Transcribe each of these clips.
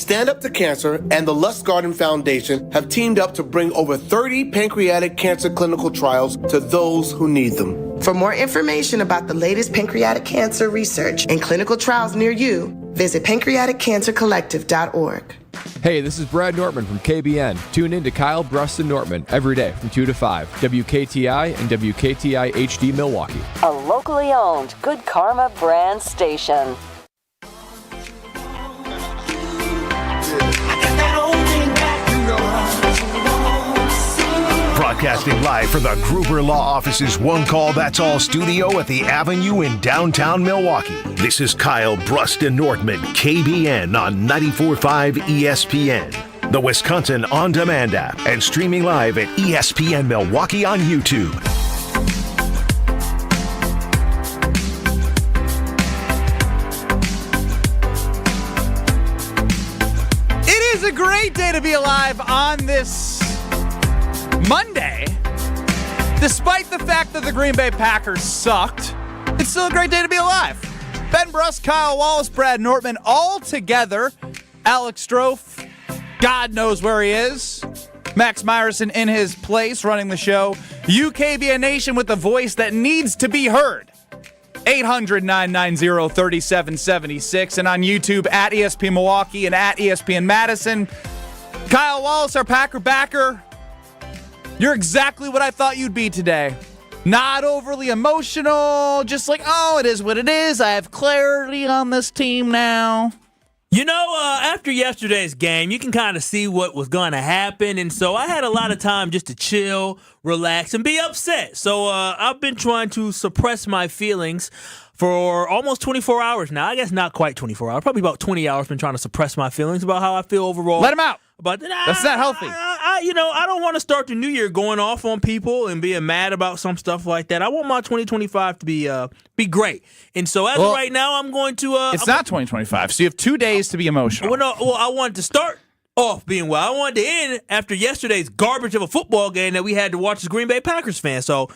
Stand Up to Cancer and the Lustgarten Foundation have teamed up to bring over 30 pancreatic cancer clinical trials to those who need them. For more information about the latest pancreatic cancer research and clinical trials near you, visit pancreaticcancercollective.org. Hey, this is Brad Nortman from KBN. Tune in to Kyle, Brust, and Nortman every day from 2 to 5, WKTI and WKTI HD Milwaukee. A locally owned Good Karma brand station. Broadcasting live from the Gruber Law Office's One Call That's All studio at the Avenue in downtown Milwaukee. This is Kyle, Brust, and Nortman, KBN on 94.5 ESPN, the Wisconsin On Demand app, and streaming live at ESPN Milwaukee on YouTube. It is a great day to be alive on this Monday. Despite the fact that the Green Bay Packers sucked, it's still a great day to be alive. Ben Brust, Kyle Wallace, Brad Nortman, all together. Alex Strofe, God knows where he is. Max Myerson in his place running the show. UKBN Nation with a voice that needs to be heard. 800-990-3776 and on YouTube at ESPN Milwaukee and at ESPN Madison. Kyle Wallace, our Packer backer. You're exactly what I thought you'd be today. Not overly emotional, just like, oh, it is what it is. I have clarity on this team now. You know, after yesterday's game, you can kind of see what was going to happen, and so I had a lot of time just to chill, relax, and be upset. So I've been trying to suppress my feelings for almost 24 hours now. I guess not quite 24 hours, probably about 20 hours. Been trying to suppress my feelings about how I feel overall. Let him out. But that's not healthy. I don't want to start the new year going off on people and being mad about some stuff like that. I want my 2025 to be great. And so as of right now, I'm going to. It's not 2025, so you have 2 days to be emotional. Well, I wanted to start off being well. I wanted to end after yesterday's garbage of a football game that we had to watch as Green Bay Packers fans. So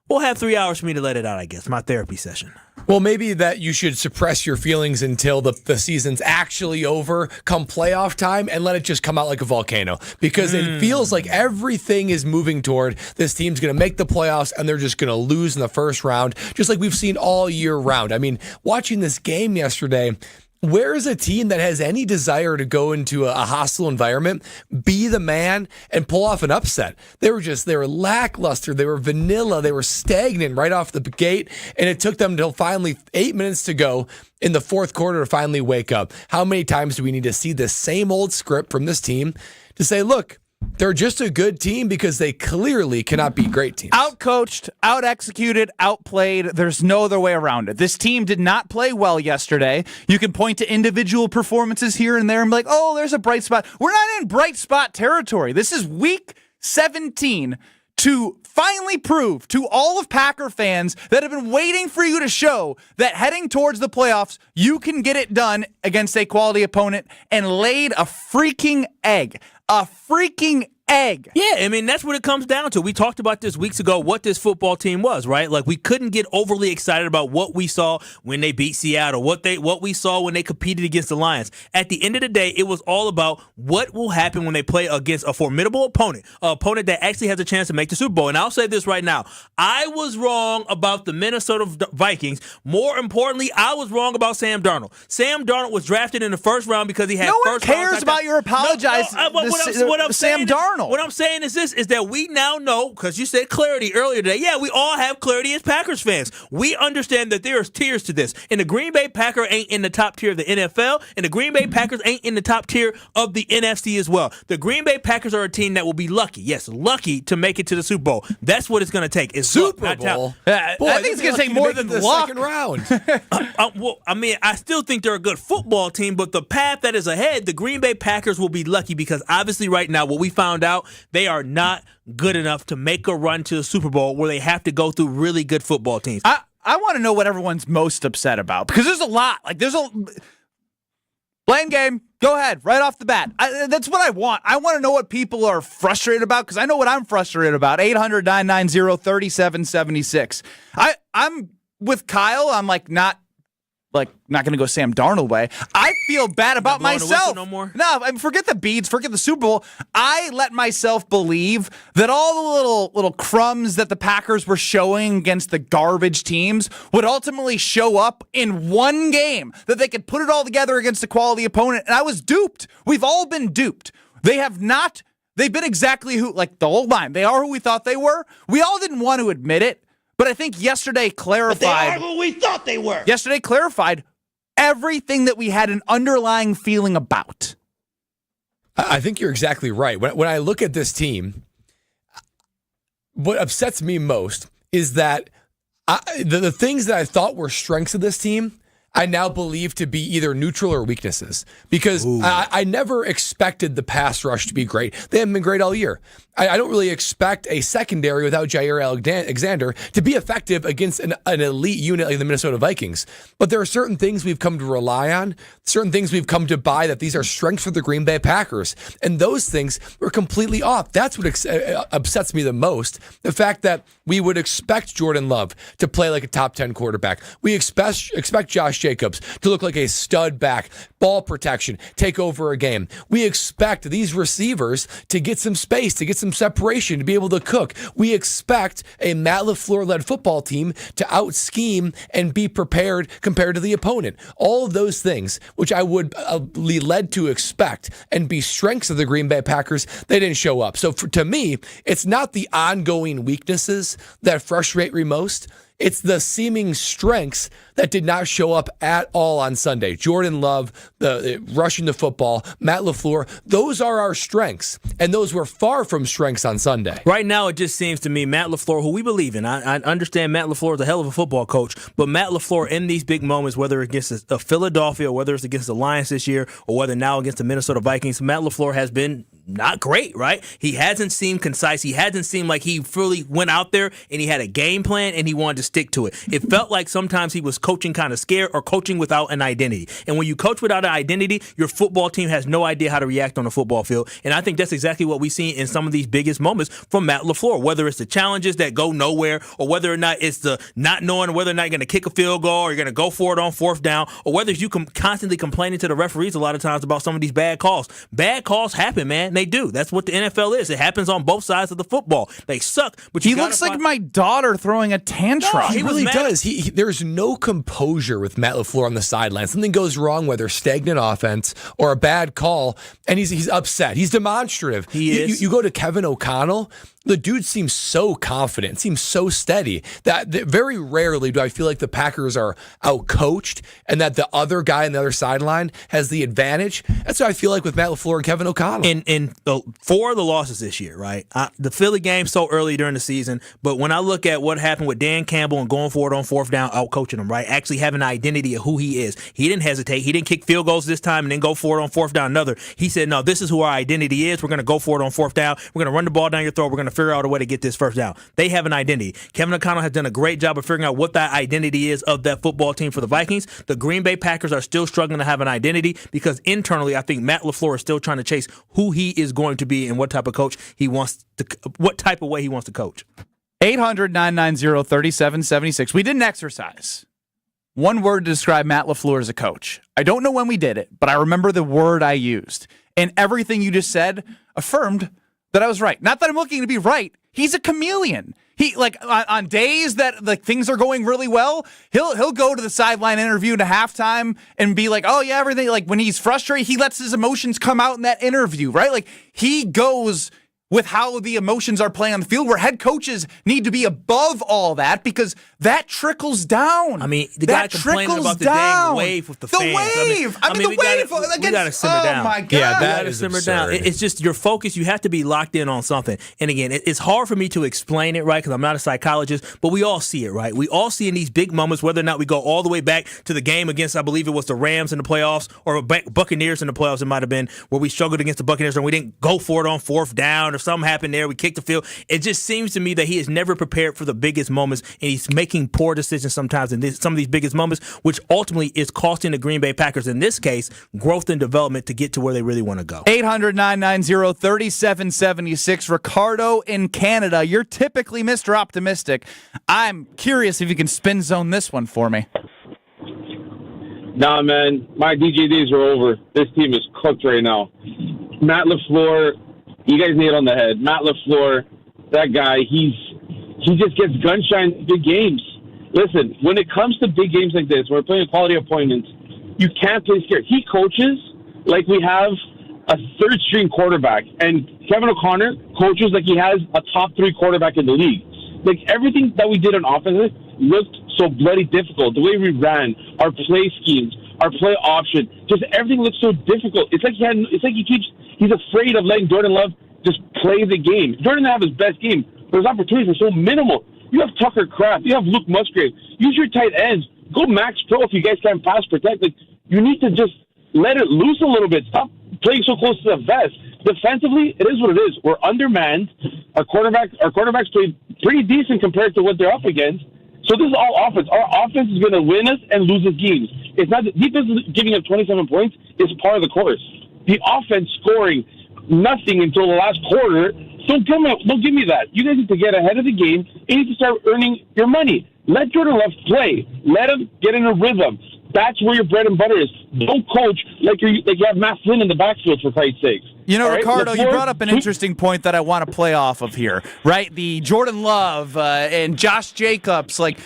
we'll have 3 hours for me to let it out, I guess. My therapy session. Well, maybe that you should suppress your feelings until the season's actually over, come playoff time, and let it just come out like a volcano. Because it feels like everything is moving toward this team's going to make the playoffs, and they're just going to lose in the first round, just like we've seen all year round. I mean, watching this game yesterday, where is a team that has any desire to go into a hostile environment, be the man, and pull off an upset? They were lackluster. They were vanilla. They were stagnant right off the gate, and it took them until finally 8 minutes to go in the fourth quarter to finally wake up. How many times do we need to see this same old script from this team to say, look, they're just a good team because they clearly cannot beat great teams. Outcoached, out-executed, outplayed. There's no other way around it. This team did not play well yesterday. You can point to individual performances here and there and be like, oh, there's a bright spot. We're not in bright spot territory. This is week 17 to finally prove to all of Packer fans that have been waiting for you to show that heading towards the playoffs, you can get it done against a quality opponent, and laid a freaking egg. A freaking egg. Yeah, I mean, that's what it comes down to. We talked about this weeks ago, what this football team was, right? Like, we couldn't get overly excited about what we saw when they beat Seattle, what we saw when they competed against the Lions. At the end of the day, it was all about what will happen when they play against a formidable opponent, an opponent that actually has a chance to make the Super Bowl. And I'll say this right now. I was wrong about the Minnesota Vikings. More importantly, I was wrong about Sam Darnold. Sam Darnold was drafted in the first round because he had first round. No one cares about your apologize. Sam Darnold. What I'm saying is this, is that we now know, because you said clarity earlier today. Yeah, we all have clarity as Packers fans. We understand that there is tiers to this. And the Green Bay Packers ain't in the top tier of the NFL, and the Green Bay Packers ain't in the top tier of the NFC as well. The Green Bay Packers are a team that will be lucky, yes, lucky to make it to the Super Bowl. That's what it's going to take. It's Super Bowl? Boy, I think it's going to take more than the luck. Second round. Well, I mean, I still think they're a good football team, but the path that is ahead, the Green Bay Packers will be lucky because obviously right now what we found out, they are not good enough to make a run to the Super Bowl where they have to go through really good football teams. I want to know what everyone's most upset about, because there's a lot. Like, there's a blame game. Go ahead, right off the bat. That's what I want. I want to know what people are frustrated about, because I know what I'm frustrated about. 800-990-3776. I'm with Kyle. I'm like not like, not going to go Sam Darnold way. I feel bad about myself. No more? No, I mean, forget the beads, forget the Super Bowl. I let myself believe that all the little crumbs that the Packers were showing against the garbage teams would ultimately show up in one game, that they could put it all together against a quality opponent, and I was duped. We've all been duped. They've been exactly the whole time. They are who we thought they were. We all didn't want to admit it. But I think yesterday clarified. But they are who we thought they were. Yesterday clarified everything that we had an underlying feeling about. I think you're exactly right. When I look at this team, what upsets me most is that the things that I thought were strengths of this team, I now believe to be either neutral or weaknesses, because I never expected the pass rush to be great. They haven't been great all year. I don't really expect a secondary without Jair Alexander to be effective against an elite unit like the Minnesota Vikings. But there are certain things we've come to rely on, certain things we've come to buy that these are strengths for the Green Bay Packers. And those things were completely off. That's what upsets me the most. The fact that we would expect Jordan Love to play like a top 10 quarterback. We expect Josh Jacobs to look like a stud back, ball protection, take over a game. We expect these receivers to get some space, to get some separation, to be able to cook. We expect a Matt LaFleur-led football team to out-scheme and be prepared compared to the opponent. All of those things, which I would be led to expect and be strengths of the Green Bay Packers, they didn't show up. So to me, it's not the ongoing weaknesses that frustrate me most. It's the seeming strengths that did not show up at all on Sunday. Jordan Love, the rushing the football, Matt LaFleur, those are our strengths, and those were far from strengths on Sunday. Right now, it just seems to me Matt LaFleur, who we believe in, I understand Matt LaFleur is a hell of a football coach, but Matt LaFleur in these big moments, whether against Philadelphia, or whether it's against the Lions this year, or whether now against the Minnesota Vikings, Matt LaFleur has been not great, right? He hasn't seemed concise. He hasn't seemed like he really went out there and he had a game plan and he wanted to stick to it. It felt like sometimes he was coaching kind of scared or coaching without an identity. And when you coach without an identity, your football team has no idea how to react on the football field. And I think that's exactly what we see in some of these biggest moments from Matt LaFleur, whether it's the challenges that go nowhere or whether or not it's the not knowing whether or not you're going to kick a field goal or you're going to go for it on fourth down, or whether you constantly complaining to the referees a lot of times about some of these bad calls. Bad calls happen, man. They do. That's what the NFL is. It happens on both sides of the football. They suck, but he looks like my daughter throwing a tantrum. No, he really does. There's no composure with Matt LaFleur on the sideline. Something goes wrong, whether stagnant offense or a bad call, and he's upset. He's demonstrative. He is. You go to Kevin O'Connell. The dude seems so confident, seems so steady that very rarely do I feel like the Packers are outcoached and that the other guy on the other sideline has the advantage. That's what I feel like with Matt LaFleur and Kevin O'Connell. And four of the losses this year, right? The Philly game so early during the season, but when I look at what happened with Dan Campbell and going for it on fourth down, outcoaching him, right? Actually having an identity of who he is. He didn't hesitate. He didn't kick field goals this time and then go for it on fourth down another. He said, no, this is who our identity is. We're going to go for it on fourth down. We're going to run the ball down your throat. We're going to figure out a way to get this first down. They have an identity. Kevin O'Connell has done a great job of figuring out what that identity is of that football team for the Vikings. The Green Bay Packers are still struggling to have an identity because internally I think Matt LaFleur is still trying to chase who he is going to be and what type of coach he wants to, what type of way he wants to coach. 800-990-3776. We did an exercise. One word to describe Matt LaFleur as a coach. I don't know when we did it, but I remember the word I used. And everything you just said affirmed that I was right. Not that I'm looking to be right. He's a chameleon. He on days that things are going really well, he'll go to the sideline interview at halftime and be like, "Oh yeah, everything." Like when he's frustrated, he lets his emotions come out in that interview, right? Like he goes with how the emotions are playing on the field, where head coaches need to be above all that because that trickles down. I mean, the guy complaining about the dang wave with the fans. Wave! I mean, the wave! We got to simmer down. Oh, my God. Yeah, that is simmer absurd. down. It's just your focus. You have to be locked in on something. And again, it's hard for me to explain it, right, because I'm not a psychologist, but we all see it, right? We all see in these big moments, whether or not we go all the way back to the game against, I believe it was the Rams in the playoffs, or Buccaneers in the playoffs, it might have been, where we struggled against the Buccaneers and we didn't go for it on fourth down or something happened there. We kicked the field. It just seems to me that he is never prepared for the biggest moments, and he's making poor decisions sometimes in some of these biggest moments, which ultimately is costing the Green Bay Packers, in this case, growth and development to get to where they really want to go. 800-990-3776. Ricardo in Canada, you're typically Mr. Optimistic. I'm curious if you can spin zone this one for me. Nah, man, my DJ days are over. This team is cooked right now. Matt LaFleur, you guys nailed it on the head. Matt LaFleur, that guy, he just gets gun-shy in big games. Listen, when it comes to big games like this, when we're playing quality opponents, you can't play scared. He coaches like we have a third-string quarterback, and Kevin O'Connor coaches like he has a top-3 quarterback in the league. Like, everything that we did on offense looked so bloody difficult. The way we ran, our play schemes, our play option, just everything looks so difficult. It's like he's afraid of letting Jordan Love just play the game. Jordan didn't have his best game, but his opportunities were so minimal. You have Tucker Kraft, you have Luke Musgrave. Use your tight ends. Go max pro if you guys can't pass protect. Like, you need to just let it loose a little bit. Stop playing so close to the vest. Defensively, it is what it is. We're undermanned. Our quarterbacks play pretty decent compared to what they're up against. So this is all offense. Our offense is going to win us and lose us games. It's not the defense giving up 27 points is part of the course. The offense scoring nothing until the last quarter. Don't give me that. You guys need to get ahead of the game and you need to start earning your money. Let Jordan Love play. Let him get in a rhythm. That's where your bread and butter is. Don't coach like you have Matt Flynn in the backfield, for Christ's sakes. You know, right? Ricardo, you brought up an interesting point that I want to play off of here, right? The Jordan Love and Josh Jacobs. Like,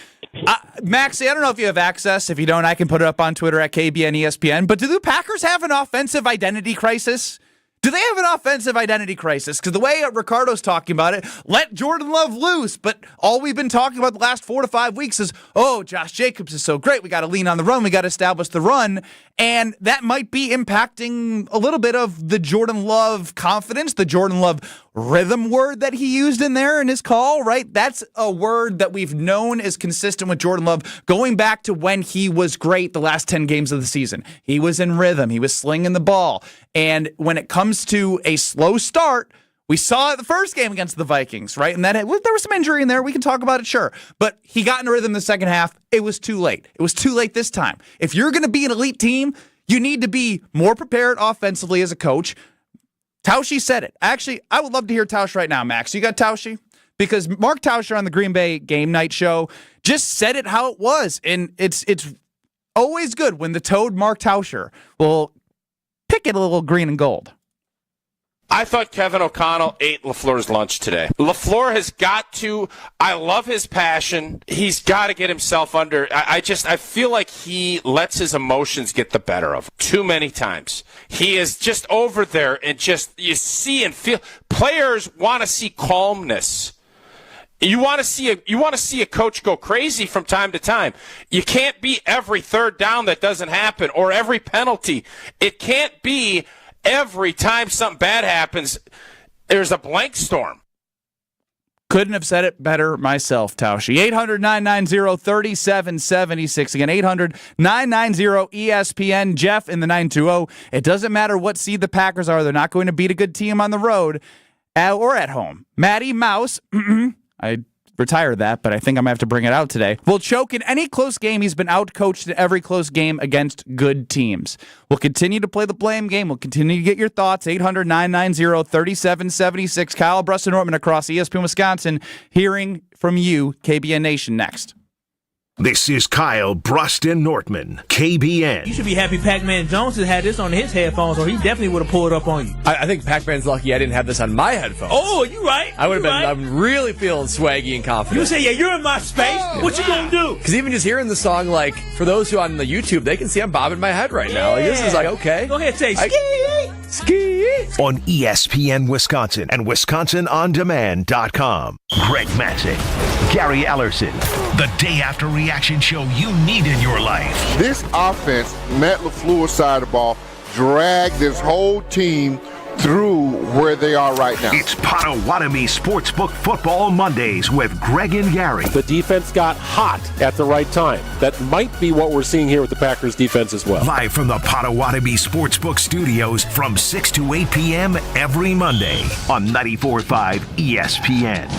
Maxie, I don't know if you have access. If you don't, I can put it up on Twitter at KBN ESPN. But do the Packers have an offensive identity crisis? Do they have an offensive identity crisis? Because the way Ricardo's talking about it, let Jordan Love loose. But all we've been talking about the last 4 to 5 weeks is, oh, Josh Jacobs is so great. We got to lean on the run. We got to establish the run. And that might be impacting a little bit of the Jordan Love confidence, the Jordan Love rhythm word that he used in there in his call, right? That's a word that we've known is consistent with Jordan Love going back to when he was great the last 10 games of the season. He was in rhythm. He was slinging the ball. And when it comes to a slow start, we saw it the first game against the Vikings, right? And there was some injury in there. We can talk about it, sure. But he got in a rhythm the second half. It was too late. It was too late this time. If you're going to be an elite team, you need to be more prepared offensively as a coach. Tausche said it. Actually, I would love to hear Tausch right now, Max. You got Tausche? Because Mark Tauscher on the Green Bay Game Night Show just said it how it was. And it's always good when the toad Mark Tauscher will pick it a little green and gold. I thought Kevin O'Connell ate LaFleur's lunch today. LaFleur has got to, I love his passion. He's got to get himself under. I feel like he lets his emotions get the better of him too many times. He is just over there and just, you see and feel. Players want to see calmness. You want to see a coach go crazy from time to time. You can't be every third down that doesn't happen or every penalty. It can't be every time something bad happens, there's a blank storm. Couldn't have said it better myself, Tausche. 800-990-3776. Again, 800-990-ESPN. Jeff in the 920. It doesn't matter what seed the Packers are. They're not going to beat a good team on the road or at home. Matty Mouse, I retired that, but I think I'm going to have to bring it out today, will choke in any close game. He's been out-coached in every close game against good teams. We'll continue to play the blame game. We'll continue to get your thoughts. 800-990-3776. Kyle Brust and Nortman across ESPN Wisconsin, hearing from you, KBN Nation, next. This is Kyle Brust and Nortman, KBN. You should be happy Pac-Man Jones has had this on his headphones, or he definitely would have pulled it up on you. I think Pac-Man's lucky I didn't have this on my headphones. Oh, you right. I would have been. Right. I'm really feeling swaggy and confident. You say, yeah, you're in my space. Oh, what you gonna do? Because even just hearing the song, like, for those who on the YouTube, they can see I'm bobbing my head right now. Like, this is like, okay. Go ahead, say ski. On ESPN Wisconsin and WisconsinOnDemand.com. Greg Matzek, Gary Ellerson, the day after reaction show you need in your life. This offense, Matt LaFleur's side of the ball, dragged this whole team through where they are right now. It's Potawatomi Sportsbook Football Mondays with Greg and Gary. The defense got hot at the right time. That might be what we're seeing here with the Packers defense as well. Live from the Potawatomi Sportsbook Studios from 6 to 8 p.m. every Monday on 94.5 ESPN.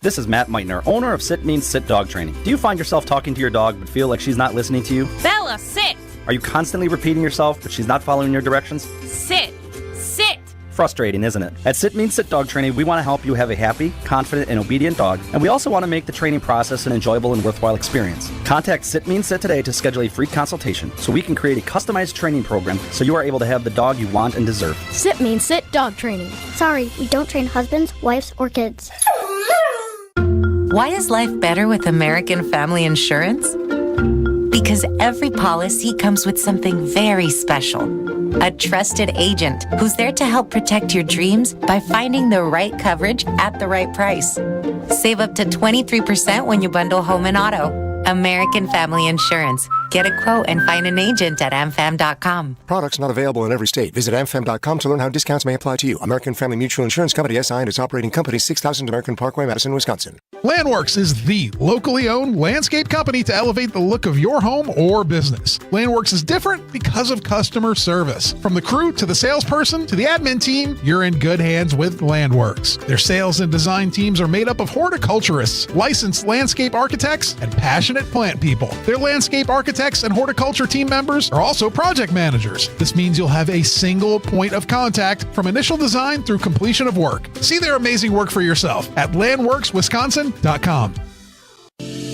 This is Matt Meitner, owner of Sit Means Sit Dog Training. Do you find yourself talking to your dog but feel like she's not listening to you? Bella, sit! Are you constantly repeating yourself but she's not following your directions? Sit! Sit! Frustrating, isn't it? At Sit Means Sit Dog Training, we want to help you have a happy, confident, and obedient dog, and we also want to make the training process an enjoyable and worthwhile experience. Contact Sit Means Sit today to schedule a free consultation so we can create a customized training program so you are able to have the dog you want and deserve. Sit Means Sit Dog Training. Sorry, we don't train husbands, wives, or kids. Why is life better with American Family Insurance? Because every policy comes with something very special. A trusted agent who's there to help protect your dreams by finding the right coverage at the right price. Save up to 23% when you bundle home and auto. American Family Insurance. Get a quote and find an agent at amfam.com. Products not available in every state. Visit amfam.com to learn how discounts may apply to you. American Family Mutual Insurance Company, SI, and its operating company, 6000 American Parkway, Madison, Wisconsin. Landworks is the locally owned landscape company to elevate the look of your home or business. Landworks is different because of customer service. From the crew to the salesperson to the admin team, you're in good hands with Landworks. Their sales and design teams are made up of horticulturists, licensed landscape architects, and passionate plant people. Their landscape architects and horticulture team members are also project managers. This means you'll have a single point of contact from initial design through completion of work. See their amazing work for yourself at landworkswisconsin.com.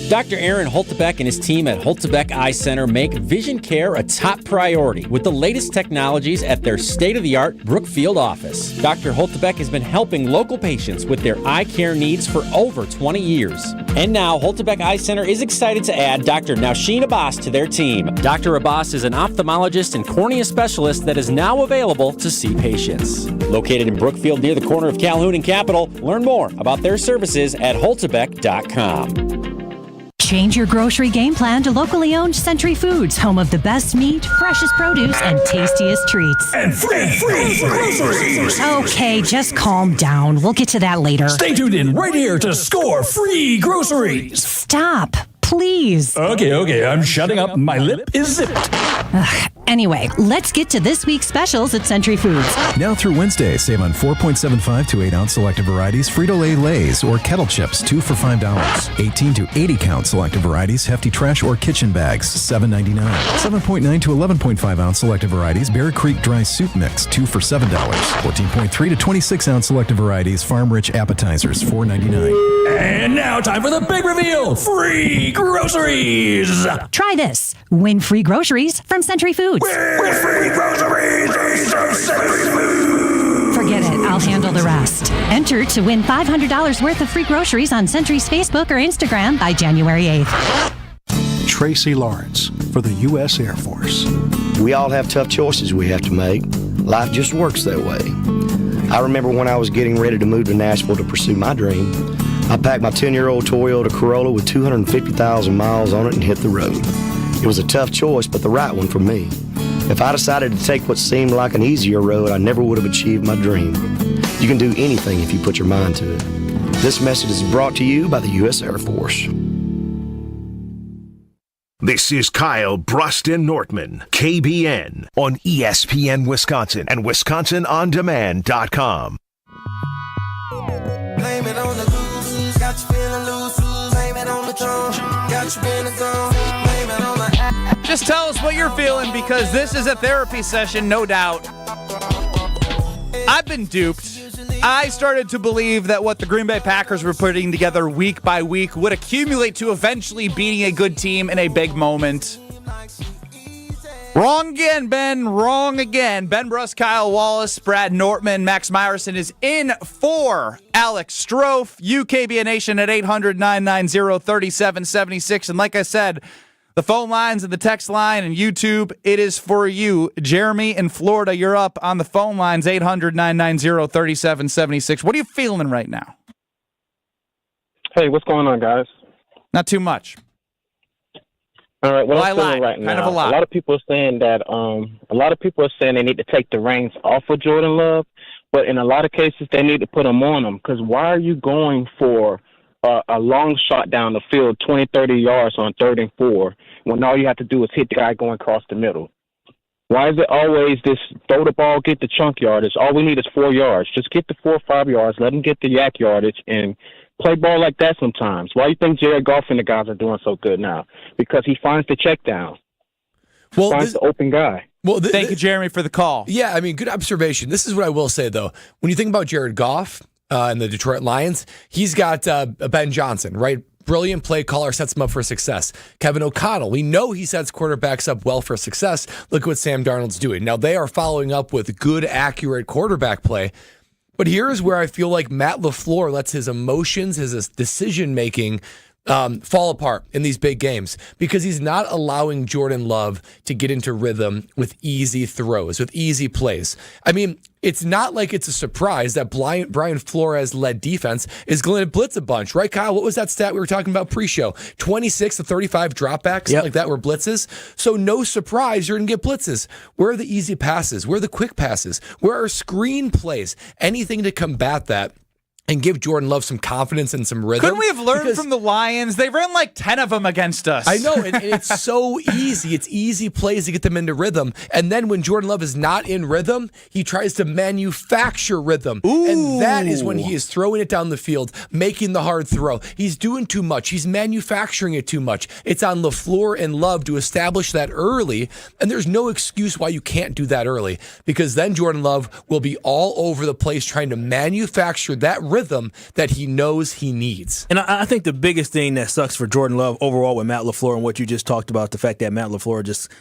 Dr. Aaron Holtebeck and his team at Holtebeck Eye Center make vision care a top priority with the latest technologies at their state-of-the-art Brookfield office. Dr. Holtebeck has been helping local patients with their eye care needs for over 20 years. And now, Holtebeck Eye Center is excited to add Dr. Nausheen Abbas to their team. Dr. Abbas is an ophthalmologist and cornea specialist that is now available to see patients. Located in Brookfield near the corner of Calhoun and Capitol, learn more about their services at holtebeck.com. Change your grocery game plan to locally owned Century Foods, home of the best meat, freshest produce, and tastiest treats. And free groceries. Okay, just calm down. We'll get to that later. Stay tuned in right here to score free groceries. Stop, please. Okay, I'm shutting up. My lip is zipped. Anyway, let's get to this week's specials at Century Foods. Now through Wednesday, save on 4.75 to 8-ounce selected varieties Frito-Lay Lay's or Kettle Chips, 2 for $5. 18 to 80 count selected varieties Hefty Trash or Kitchen Bags, $7.99. 7.9 to 11.5 ounce selected varieties Bear Creek Dry Soup Mix, 2 for $7. 14.3 to 26 ounce selected varieties Farm Rich Appetizers, $4.99. And now time for the big reveal, free groceries. Try this. Win free groceries from Century Foods. With free groceries from Century Foods. Forget it. I'll handle the rest. Enter to win $500 worth of free groceries on Century's Facebook or Instagram by January 8th. Tracy Lawrence for the U.S. Air Force. We all have tough choices we have to make. Life just works that way. I remember when I was getting ready to move to Nashville to pursue my dream, I packed my 10-year-old Toyota Corolla with 250,000 miles on it and hit the road. It was a tough choice, but the right one for me. If I decided to take what seemed like an easier road, I never would have achieved my dream. You can do anything if you put your mind to it. This message is brought to you by the U.S. Air Force. This is Kyle Bruston Nortman, KBN, on ESPN Wisconsin and WisconsinOnDemand.com. Blame it on the losers, got you feeling loose. Blame it on the throne, got you in the zone. Blame it on the Just tell us what you're feeling, because this is a therapy session, no doubt. I've been duped. I started to believe that what the Green Bay Packers were putting together week by week would accumulate to eventually beating a good team in a big moment. Wrong again, Ben. Wrong again. Ben Bruss, Kyle Wallace, Brad Nortman, Max Meyerson is in for Alex Strofe. UKBN Nation at 800-990-3776. And like I said, the phone lines and the text line and YouTube, it is for you. Jeremy in Florida, you're up on the phone lines, 800-990-3776. What are you feeling right now? Hey, what's going on, guys? Not too much. All right, what I'm feeling right now, kind of a lot. A lot of people are saying that they need to take the reins off of Jordan Love, but in a lot of cases they need to put them on him, because why are you going for a long shot down the field, 20, 30 yards on 3rd and 4, when all you have to do is hit the guy going across the middle? Why is it always this throw the ball, get the chunk yardage? All we need is 4 yards. Just get the 4 or 5 yards, let them get the yak yardage, and play ball like that sometimes. Why do you think Jared Goff and the guys are doing so good now? Because he finds the check down. Finds the open guy. Well, Thank you, Jeremy, for the call. Yeah, I mean, good observation. This is what I will say, though. When you think about Jared Goff and the Detroit Lions, he's got Ben Johnson, right? Brilliant play caller, sets him up for success. Kevin O'Connell, we know he sets quarterbacks up well for success. Look what Sam Darnold's doing. Now, they are following up with good, accurate quarterback play. But here's where I feel like Matt LaFleur lets his emotions, his decision-making fall apart in these big games because he's not allowing Jordan Love to get into rhythm with easy throws, with easy plays. I mean, it's not like it's a surprise that Brian Flores-led defense is going to blitz a bunch, right, Kyle? What was that stat we were talking about pre-show? 26 to 35 dropbacks, like that were blitzes. So no surprise you're going to get blitzes. Where are the easy passes? Where are the quick passes? Where are screen plays? Anything to combat that and give Jordan Love some confidence and some rhythm. Couldn't we have learned from the Lions? They ran like 10 of them against us. I know, and it's so easy. It's easy plays to get them into rhythm. And then when Jordan Love is not in rhythm, he tries to manufacture rhythm. Ooh. And that is when he is throwing it down the field, making the hard throw. He's doing too much. He's manufacturing it too much. It's on LaFleur and Love to establish that early, and there's no excuse why you can't do that early, because then Jordan Love will be all over the place trying to manufacture that rhythm that he knows he needs. And I think the biggest thing that sucks for Jordan Love overall with Matt LaFleur and what you just talked about, the fact that Matt LaFleur just,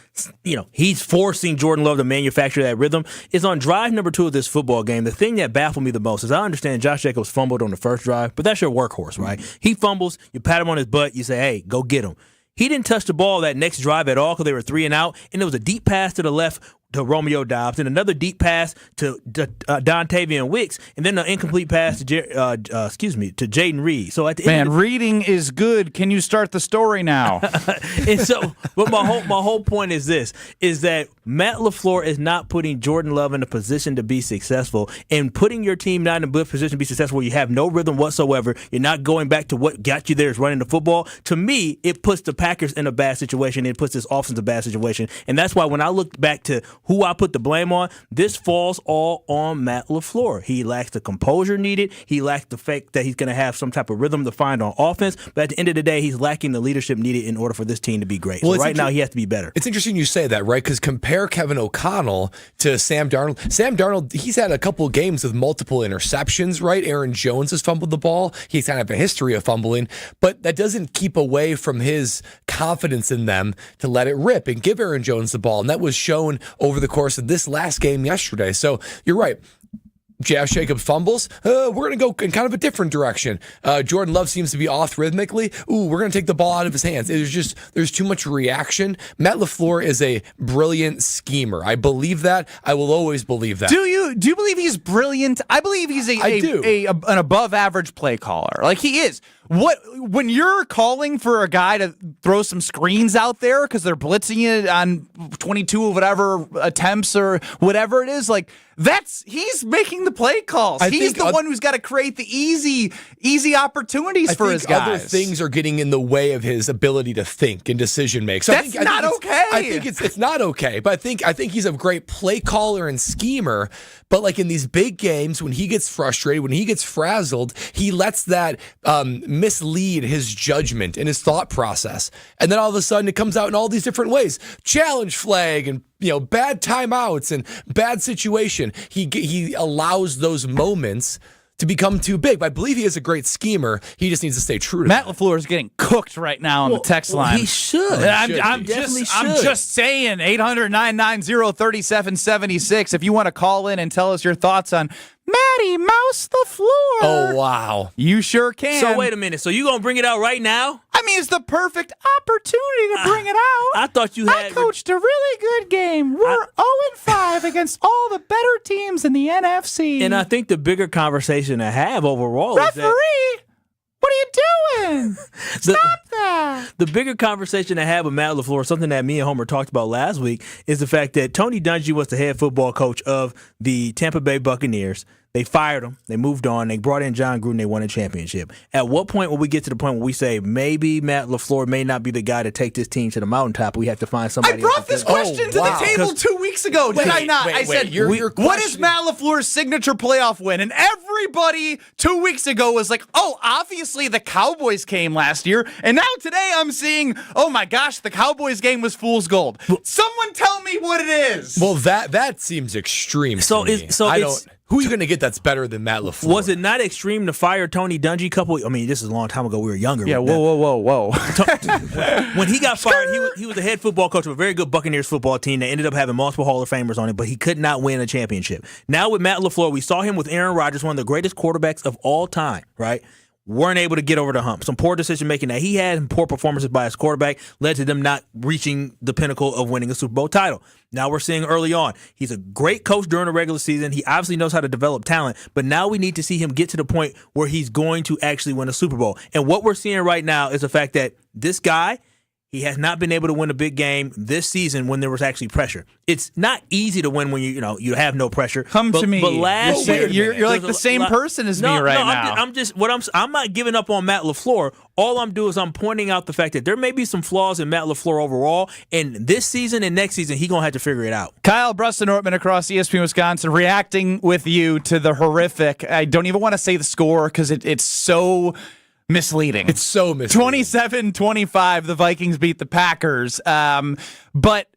he's forcing Jordan Love to manufacture that rhythm, is on drive number 2 of this football game. The thing that baffled me the most is I understand Josh Jacobs fumbled on the first drive, but that's your workhorse, right? He fumbles, you pat him on his butt, you say, hey, go get him. He didn't touch the ball that next drive at all because they were 3 and out, and it was a deep pass to the left to Romeo Doubs, and another deep pass to Dontavian Wicks, and then an incomplete pass to Jaden Reed. So at the end, reading is good. Can you start the story now? And so, but my whole point is this: is that Matt LaFleur is not putting Jordan Love in a position to be successful, and putting your team not in a good position to be successful. You have no rhythm whatsoever. You're not going back to what got you there is running the football. To me, it puts the Packers in a bad situation. It puts this offense in a bad situation, and that's why when I look back to who I put the blame on, this falls all on Matt LaFleur. He lacks the composure needed. He lacks the fact that he's going to have some type of rhythm to find on offense. But at the end of the day, he's lacking the leadership needed in order for this team to be great. Well, so right now, he has to be better. It's interesting you say that, right? Because compare Kevin O'Connell to Sam Darnold. Sam Darnold, he's had a couple of games with multiple interceptions, right? Aaron Jones has fumbled the ball. He's kind of a history of fumbling, but that doesn't keep away from his confidence in them to let it rip and give Aaron Jones the ball. And that was shown over the course of this last game yesterday. So you're right. Josh Jacobs fumbles. We're going to go in kind of a different direction. Jordan Love seems to be off rhythmically. We're going to take the ball out of his hands. There's too much reaction. Matt LaFleur is a brilliant schemer. I believe that. I will always believe that. Do you believe he's brilliant? I believe he's an above average play caller. Like he is. When you're calling for a guy to throw some screens out there because they're blitzing it on 22 of whatever attempts or whatever it is, like he's making the play calls. He's the one who's got to create the easy opportunities for his guys. Other things are getting in the way of his ability to think and decision make. So That's not okay. I think it's not okay, but I think he's a great play caller and schemer. But like in these big games, when he gets frustrated, when he gets frazzled, he lets that mislead his judgment and his thought process. And then all of a sudden it comes out in all these different ways. Challenge flag and bad timeouts and bad situation. He allows those moments to become too big. But I believe he is a great schemer. He just needs to stay true to Matt LaFleur is getting cooked right now on the text line. He should. I'm just saying, 800-990-3776. If you want to call in and tell us your thoughts on Matty Mouse LaFleur. Oh, wow. You sure can. So wait a minute. So you going to bring it out right now? I mean, it's the perfect opportunity to bring it out. I thought you had... I coached a really good game. We're 0-5 against all the better teams in the NFC. And I think the bigger conversation to have overall Referee, is that... what are you doing? Stop that. The bigger conversation to have with Matt LaFleur, something that me and Homer talked about last week, is the fact that Tony Dungy was the head football coach of the Tampa Bay Buccaneers. They fired him. They moved on. They brought in John Gruden. They won a championship. At what point will we get to the point where we say maybe Matt LaFleur may not be the guy to take this team to the mountaintop? We have to find somebody. I brought this question to the table 2 weeks ago. Did I not? I said, what is Matt LaFleur's signature playoff win? And everybody 2 weeks ago was like, oh, obviously the Cowboys came last year. And now today I'm seeing, oh my gosh, the Cowboys game was fool's gold. Someone tell me what it is. Well, that seems extreme. Who are you going to get that's better than Matt LaFleur? Was it not extreme to fire Tony Dungy this is a long time ago. We were younger. Yeah, whoa. When he got fired, he was the head football coach of a very good Buccaneers football team that ended up having multiple Hall of Famers on it, but he could not win a championship. Now with Matt LaFleur, we saw him with Aaron Rodgers, one of the greatest quarterbacks of all time, right? Weren't able to get over the hump. Some poor decision-making that he had and poor performances by his quarterback led to them not reaching the pinnacle of winning a Super Bowl title. Now we're seeing early on, he's a great coach during the regular season. He obviously knows how to develop talent, but now we need to see him get to the point where he's going to actually win a Super Bowl. And what we're seeing right now is the fact that this guy, he has not been able to win a big game this season when there was actually pressure. It's not easy to win when you have no pressure. To me. But last year, you're like the same person as me right now. I'm not giving up on Matt LaFleur. All I'm doing is I'm pointing out the fact that there may be some flaws in Matt LaFleur overall, and this season and next season he's gonna have to figure it out. Kyle Brust-Nortman across ESPN Wisconsin reacting with you to the horrific. I don't even want to say the score because it's so misleading. It's so misleading. 27-25, the Vikings beat the Packers. But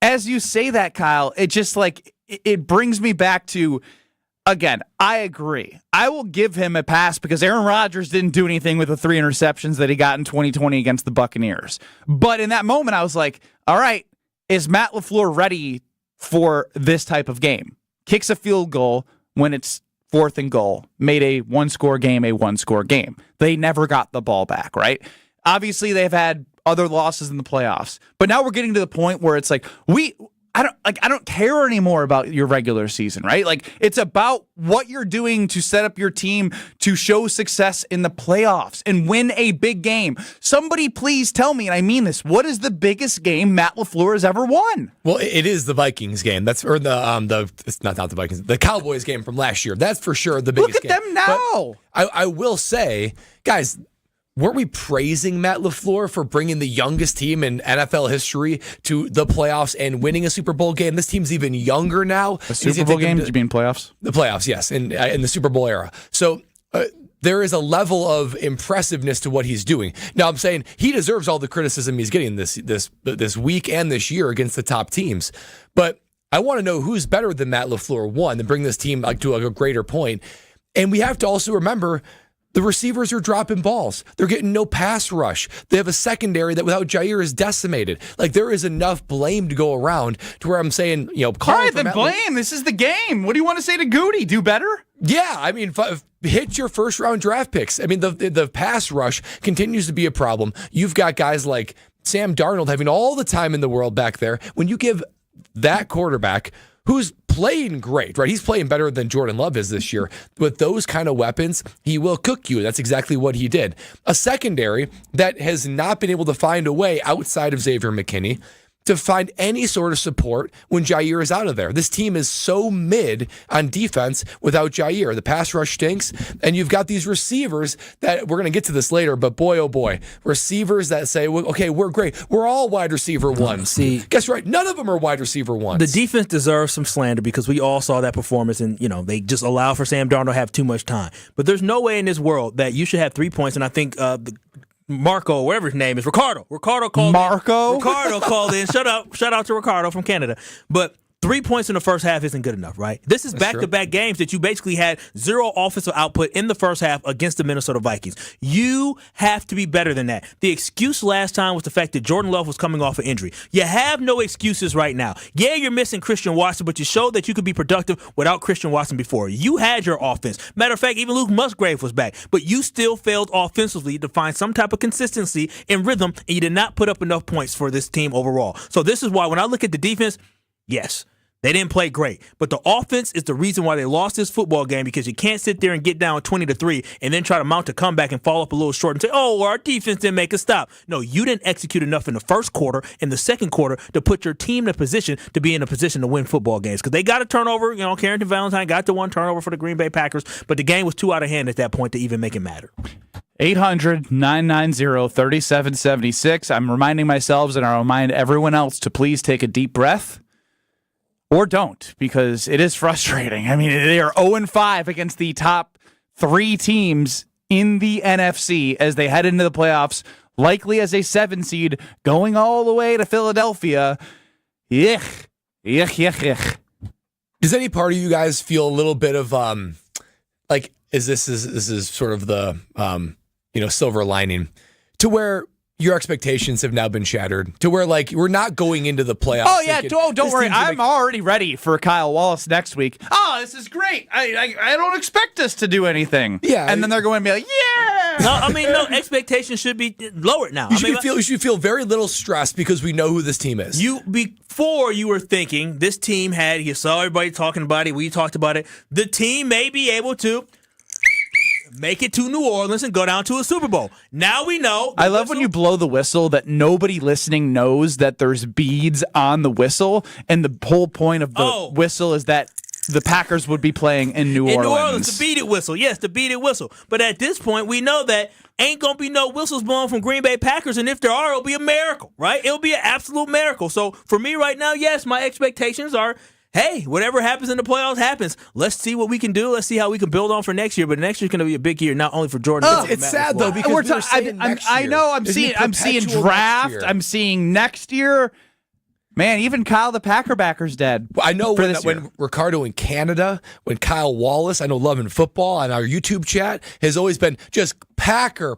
as you say that, Kyle, it just it brings me back to, again, I agree. I will give him a pass because Aaron Rodgers didn't do anything with the 3 interceptions that he got in 2020 against the Buccaneers. But in that moment, I was like, all right, is Matt LaFleur ready for this type of game? Kicks a field goal when it's 4th and goal, made a one-score game a one-score game. They never got the ball back, right? Obviously, they've had other losses in the playoffs, but now we're getting to the point where it's like I don't care anymore about your regular season, right? Like, it's about what you're doing to set up your team to show success in the playoffs and win a big game. Somebody please tell me, and I mean this, what is the biggest game Matt LaFleur has ever won? Well, it is the Vikings game. It's not the Vikings, the Cowboys game from last year. That's for sure the biggest game. Look at them now. I will say, guys, weren't we praising Matt LaFleur for bringing the youngest team in NFL history to the playoffs and winning a Super Bowl game? This team's even younger now. A Super Bowl game? Did you mean playoffs? The playoffs, yes, in the Super Bowl era. So there is a level of impressiveness to what he's doing. Now, I'm saying he deserves all the criticism he's getting this week and this year against the top teams. But I want to know who's better than Matt LaFleur, one, to bring this team to a greater point. And we have to also remember, the receivers are dropping balls. They're getting no pass rush. They have a secondary that without Jair is decimated. Like, there is enough blame to go around to where I'm saying, all right, then blame. This is the game. What do you want to say to Goody? Do better? Yeah, I mean, hit your first-round draft picks. I mean, the pass rush continues to be a problem. You've got guys like Sam Darnold having all the time in the world back there. When you give that quarterback, who's playing great, right? He's playing better than Jordan Love is this year. With those kind of weapons, he will cook you. That's exactly what he did. A secondary that has not been able to find a way outside of Xavier McKinney to find any sort of support when Jair is out of there. This team is so mid on defense without Jair. The pass rush stinks, and you've got these receivers that, we're going to get to this later, but boy, oh boy, receivers that say, well, okay, we're great. We're all wide receiver ones. See, guess right, none of them are wide receiver ones. The defense deserves some slander because we all saw that performance, and they just allow for Sam Darnold to have too much time. But there's no way in this world that you should have 3 points, and I think Marco, whatever his name is, Ricardo called Marco? in. Ricardo called in. Shout out to Ricardo from Canada. But 3 points in the first half isn't good enough, right? This is back-to-back games that you basically had zero offensive output in the first half against the Minnesota Vikings. You have to be better than that. The excuse last time was the fact that Jordan Love was coming off an injury. You have no excuses right now. Yeah, you're missing Christian Watson, but you showed that you could be productive without Christian Watson before. You had your offense. Matter of fact, even Luke Musgrave was back, but you still failed offensively to find some type of consistency and rhythm, and you did not put up enough points for this team overall. So this is why when I look at the defense, yes, They didn't play great. But the offense is the reason why they lost this football game, because you can't sit there and get down 20-3 and then try to mount a comeback and fall up a little short and say, oh, our defense didn't make a stop. No, you didn't execute enough in the first quarter, in the second quarter, to put your team in a position to be in a position to win football games. Because they got a turnover. Carrington Valentine got the one turnover for the Green Bay Packers, but the game was too out of hand at that point to even make it matter. 800-990-3776. I'm reminding myself, and I'll remind everyone else, to please take a deep breath. Or don't, because it is frustrating. I mean, they are 0-5 against the top 3 teams in the NFC as they head into the playoffs, likely as a 7 seed, going all the way to Philadelphia. Yuck. Does any part of you guys feel a little bit of like, this is sort of the silver lining to where your expectations have now been shattered, to where, like, we're not going into the playoffs. Oh, yeah, don't worry. I'm already ready for Kyle Wallace next week. Oh, this is great. I don't expect us to do anything. Yeah. And then they're going to be like, yeah. No, expectations should be lowered now. You should feel very little stress because we know who this team is. Before you were thinking this team you saw everybody talking about it, we talked about it, the team may be able to make it to New Orleans and go down to a Super Bowl. Now we know. I love when you blow the whistle that nobody listening knows that there's beads on the whistle, and the whole point of the whistle is that the Packers would be playing in New Orleans. In New Orleans, the beaded whistle. Yes, the beaded whistle. But at this point, we know that ain't going to be no whistles blowing from Green Bay Packers, and if there are, it'll be a miracle, right? It'll be an absolute miracle. So for me right now, yes, my expectations are, hey, whatever happens in the playoffs happens. Let's see what we can do. Let's see how we can build on for next year. But next year's going to be a big year, not only for Jordan. It's sad though, because I know I'm seeing draft. I'm seeing next year. Man, even Kyle the Packerbacker's dead. I know when Ricardo in Canada, when Kyle Wallace, I know Love and Football on our YouTube chat has always been just Packer.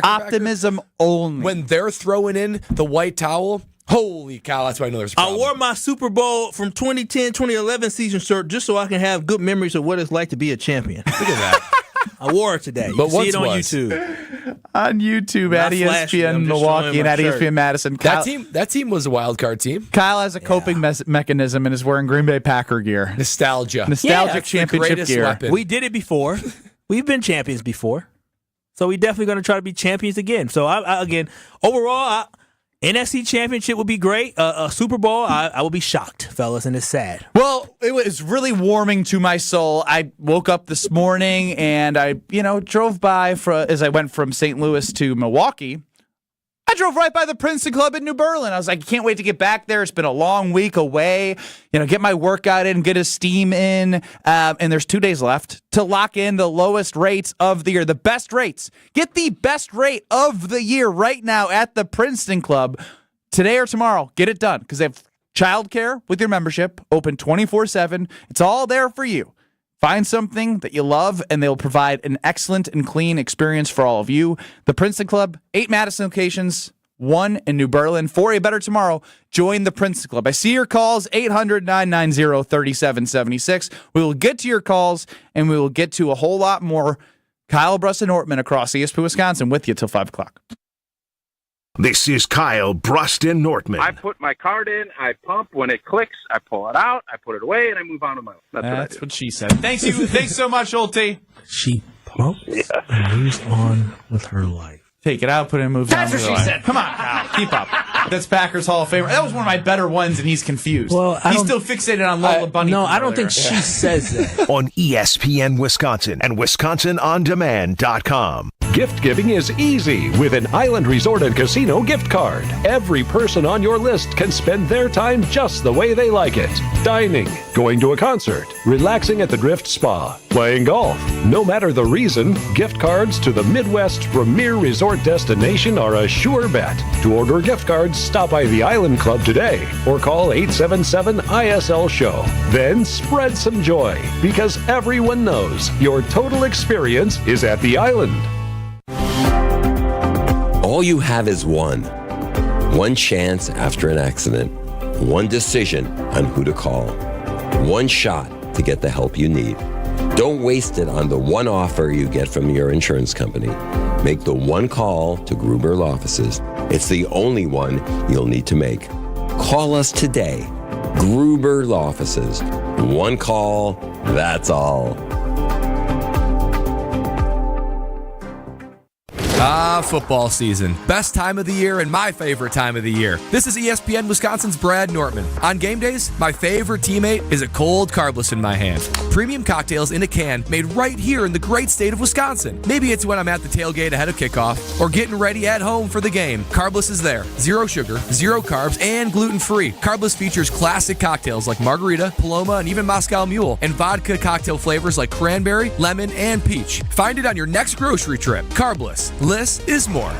Optimism only. When they're throwing in the white towel. Holy cow, that's why I know there's a problem. I wore my Super Bowl from 2010-2011 season shirt just so I can have good memories of what it's like to be a champion. Look at that. I wore it today. You see it on YouTube. On YouTube at ESPN Milwaukee and at ESPN Madison. Kyle, that team was a wild card team. Kyle has a coping mechanism and is wearing Green Bay Packer gear. Nostalgic championship gear. Weapon. We did it before. We've been champions before. So we're definitely going to try to be champions again. So, overall, NFC Championship would be great. A Super Bowl, I will be shocked, fellas, and it's sad. Well, it was really warming to my soul. I woke up this morning and I, drove by as I went from St. Louis to Milwaukee. I drove right by the Princeton Club in New Berlin. I was like, can't wait to get back there. It's been a long week away. Get my workout in, get a steam in. And there's 2 days left to lock in the lowest rates of the year, the best rates. Get the best rate of the year right now at the Princeton Club. Today or tomorrow, get it done because they have childcare with your membership, open 24/7. It's all there for you. Find something that you love, and they'll provide an excellent and clean experience for all of you. The Princeton Club, 8 Madison locations, 1 in New Berlin. For a better tomorrow, join the Princeton Club. I see your calls, 800-990-3776. We will get to your calls, and we will get to a whole lot more. Kyle Brust and Ortman across ESPN Wisconsin with you till 5 o'clock. This is Kyle Brust and Nortman. I put my card in, I pump. When it clicks, I pull it out, I put it away, and I move on to my own. That's what she said. Thanks so much, Olte. She pumps and moves on with her life. Take it out, put it in, move on. That's what she said. Come on, Kyle. Keep up. That's Packers Hall of Famer. That was one of my better ones, and he's confused. Well, he's still fixated on Lola Bunny. No, I don't think she says that. On ESPN Wisconsin and WisconsinOnDemand.com. Gift giving is easy with an Island Resort and Casino gift card. Every person on your list can spend their time just the way they like it. Dining, going to a concert, relaxing at the Drift Spa, playing golf. No matter the reason, gift cards to the Midwest's premier resort destination are a sure bet. To order gift cards, stop by the Island Club today or call 877-ISL-SHOW. Then spread some joy because everyone knows your total experience is at the Island. All you have is one chance after an accident, one decision on who to call, one shot to get the help you need. Don't waste it on the one offer you get from your insurance company. Make the one call to Gruber Law Offices. It's the only one you'll need to make. Call us today. Gruber Law Offices. One call, that's all. Football season. Best time of the year and my favorite time of the year. This is ESPN Wisconsin's Brad Nortman. On game days, my favorite teammate is a cold carbless in my hand. Premium cocktails in a can made right here in the great state of Wisconsin. Maybe it's when I'm at the tailgate ahead of kickoff or getting ready at home for the game. Carbless is there. Zero sugar, zero carbs, and gluten-free. Carbless features classic cocktails like margarita, Paloma, and even Moscow Mule, and vodka cocktail flavors like cranberry, lemon, and peach. Find it on your next grocery trip. Carbless. Less is more.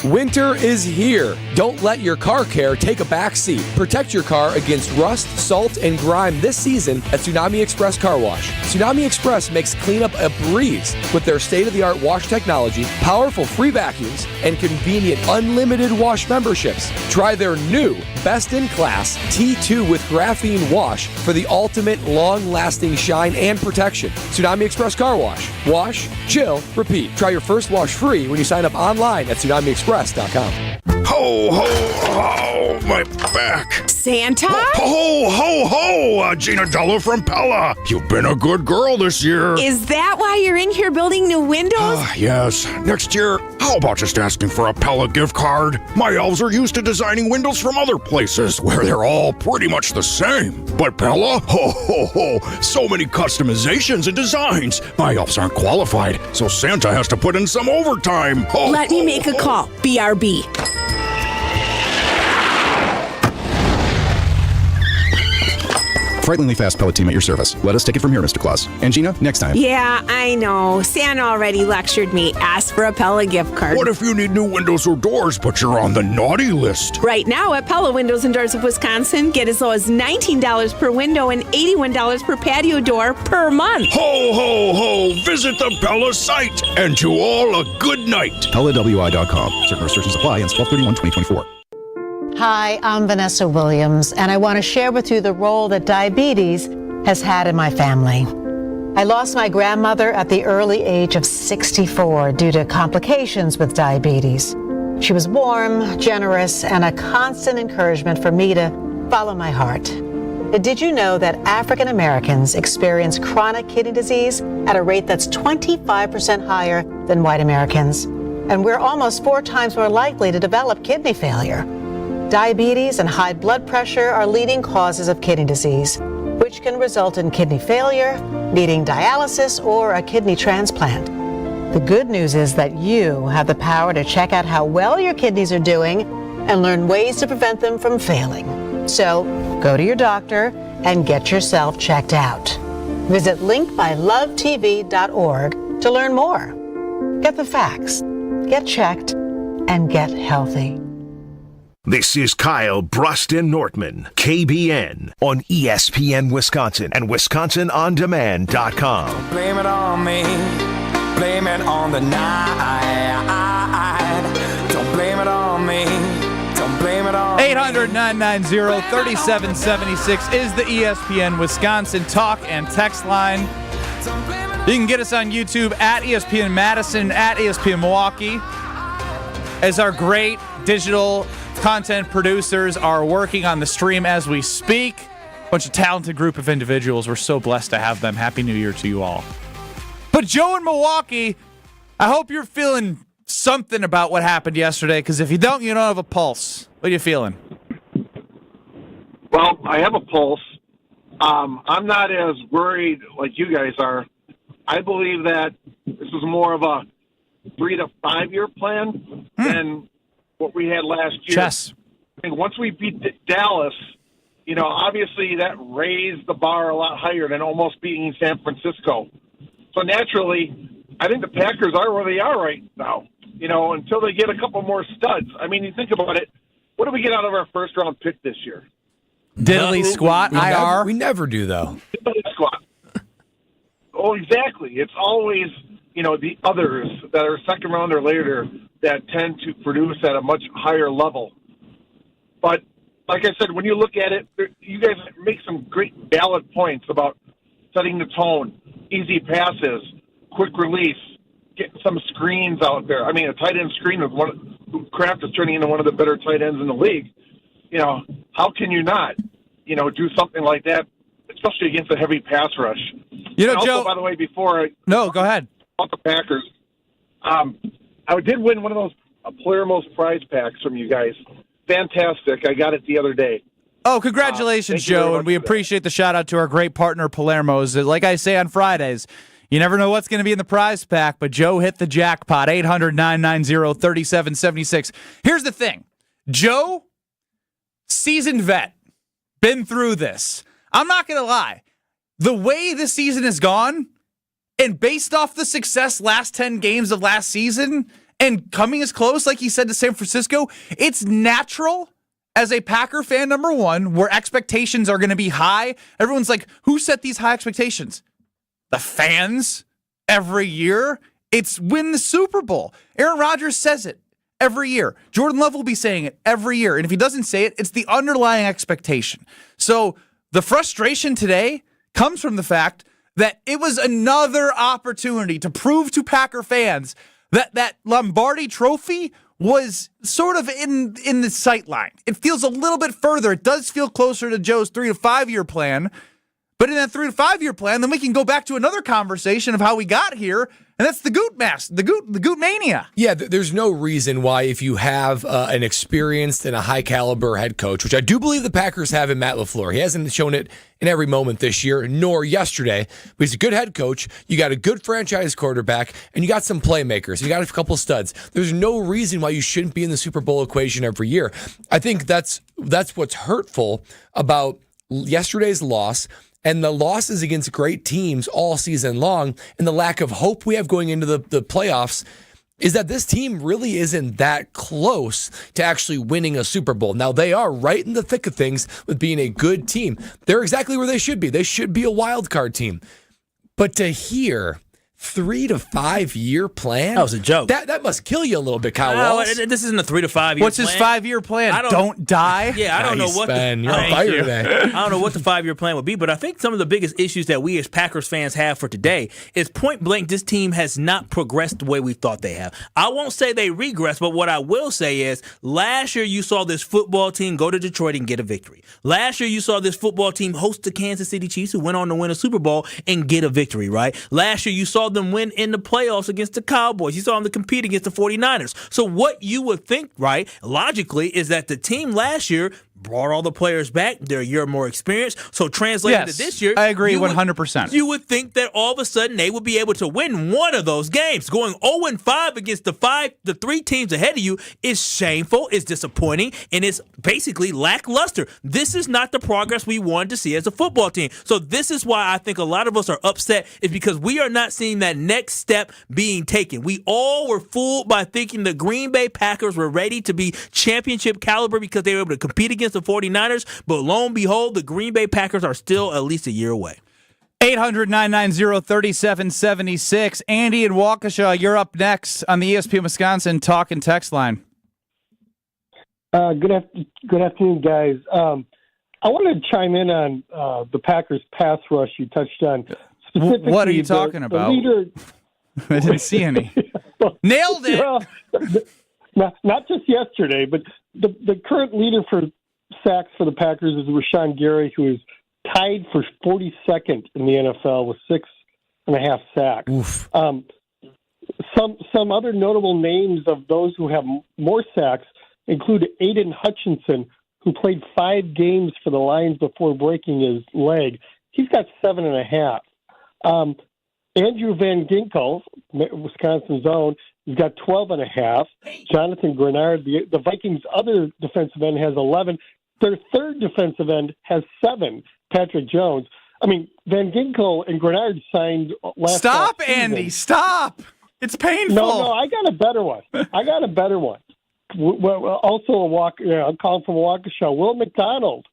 Winter is here. Don't let your car care take a back seat. Protect your car against rust, salt, and grime this season at Tsunami Express Car Wash. Tsunami Express makes cleanup a breeze with their state-of-the-art wash technology, powerful free vacuums, and convenient unlimited wash memberships. Try their new best-in-class T2 with graphene wash for the ultimate long-lasting shine and protection. Tsunami Express Car Wash. Wash, chill, repeat. Try your first wash free when you sign up online at TsunamiExpress.com. Ho, ho, ho, my back. Santa? Ho, ho, ho, Gina Della from Pella. You've been a good girl this year. Is that why you're in here building new windows? Yes. Next year, how about just asking for a Pella gift card? My elves are used to designing windows from other places where they're all pretty much the same. But Pella? Ho, ho, ho, so many customizations and designs. My elves aren't qualified, so Santa has to put in some overtime. Ho, Let me make a call. BRB. Frighteningly fast pellet team at your service. Let us take it from here, Mr. Claus. And Gina, next time. Yeah, I know. Santa already lectured me. Ask for a Pella gift card. What if you need new windows or doors, but you're on the naughty list? Right now at Pella Windows and Doors of Wisconsin, get as low as $19 per window and $81 per patio door per month. Ho, ho, ho! Visit the Pella site, and to all a good night. PellaWI.com. Certain restrictions apply. Ends 12/31/2024. Hi, I'm Vanessa Williams, and I want to share with you the role that diabetes has had in my family. I lost my grandmother at the early age of 64 due to complications with diabetes. She was warm, generous, and a constant encouragement for me to follow my heart. Did you know that African Americans experience chronic kidney disease at a rate that's 25% higher than white Americans? And we're almost 4 times more likely to develop kidney failure. Diabetes and high blood pressure are leading causes of kidney disease, which can result in kidney failure, needing dialysis, or a kidney transplant. The good news is that you have the power to check out how well your kidneys are doing and learn ways to prevent them from failing. So go to your doctor and get yourself checked out. Visit linkbylovetv.org to learn more. Get the facts, get checked, and get healthy. This is Kyle Bruston Nortman, KBN, on ESPN Wisconsin and WisconsinOnDemand.com. Blame it on me, blame it on the night. Don't blame it on me, don't blame it on 800-990-3776 is the ESPN Wisconsin talk and text line. You can get us on YouTube at ESPN Madison, at ESPN Milwaukee, as our great digital content producers are working on the stream as we speak. A bunch of talented group of individuals. We're so blessed to have them. Happy New Year to you all. But Joe in Milwaukee, I hope you're feeling something about what happened yesterday, because if you don't have a pulse. What are you feeling? Well, I have a pulse. I'm not as worried like you guys are. I believe that this is more of a 3 to 5 year plan than what we had last year. Chess. I think once we beat Dallas, obviously that raised the bar a lot higher than almost beating San Francisco. So naturally, I think the Packers are where they are right now, until they get a couple more studs. I mean, you think about it, what do we get out of our first round pick this year? Diddly squat, IR. We never do, though. Diddly squat. Oh, exactly. It's always, the others that are second round or later that tend to produce at a much higher level. But like I said, when you look at it, you guys make some great valid points about setting the tone, easy passes, quick release, getting some screens out there. I mean, a tight end screen with Kraft is turning into one of the better tight ends in the league. How can you not? do something like that, especially against a heavy pass rush. Also, Joe. by the way, before No, go ahead. About the Packers, I did win one of those Player Most Prize packs from you guys. Fantastic! I got it the other day. Oh, congratulations, Joe, and we appreciate the shout-out to our great partner, Palermo's. Like I say on Fridays, you never know what's going to be in the prize pack, but Joe hit the jackpot, 800-990-3776. Here's the thing. Joe, seasoned vet, been through this. I'm not going to lie. The way this season has gone, and based off the success last 10 games of last season, and coming as close, like he said, to San Francisco, it's natural as a Packer fan, number one, where expectations are going to be high. Everyone's like, who set these high expectations? The fans every year. It's win the Super Bowl. Aaron Rodgers says it every year. Jordan Love will be saying it every year. And if he doesn't say it, it's the underlying expectation. So the frustration today comes from the fact that it was another opportunity to prove to Packer fans that Lombardi trophy was sort of in the sight line. It feels a little bit further. It does feel closer to Joe's 3 to 5 year plan. But in that 3 to 5 year plan, then we can go back to another conversation of how we got here, and that's the Goot mania. Yeah, there's no reason why, if you have an experienced and a high caliber head coach, which I do believe the Packers have in Matt LaFleur. He hasn't shown it in every moment this year, nor yesterday, but he's a good head coach. You got a good franchise quarterback, and you got some playmakers. You got a couple studs. There's no reason why you shouldn't be in the Super Bowl equation every year. I think that's what's hurtful about yesterday's loss. And the losses against great teams all season long, and the lack of hope we have going into the playoffs, is that this team really isn't that close to actually winning a Super Bowl. Now, they are right in the thick of things with being a good team. They're exactly where they should be. They should be a wild card team. But to hear 3 to 5 year plan? That was a joke. That must kill you a little bit, Kyle Walsh. This isn't a 3 to 5 year plan. What's his 5 year plan? Don't die? Yeah, I don't know what You're on fire today. I don't know what the 5 year plan would be, but I think some of the biggest issues that we as Packers fans have for today is point blank, this team has not progressed the way we thought they have. I won't say they regressed, but what I will say is last year you saw this football team go to Detroit and get a victory. Last year you saw this football team host the Kansas City Chiefs, who went on to win a Super Bowl and get a victory, right? Last year you saw them win in the playoffs against the Cowboys. You saw them to compete against the 49ers. So what you would think, right, logically, is that the team last year brought all the players back. They're a year more experienced. So translating to this year, I agree 100%. You would think that all of a sudden they would be able to win one of those games. Going 0-5 against the 3 teams ahead of you is shameful, is disappointing, and it's basically lackluster. This is not the progress we wanted to see as a football team. So this is why I think a lot of us are upset, is because we are not seeing that next step being taken. We all were fooled by thinking the Green Bay Packers were ready to be championship caliber because they were able to compete against the 49ers, but lo and behold, the Green Bay Packers are still at least a year away. 800-990-3776. Andy and Waukesha, you're up next on the ESPN Wisconsin talk and text line. Good afternoon, guys. I wanted to chime in on the Packers pass rush you touched on. What are you talking about? Leader, I didn't see any. Nailed it. Well, not just yesterday, but the current leader for sacks for the Packers is Rashawn Gary, who is tied for 42nd in the NFL with 6.5 sacks. Oof. Some other notable names of those who have more sacks include Aiden Hutchinson, who played 5 games for the Lions before breaking his leg. He's got 7.5. Andrew Van Ginkel, Wisconsin's own, he's got 12.5. Jonathan Grenard, the Vikings' other defensive end, has 11. Their third defensive end has 7, Patrick Jones. I mean, Van Ginkel and Grenard signed last Stop, season. Andy, stop. It's painful. No, I got a better one. Well, also I'm calling from Waukesha. Will McDonald.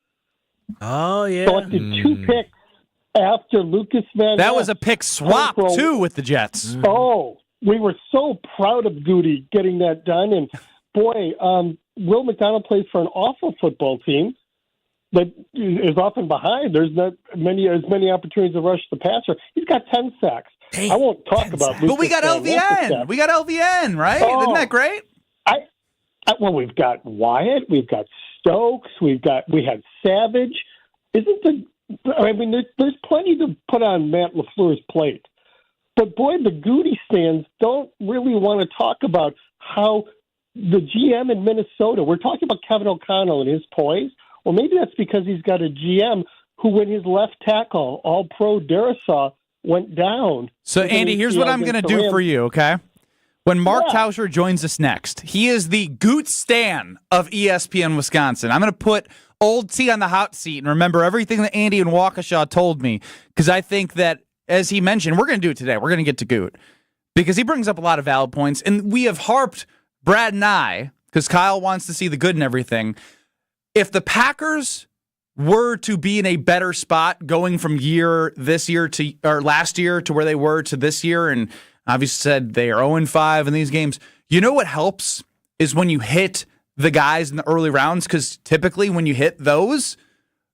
Oh, yeah. Selected 2 picks after Lucas Van That Ness. was a pick swap, too, with the Jets. Oh, we were so proud of Goody getting that done. And, boy, Will McDonald plays for an awful football team that is often behind. There's not as many opportunities to rush the passer. He's got 10 sacks. I won't talk about Lucas. But we got LVN. We got LVN, right? Oh. Isn't that great? Well, we've got Wyatt. We've got Stokes. We had Savage. there's plenty to put on Matt LaFleur's plate. But, boy, the Goody stands don't really want to talk about how the GM in Minnesota, we're talking about Kevin O'Connell and his poise. Well, maybe that's because he's got a GM who, when his left tackle, all-pro Darisaw, went down. So, Andy, here's what I'm going to do for you, okay? When Mark Tauscher joins us next, he is the Goot Stan of ESPN Wisconsin. I'm going to put Old T on the hot seat and remember everything that Andy and Waukesha told me, because I think that, as he mentioned, we're going to do it today. We're going to get to Goot because he brings up a lot of valid points. And we have harped, Brad and I, because Kyle wants to see the good in everything. If the Packers were to be in a better spot going from last year to where they were to this year, and obviously said they are 0-5 in these games, you know what helps is when you hit the guys in the early rounds, because typically when you hit those,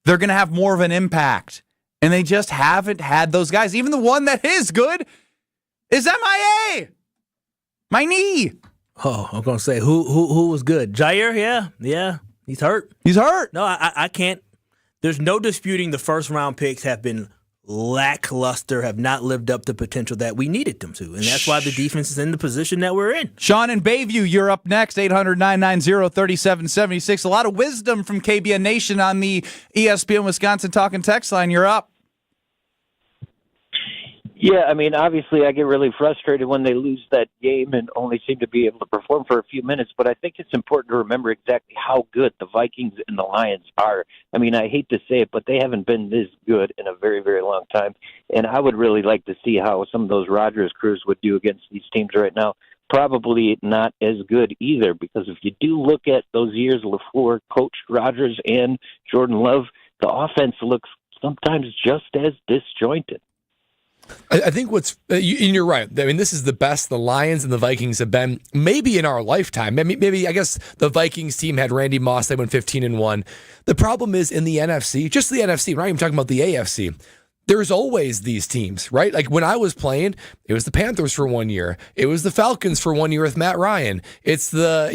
they're going to have more of an impact. And they just haven't had those guys. Even the one that is good is MIA. My knee. Oh, I'm going to say, who was good? Jair, yeah. He's hurt. No, I can't. There's no disputing the first-round picks have been lackluster, have not lived up to potential that we needed them to. And that's why the defense is in the position that we're in. Sean in Bayview, you're up next, 800-990-3776. A lot of wisdom from KBN Nation on the ESPN Wisconsin Talking Text line. You're up. Yeah, I mean, obviously I get really frustrated when they lose that game and only seem to be able to perform for a few minutes, but I think it's important to remember exactly how good the Vikings and the Lions are. I mean, I hate to say it, but they haven't been this good in a very, very long time, and I would really like to see how some of those Rodgers crews would do against these teams right now. Probably not as good either, because if you do look at those years LaFleur coached Rodgers and Jordan Love, the offense looks sometimes just as disjointed. I think and you're right. I mean, this is the best the Lions and the Vikings have been maybe in our lifetime. Maybe I guess the Vikings team had Randy Moss. They went 15-1. The problem is in the NFC, just the NFC, right? I'm talking about the AFC. There's always these teams, right? Like when I was playing, it was the Panthers for 1 year. It was the Falcons for 1 year with Matt Ryan. It's the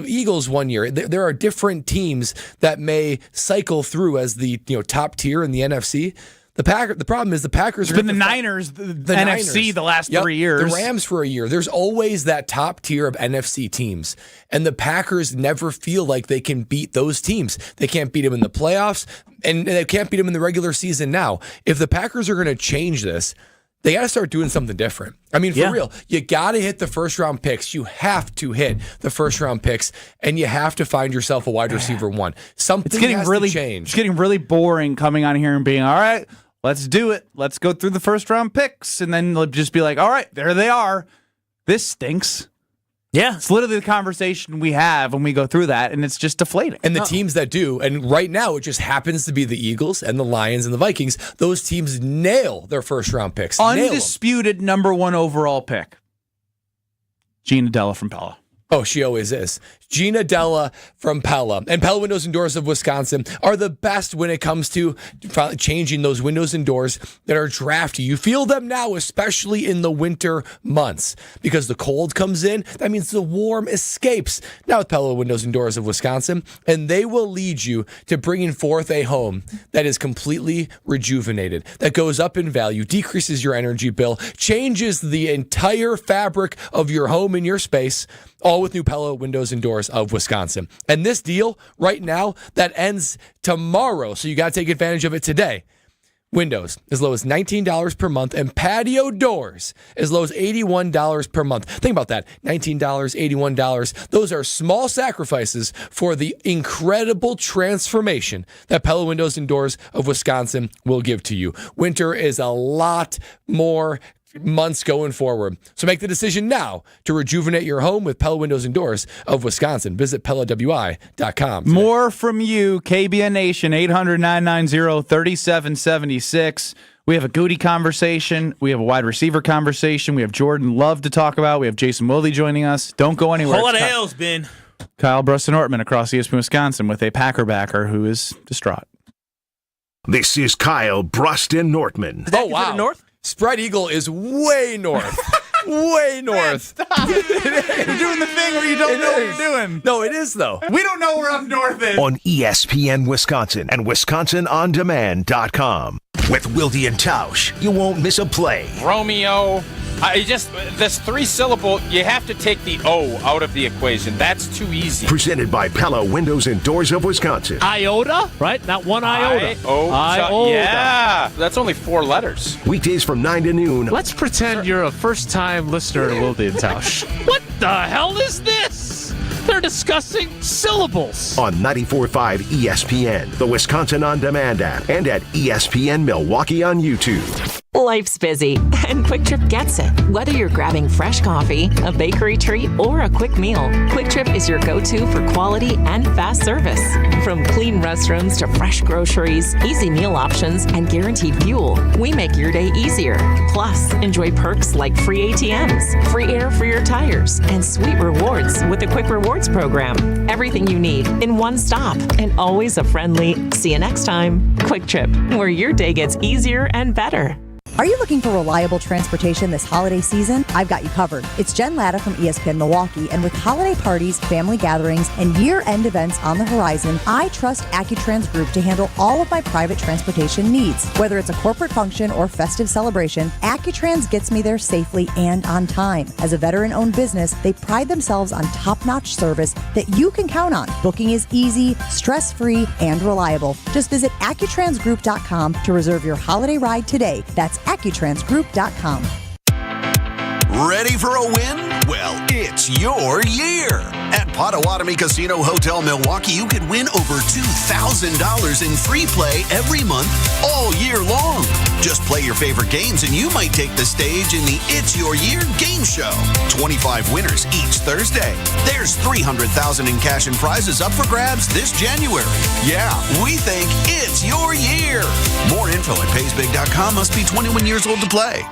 Eagles 1 year. There are different teams that may cycle through as the top tier in the NFC. The problem is the Packers. It's been the Niners, the NFC, the last 3 years. The Rams for a year. There's always that top tier of NFC teams, and the Packers never feel like they can beat those teams. They can't beat them in the playoffs, and they can't beat them in the regular season. Now, if the Packers are going to change this, they got to start doing something different. I mean, for real, you got to hit the first-round picks. You have to hit the first-round picks, and you have to find yourself a wide receiver one. Something has to change. It's getting really boring coming on here and being, all right, let's do it. Let's go through the first-round picks, and then they'll just be like, all right, there they are. This stinks. Yeah. It's literally the conversation we have when we go through that, and it's just deflating. And the teams that do, and right now it just happens to be the Eagles and the Lions and the Vikings, those teams nail their first-round picks. Undisputed number one overall pick. Gina Della from Pella. Oh, she always is. Gina Della from Pella. And Pella Windows and Doors of Wisconsin are the best when it comes to changing those windows and doors that are drafty. You feel them now, especially in the winter months, because the cold comes in. That means the warm escapes. Now with Pella Windows and Doors of Wisconsin, and they will lead you to bringing forth a home that is completely rejuvenated, that goes up in value, decreases your energy bill, changes the entire fabric of your home and your space, all with new Pella Windows and Doors of Wisconsin. And this deal right now, that ends tomorrow, so you got to take advantage of it today. Windows as low as $19 per month, and patio doors as low as $81 per month. Think about that, $19, $81. Those are small sacrifices for the incredible transformation that Pella Windows and Doors of Wisconsin will give to you. Winter is a lot more months going forward. So make the decision now to rejuvenate your home with Pella Windows and Doors of Wisconsin. Visit PellaWI.com. More from you, KBN Nation, 800-990-3776. We have a Goody conversation. We have a wide receiver conversation. We have Jordan Love to talk about. We have Jason Wilde joining us. Don't go anywhere. Whole lot of L's, Ben. Kyle Bruston-Ortman across ESPN Wisconsin with a Packer backer who is distraught. This is Kyle Bruston-Nortman. Oh, wow. North? Spread Eagle is way north. Way north. Stop. You're doing the thing where you don't know what you're doing. No, it is, though. We don't know where up north is. On ESPN Wisconsin and WisconsinOnDemand.com. With Wilde and Tausch, you won't miss a play. Romeo. This 3-syllable, you have to take the O out of the equation. That's too easy. Presented by Pella Windows and Doors of Wisconsin. Iota, right? Not one iota. Iota. Yeah. That's only 4 letters. Weekdays from 9 to noon. Let's pretend you're a first-time listener to Wilde and Tausch. What the hell is this? They're discussing syllables. On 94.5 ESPN, the Wisconsin On Demand app, and at ESPN Milwaukee on YouTube. Life's busy, and Quick Trip gets it. Whether you're grabbing fresh coffee, a bakery treat, or a quick meal, Quick Trip is your go-to for quality and fast service. From clean restrooms to fresh groceries, easy meal options, and guaranteed fuel, we make your day easier. Plus, enjoy perks like free ATMs, free air for your tires, and sweet rewards with the Quick Rewards program. Everything you need in one stop, and always a friendly, see you next time, Quick Trip, where your day gets easier and better. Are you looking for reliable transportation this holiday season? I've got you covered. It's Jen Latta from ESPN Milwaukee, and with holiday parties, family gatherings, and year-end events on the horizon, I trust AccuTrans Group to handle all of my private transportation needs. Whether it's a corporate function or festive celebration, AccuTrans gets me there safely and on time. As a veteran-owned business, they pride themselves on top-notch service that you can count on. Booking is easy, stress-free, and reliable. Just visit AccuTransGroup.com to reserve your holiday ride today. That's AccuTransGroup.com. Ready for a win? Well, it's your year. At Potawatomi Casino Hotel Milwaukee, you could win over $2,000 in free play every month all year long. Just play your favorite games and you might take the stage in the It's Your Year game show. 25 winners each Thursday. There's $300,000 in cash and prizes up for grabs this January. Yeah, we think it's your year. More info at paysbig.com. Must be 21 years old to play.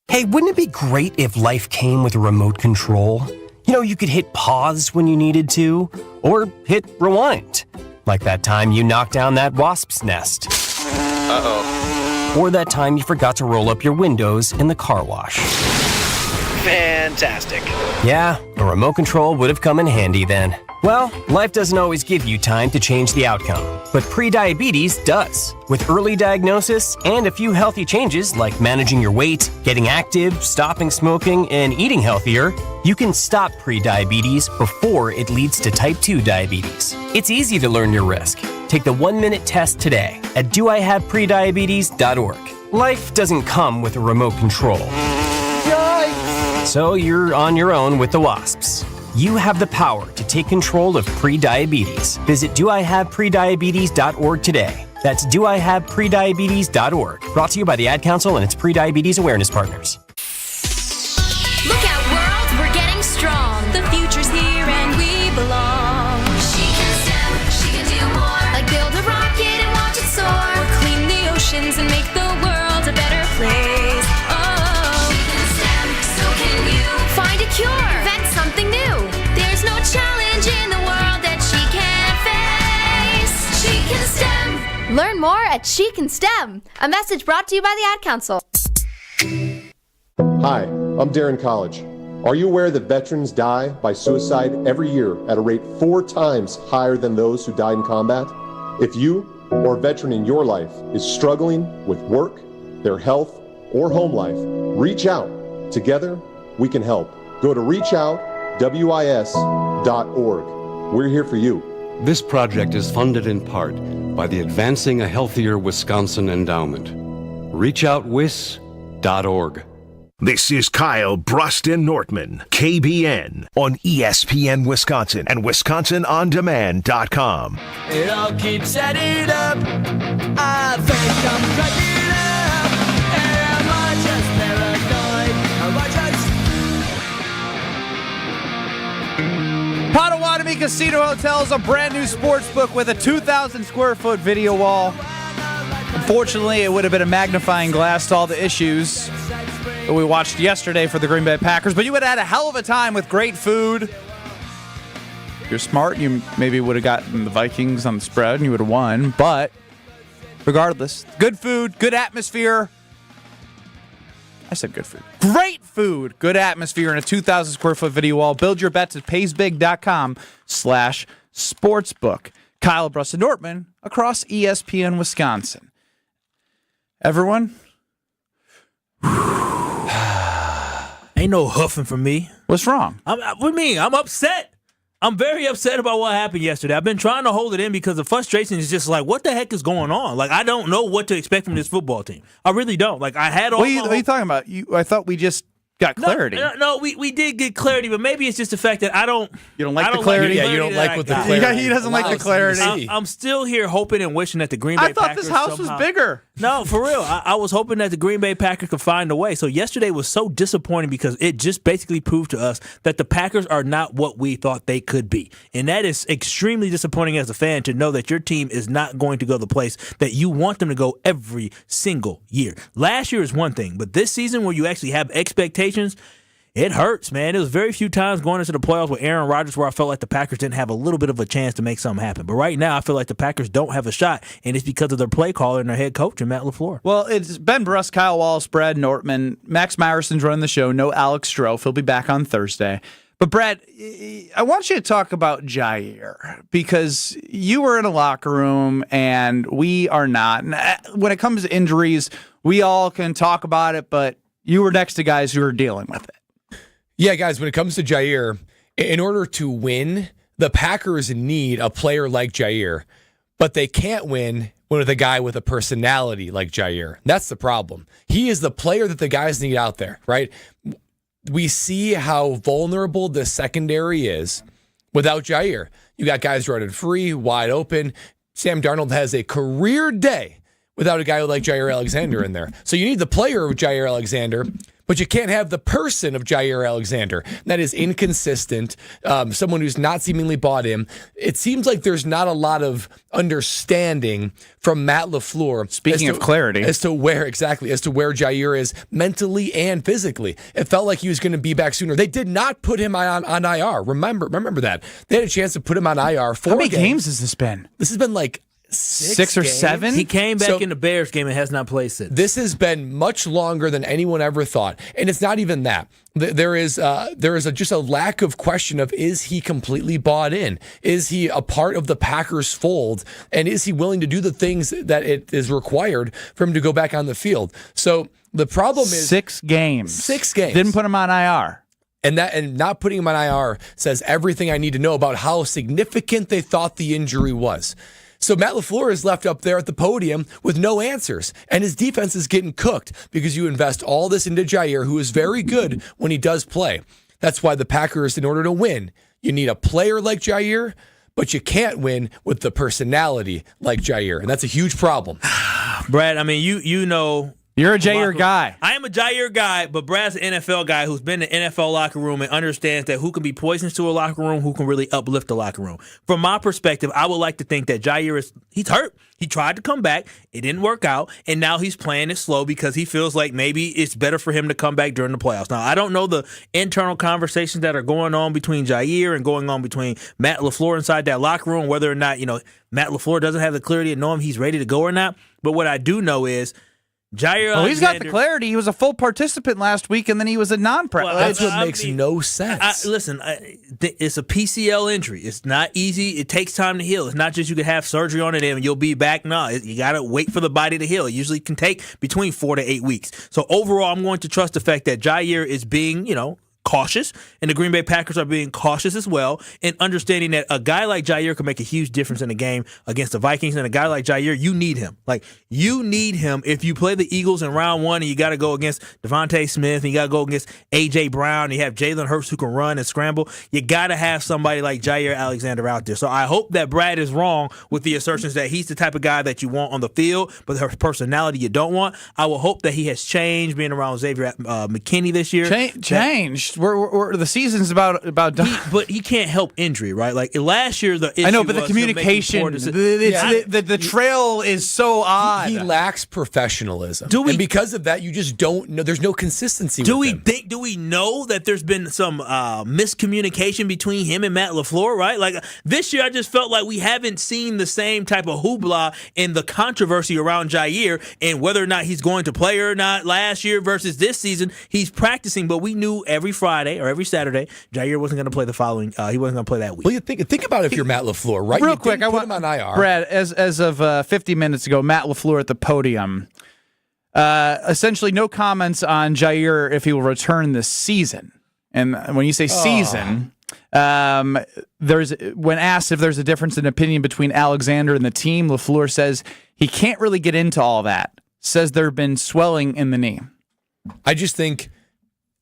Hey, wouldn't it be great if life came with a remote control? You know, you could hit pause when you needed to, or hit rewind. Like that time you knocked down that wasp's nest. Uh-oh. Or that time you forgot to roll up your windows in the car wash. Fantastic. Yeah, a remote control would have come in handy then. Well, life doesn't always give you time to change the outcome, but prediabetes does. With early diagnosis and a few healthy changes like managing your weight, getting active, stopping smoking, and eating healthier, you can stop prediabetes before it leads to type 2 diabetes. It's easy to learn your risk. Take the 1-minute test today at doihaveprediabetes.org. Life doesn't come with a remote control. Yikes! So you're on your own with the wasps. You have the power to take control of prediabetes. Visit doihaveprediabetes.org today. That's doihaveprediabetes.org. Brought to you by the Ad Council and its Prediabetes Awareness Partners. Look out, world, we're getting strong. The future's here and we belong. She can STEM, she can do more. Like build a rocket and watch it soar. Or clean the oceans and make the world a better place. Oh, she can STEM, so can you. Find a cure, invent something new. There's no challenge in the world that she can't face. She can STEM. Learn more at She Can STEM. A message brought to you by the Ad Council. Hi, I'm Darren College. Are you aware that veterans die by suicide every year at a rate 4 times higher than those who died in combat? If you or a veteran in your life is struggling with work, their health, or home life, reach out. Together, we can help. Go to reachoutwis.org. We're here for you. This project is funded in part by the Advancing a Healthier Wisconsin Endowment. reachoutwis.org. This is Kyle Bruston Nortman, KBN, on ESPN Wisconsin and WisconsinOnDemand.com. It all keeps adding up. I think I'm cracking up. Am I just paranoid? Am I just... Potawatomi Casino Hotel is a brand new sports book with a 2,000 square foot video wall. Unfortunately, it would have been a magnifying glass to all the issues that we watched yesterday for the Green Bay Packers, but you would have had a hell of a time with great food. If you're smart, you maybe would have gotten the Vikings on the spread and you would have won, but regardless, good food, good atmosphere, I said good food. Great food, good atmosphere, and a 2,000 square foot video wall. Build your bets at paysbig.com/sportsbook. Kyle Brust and Nortman across ESPN Wisconsin. Everyone? Ain't no huffing for me. What's wrong? With me, I'm upset. I'm very upset about what happened yesterday. I've been trying to hold it in because the frustration is just like, what the heck is going on? Like, I don't know what to expect from this football team. I really don't. Like, I had all. What are you talking about? I thought we just got clarity. No, we did get clarity, but maybe it's just the fact that I don't. You don't like the clarity? Yeah, you don't like what the clarity. Yeah, he doesn't like the clarity. I'm still here hoping and wishing that the Green Bay Packers. I thought this house was bigger. No, for real. I was hoping that the Green Bay Packers could find a way. So yesterday was so disappointing because it just basically proved to us that the Packers are not what we thought they could be. And that is extremely disappointing as a fan to know that your team is not going to go the place that you want them to go every single year. Last year is one thing, but this season where you actually have expectations, it hurts, man. There was very few times going into the playoffs with Aaron Rodgers where I felt like the Packers didn't have a little bit of a chance to make something happen. But right now, I feel like the Packers don't have a shot, and it's because of their play caller and their head coach, and Matt LaFleur. Well, it's Ben Brust, Kyle Wallace, Brad Nortman. Max Myerson's running the show. No Alex Strofe. He'll be back on Thursday. But, Brad, I want you to talk about Jair because you were in a locker room and we are not. And when it comes to injuries, we all can talk about it, but you were next to guys who are dealing with it. Yeah, guys, when it comes to Jair, in order to win, the Packers need a player like Jair, but they can't win with a guy with a personality like Jair. That's the problem. He is the player that the guys need out there, right? We see how vulnerable the secondary is without Jair. You got guys running free, wide open. Sam Darnold has a career day without a guy like Jair Alexander in there. So you need the player of Jair Alexander, but you can't have the person of Jair Alexander. That is inconsistent. Someone who's not seemingly bought in. It seems like there's not a lot of understanding from Matt LaFleur. Speaking of clarity. As to where Jair is mentally and physically. It felt like he was going to be back sooner. They did not put him on IR. Remember that. They had a chance to put him on IR. How many games has this been? This has been like six or seven. He came back in the Bears game and has not played since. This has been much longer than anyone ever thought, and it's not even that. There is just a lack of question of, is he completely bought in? Is he a part of the Packers fold? And is he willing to do the things that it is required for him to go back on the field? So the problem is 6 games. 6 games. Didn't put him on IR. And not putting him on IR says everything I need to know about how significant they thought the injury was. So Matt LaFleur is left up there at the podium with no answers, and his defense is getting cooked because you invest all this into Jair, who is very good when he does play. That's why the Packers, in order to win, you need a player like Jair, but you can't win with the personality like Jair, and that's a huge problem. Brad, I mean, you know. You're a Jair guy. I am a Jair guy, but Brad's an NFL guy who's been in the NFL locker room and understands that who can be poisonous to a locker room, who can really uplift the locker room. From my perspective, I would like to think that Jair he's hurt. He tried to come back. It didn't work out. And now he's playing it slow because he feels like maybe it's better for him to come back during the playoffs. Now, I don't know the internal conversations that are going on between Jair and going on between Matt LaFleur inside that locker room, whether or not, Matt LaFleur doesn't have the clarity to know him he's ready to go or not. But what I do know is Jair Alexander, he's got the clarity. He was a full participant last week, and then he was a non-practice. That's what makes no sense. Listen, it's a PCL injury. It's not easy. It takes time to heal. It's not just you could have surgery on it and you'll be back. No, you got to wait for the body to heal. It usually can take between 4 to 8 weeks. So overall, I'm going to trust the fact that Jair is being, cautious, and the Green Bay Packers are being cautious as well, and understanding that a guy like Jair can make a huge difference in a game against the Vikings, and a guy like Jair, you need him. Like, you need him if you play the Eagles in round 1 and you got to go against Devontae Smith and you got to go against A.J. Brown and you have Jalen Hurts who can run and scramble. You got to have somebody like Jair Alexander out there. So I hope that Brad is wrong with the assertions that he's the type of guy that you want on the field, but her personality you don't want. I will hope that he has changed being around Xavier McKinney this year. Changed? the season's about done. But he can't help injury, right? Like last year, the issue I know, but the was communication, the trail is so odd. He lacks professionalism. And because of that, you just don't know. There's no consistency. Do we know that there's been some miscommunication between him and Matt LaFleur, right? Like this year, I just felt like we haven't seen the same type of hoopla and the controversy around Jair and whether or not he's going to play or not last year versus this season. He's practicing, but we knew every Friday or every Saturday Jair wasn't going to play the following. He wasn't going to play that week. Well, you think about if you're Matt LaFleur, right? Real quick, I put him on IR. Brad, as of 50 minutes ago, Matt LaFleur at the podium. Essentially, no comments on Jair if he will return this season. And when you say season, when asked if there's a difference in opinion between Alexander and the team, LaFleur says he can't really get into all that. Says there have been swelling in the knee. I just think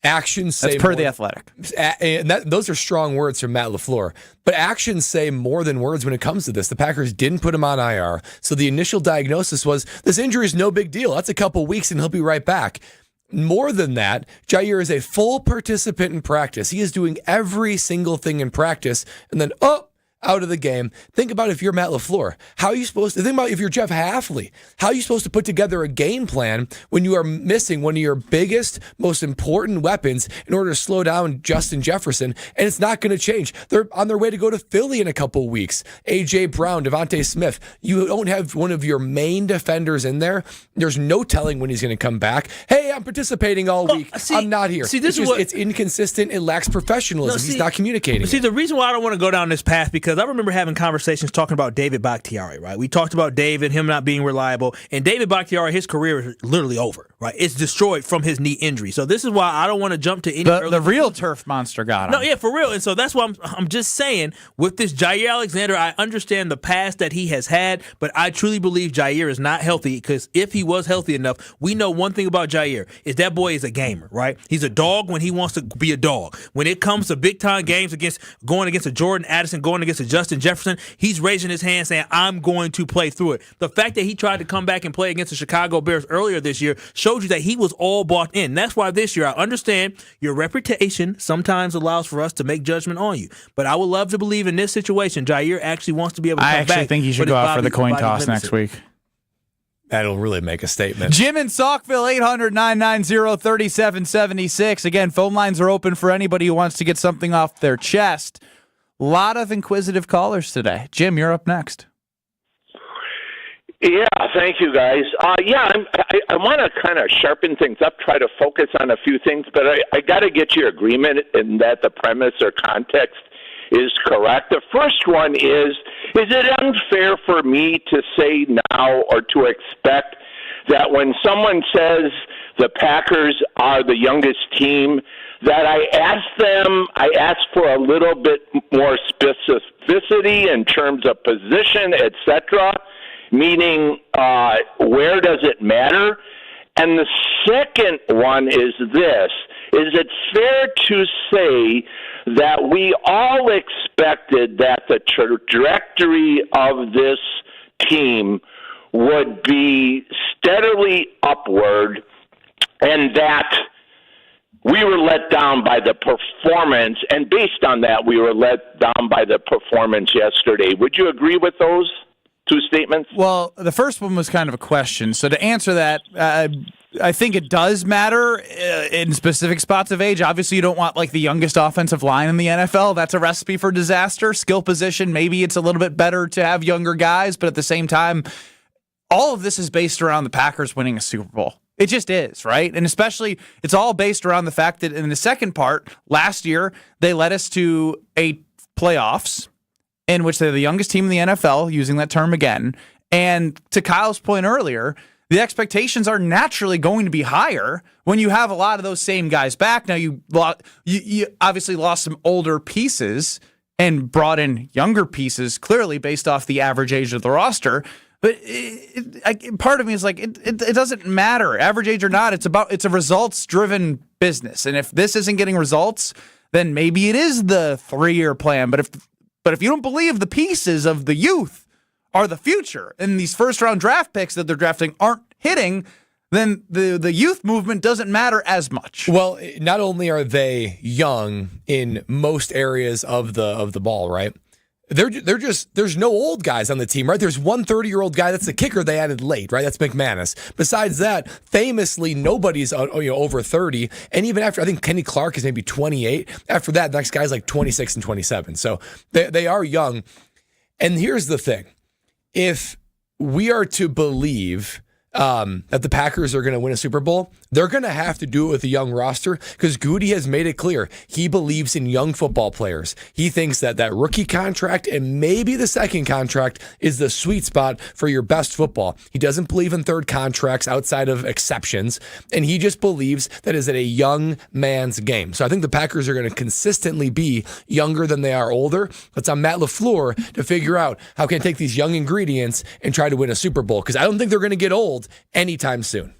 actions say that's per The Athletic. And those are strong words from Matt LaFleur. But actions say more than words when it comes to this. The Packers didn't put him on IR. So the initial diagnosis was this injury is no big deal. That's a couple weeks and he'll be right back. More than that, Jair is a full participant in practice. He is doing every single thing in practice. And then, out of the game. Think about if you're Matt LaFleur. How are you supposed to think about if you're Jeff Hafley? How are you supposed to put together a game plan when you are missing one of your biggest, most important weapons in order to slow down Justin Jefferson? And it's not going to change. They're on their way to go to Philly in a couple weeks. A.J. Brown, Devontae Smith. You don't have one of your main defenders in there. There's no telling when he's going to come back. Hey, I'm participating all week. I'm not here. It's inconsistent. It lacks professionalism. He's not communicating. The reason why I don't want to go down this path because I remember having conversations talking about David Bakhtiari, right? We talked about David, him not being reliable, and David Bakhtiari, his career is literally over, right? It's destroyed from his knee injury. So this is why I don't want to jump to any the real turf monster got him. No, yeah, for real. And so that's why I'm just saying with this Jair Alexander, I understand the past that he has had, but I truly believe Jair is not healthy because if he was healthy enough, we know one thing about Jair is that boy is a gamer, right? He's a dog when he wants to be a dog. When it comes to big time games going against a Jordan Addison, going against a Justin Jefferson, he's raising his hand saying, I'm going to play through it. The fact that he tried to come back and play against the Chicago Bears earlier this year showed you that he was all bought in. That's why this year I understand your reputation sometimes allows for us to make judgment on you. But I would love to believe in this situation, Jair actually wants to be able to come back. I actually think he should go out for the coin toss next week. That'll really make a statement. Jim in Saukville, 800-990-3776. Again, phone lines are open for anybody who wants to get something off their chest. A lot of inquisitive callers today. Jim, you're up next. Yeah, thank you, guys. I want to kind of sharpen things up, try to focus on a few things, but I got to get your agreement in that the premise or context is correct. The first one is it unfair for me to say now or to expect that when someone says the Packers are the youngest team, that I ask for a little bit more specificity in terms of position, etc., meaning where does it matter? And the second one is this. Is it fair to say that we all expected that the trajectory of this team would be steadily upward and that we were let down by the performance, and based on that, we were let down by the performance yesterday? Would you agree with those two statements? Well, the first one was kind of a question. So to answer that, I think it does matter in specific spots of age. Obviously, you don't want like the youngest offensive line in the NFL. That's a recipe for disaster. Skill position, maybe it's a little bit better to have younger guys, but at the same time, all of this is based around the Packers winning a Super Bowl. It just is, right? And especially, it's all based around the fact that in the second part, last year, they led us to 8 playoffs, in which they're the youngest team in the NFL, using that term again. And to Kyle's point earlier, the expectations are naturally going to be higher when you have a lot of those same guys back. Now, you obviously lost some older pieces and brought in younger pieces, clearly based off the average age of the roster. But part of me is like, it doesn't matter, average age or not. It's a results-driven business. And if this isn't getting results, then maybe it is the 3-year plan. But if you don't believe the pieces of the youth are the future and these first-round draft picks that they're drafting aren't hitting, then the youth movement doesn't matter as much. Well, not only are they young in most areas of the ball, right? They're just, there's no old guys on the team, right? There's one 30-year-old guy that's the kicker they added late, right? That's McManus. Besides that, famously, nobody's over 30. And even after, I think Kenny Clark is maybe 28. After that, the next guy's like 26 and 27. So they are young. And here's the thing. If we are to believe that the Packers are going to win a Super Bowl, they're going to have to do it with a young roster because Goody has made it clear he believes in young football players. He thinks that rookie contract and maybe the second contract is the sweet spot for your best football. He doesn't believe in third contracts outside of exceptions, and he just believes that is a young man's game. So I think the Packers are going to consistently be younger than they are older. It's on Matt LaFleur to figure out how can I take these young ingredients and try to win a Super Bowl because I don't think they're going to get old anytime soon.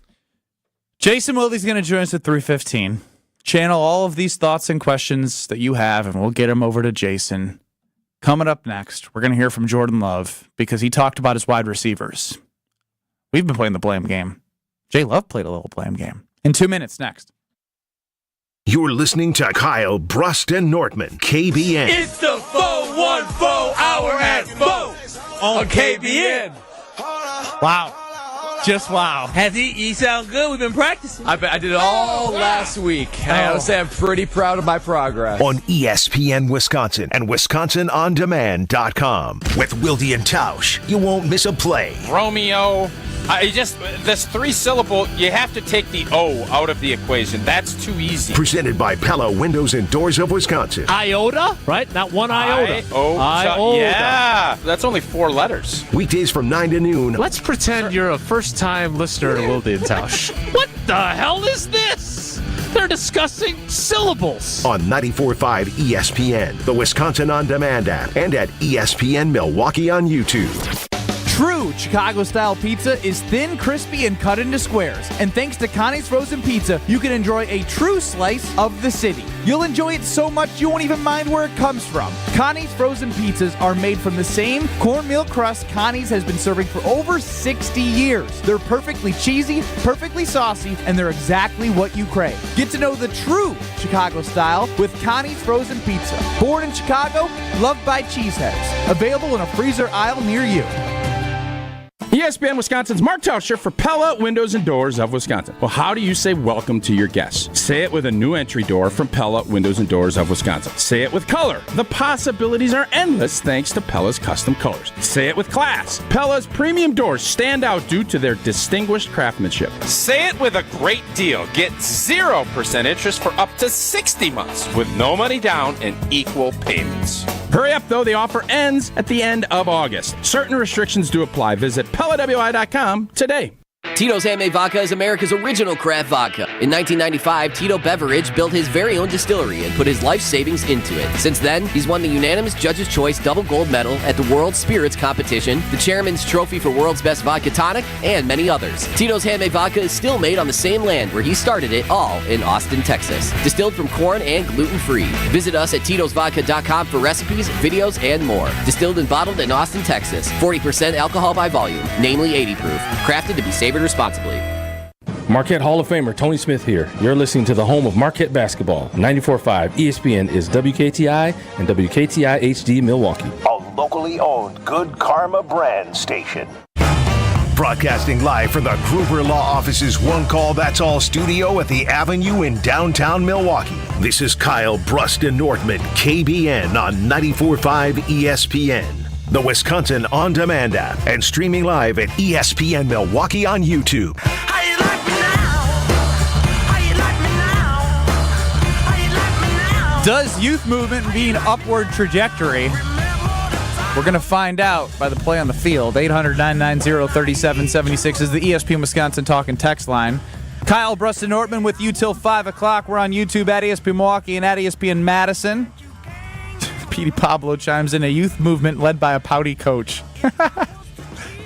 Jason Wilde's going to join us at 3:15. Channel all of these thoughts and questions that you have, and we'll get them over to Jason. Coming up next, we're going to hear from Jordan Love because he talked about his wide receivers. We've been playing the blame game. Jay Love played a little blame game. In 2 minutes next. You're listening to Kyle Brust and Nortman, KBN. It's the 414 hour at 4 on KBN. Wow. Just wow. Has he sound good? We've been practicing. I did it all last week. I gotta say I'm pretty proud of my progress. On ESPN Wisconsin and WisconsinOnDemand.com. With Wilde and Tausch, you won't miss a play. Romeo. This 3-syllable, you have to take the O out of the equation. That's too easy. Presented by Pella Windows and Doors of Wisconsin. Iota, right? Not one iota. Iota. Yeah, that's only 4 letters. Weekdays from 9 to noon. Let's pretend you're a first-time listener to Wilde and Tausch. What the hell is this? They're discussing syllables. On 94.5 ESPN, the Wisconsin On Demand app, and at ESPN Milwaukee on YouTube. True Chicago-style pizza is thin, crispy, and cut into squares. And thanks to Connie's Frozen Pizza, you can enjoy a true slice of the city. You'll enjoy it so much you won't even mind where it comes from. Connie's Frozen Pizzas are made from the same cornmeal crust Connie's has been serving for over 60 years. They're perfectly cheesy, perfectly saucy, and they're exactly what you crave. Get to know the true Chicago style with Connie's Frozen Pizza. Born in Chicago, loved by cheeseheads. Available in a freezer aisle near you. ESPN Wisconsin's Mark Tauscher for Pella Windows and Doors of Wisconsin. Well, how do you say welcome to your guests? Say it with a new entry door from Pella Windows and Doors of Wisconsin. Say it with color. The possibilities are endless thanks to Pella's custom colors. Say it with class. Pella's premium doors stand out due to their distinguished craftsmanship. Say it with a great deal. Get 0% interest for up to 60 months with no money down and equal payments. Hurry up, though. The offer ends at the end of August. Certain restrictions do apply. Visit PellaWI.com today. Tito's Handmade Vodka is America's original craft vodka. In 1995, Tito Beveridge built his very own distillery and put his life savings into it. Since then, he's won the unanimous Judge's Choice Double Gold Medal at the World Spirits Competition, the Chairman's Trophy for World's Best Vodka Tonic, and many others. Tito's Handmade Vodka is still made on the same land where he started it, all in Austin, Texas. Distilled from corn and gluten-free. Visit us at Tito'sVodka.com for recipes, videos, and more. Distilled and bottled in Austin, Texas. 40% alcohol by volume, namely 80 proof. Crafted to be savored responsibly. Marquette Hall of Famer Tony Smith here. You're listening to the home of Marquette basketball. 94.5 ESPN is WKTI and WKTI HD Milwaukee. A locally owned Good Karma brand station. Broadcasting live from the Gruber Law Office's One Call That's All studio at the Avenue in downtown Milwaukee. This is Kyle Brust and Nortman, KBN on 94.5 ESPN. The Wisconsin On Demand app, and streaming live at ESPN Milwaukee on YouTube. Does youth movement mean upward trajectory? We're going to find out by the play on the field. 800-990-3776 is the ESPN Wisconsin talk and text line. Kyle Brust and Nortman with you till 5 o'clock. We're on YouTube at ESPN Milwaukee and at ESPN Madison. Petey Pablo chimes in, a youth movement led by a pouty coach.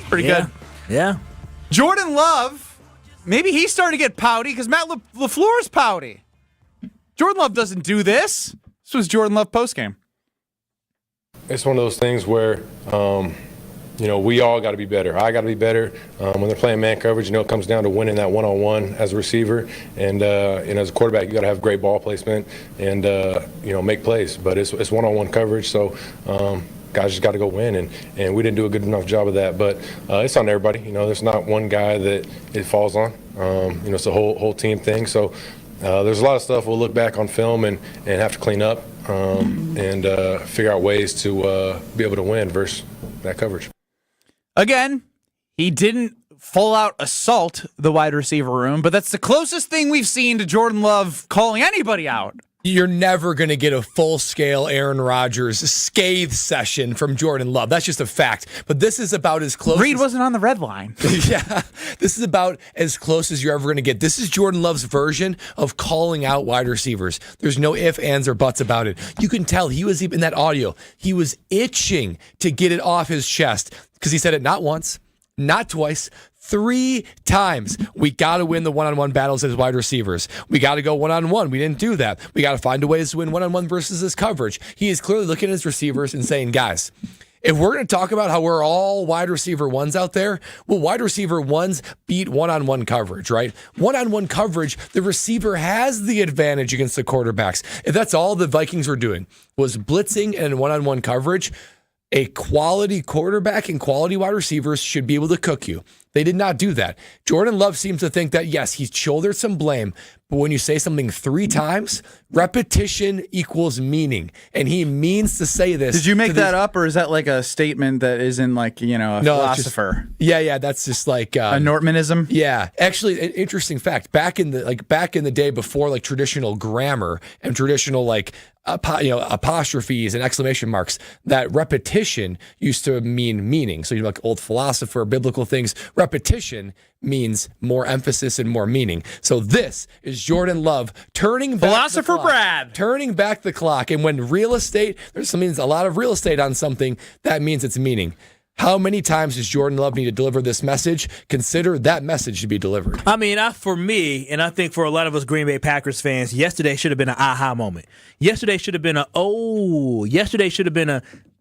Pretty good. Yeah. Jordan Love, maybe he's starting to get pouty because Matt LaFleur's pouty. Jordan Love doesn't do this. This was Jordan Love postgame. It's one of those things where we all got to be better. I got to be better. When they're playing man coverage, it comes down to winning that one-on-one as a receiver. And, as a quarterback, you got to have great ball placement and, make plays. But it's one-on-one coverage, so guys just got to go win. And we didn't do a good enough job of that. But it's on everybody. There's not one guy that it falls on. It's a whole team thing. So there's a lot of stuff we'll look back on film and have to clean up and figure out ways to be able to win versus that coverage. Again, he didn't full-out assault the wide receiver room, but that's the closest thing we've seen to Jordan Love calling anybody out. You're never going to get a full-scale Aaron Rodgers scathe session from Jordan Love. That's just a fact. But this is about as close. Reed wasn't on the red line. Yeah, this is about as close as you're ever going to get. This is Jordan Love's version of calling out wide receivers. There's no ifs, ands, or buts about it. You can tell he was even in that audio. He was itching to get it off his chest because he said it not once, not twice, 3 times. We got to win the one-on-one battles as wide receivers. We got to go one-on-one. We didn't do that. We got to find a ways to win one-on-one versus this coverage. He is clearly looking at his receivers and saying, guys, if we're going to talk about how we're all wide receiver ones out there, well, wide receiver ones beat one-on-one coverage, right? One-on-one coverage, the receiver has the advantage against the quarterbacks. If that's all the Vikings were doing was blitzing and one-on-one coverage, a quality quarterback and quality wide receivers should be able to cook you. They did not do that. Jordan Love seems to think that, yes, he's shouldered some blame, but when you say something 3 times, repetition equals meaning. And he means to say this. Did you make that up, or is that like a statement that is in a philosopher? Yeah, that's just like a Nortmanism? Yeah. Actually, an interesting fact. Back in the day before traditional grammar and traditional apostrophes and exclamation marks, that repetition used to mean meaning. So old philosopher, biblical things. Repetition means more emphasis and more meaning. So this is Jordan Love turning back Philosopher the clock, Brad turning back the clock. And when real estate, means a lot of real estate on something, that means it's meaning. How many times does Jordan Love need to deliver this message? Consider that message to be delivered. I mean, for me, and I think for a lot of us Green Bay Packers fans, yesterday should have been an aha moment. Yesterday should have been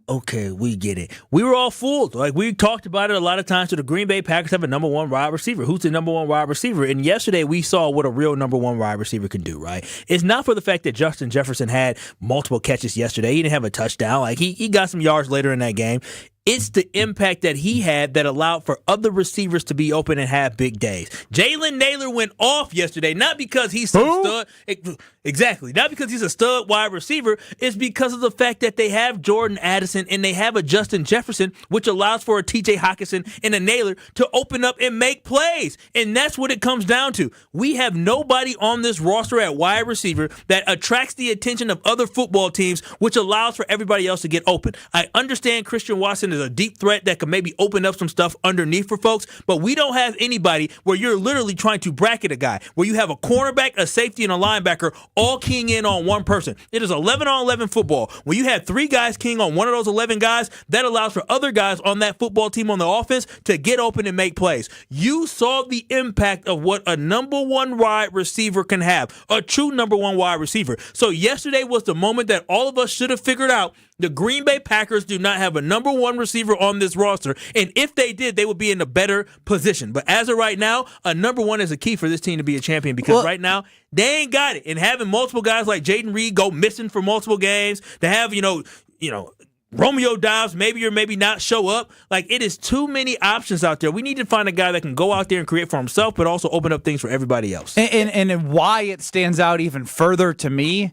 okay, we get it. We were all fooled. We talked about it a lot of times. So the Green Bay Packers have a number 1 wide receiver. Who's the number 1 wide receiver? And yesterday we saw what a real number 1 wide receiver can do, right? It's not for the fact that Justin Jefferson had multiple catches yesterday. He didn't have a touchdown. He got some yards later in that game. It's the impact that he had that allowed for other receivers to be open and have big days. Jalen Naylor went off yesterday, not because he's some stud. Exactly. Not because he's a stud wide receiver. It's because of the fact that they have Jordan Addison and they have a Justin Jefferson, which allows for a TJ Hockenson and a Naylor to open up and make plays. And that's what it comes down to. We have nobody on this roster at wide receiver that attracts the attention of other football teams, which allows for everybody else to get open. I understand Christian Watson is a deep threat that can maybe open up some stuff underneath for folks, but we don't have anybody where you're literally trying to bracket a guy, where you have a cornerback, a safety, and a linebacker all keying in on one person. It is 11-on-11 football. When you have 3 guys keying on one of those 11 guys, that allows for other guys on that football team on the offense to get open and make plays. You saw the impact of what a number 1 wide receiver can have, a true number 1 wide receiver. So yesterday was the moment that all of us should have figured out. The Green Bay Packers do not have a number 1 receiver on this roster, and if they did, they would be in a better position. But as of right now, a number 1 is a key for this team to be a champion because right now, they ain't got it. And having multiple guys like Jaden Reed go missing for multiple games, to have, Romeo Dobbs maybe or maybe not show up, it is too many options out there. We need to find a guy that can go out there and create for himself, but also open up things for everybody else. And why it stands out even further to me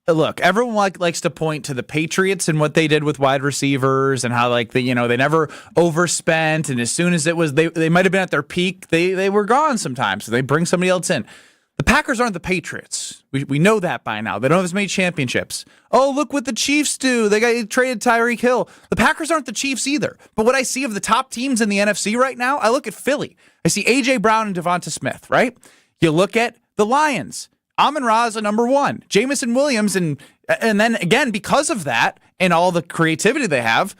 look, everyone likes to point to the Patriots and what they did with wide receivers and how they never overspent, and as soon as it was they might have been at their peak, they were gone sometimes, so they bring somebody else in. The Packers aren't the Patriots. We know that by now. They don't have as many championships. Oh, look what the Chiefs do. They traded Tyreek Hill. The Packers aren't the Chiefs either. But what I see of the top teams in the NFC right now, I look at Philly. I see A.J. Brown and Devonta Smith, right? You look at the Lions. Amon-Ra is a number 1. Jamison Williams, and then again, because of that and all the creativity they have,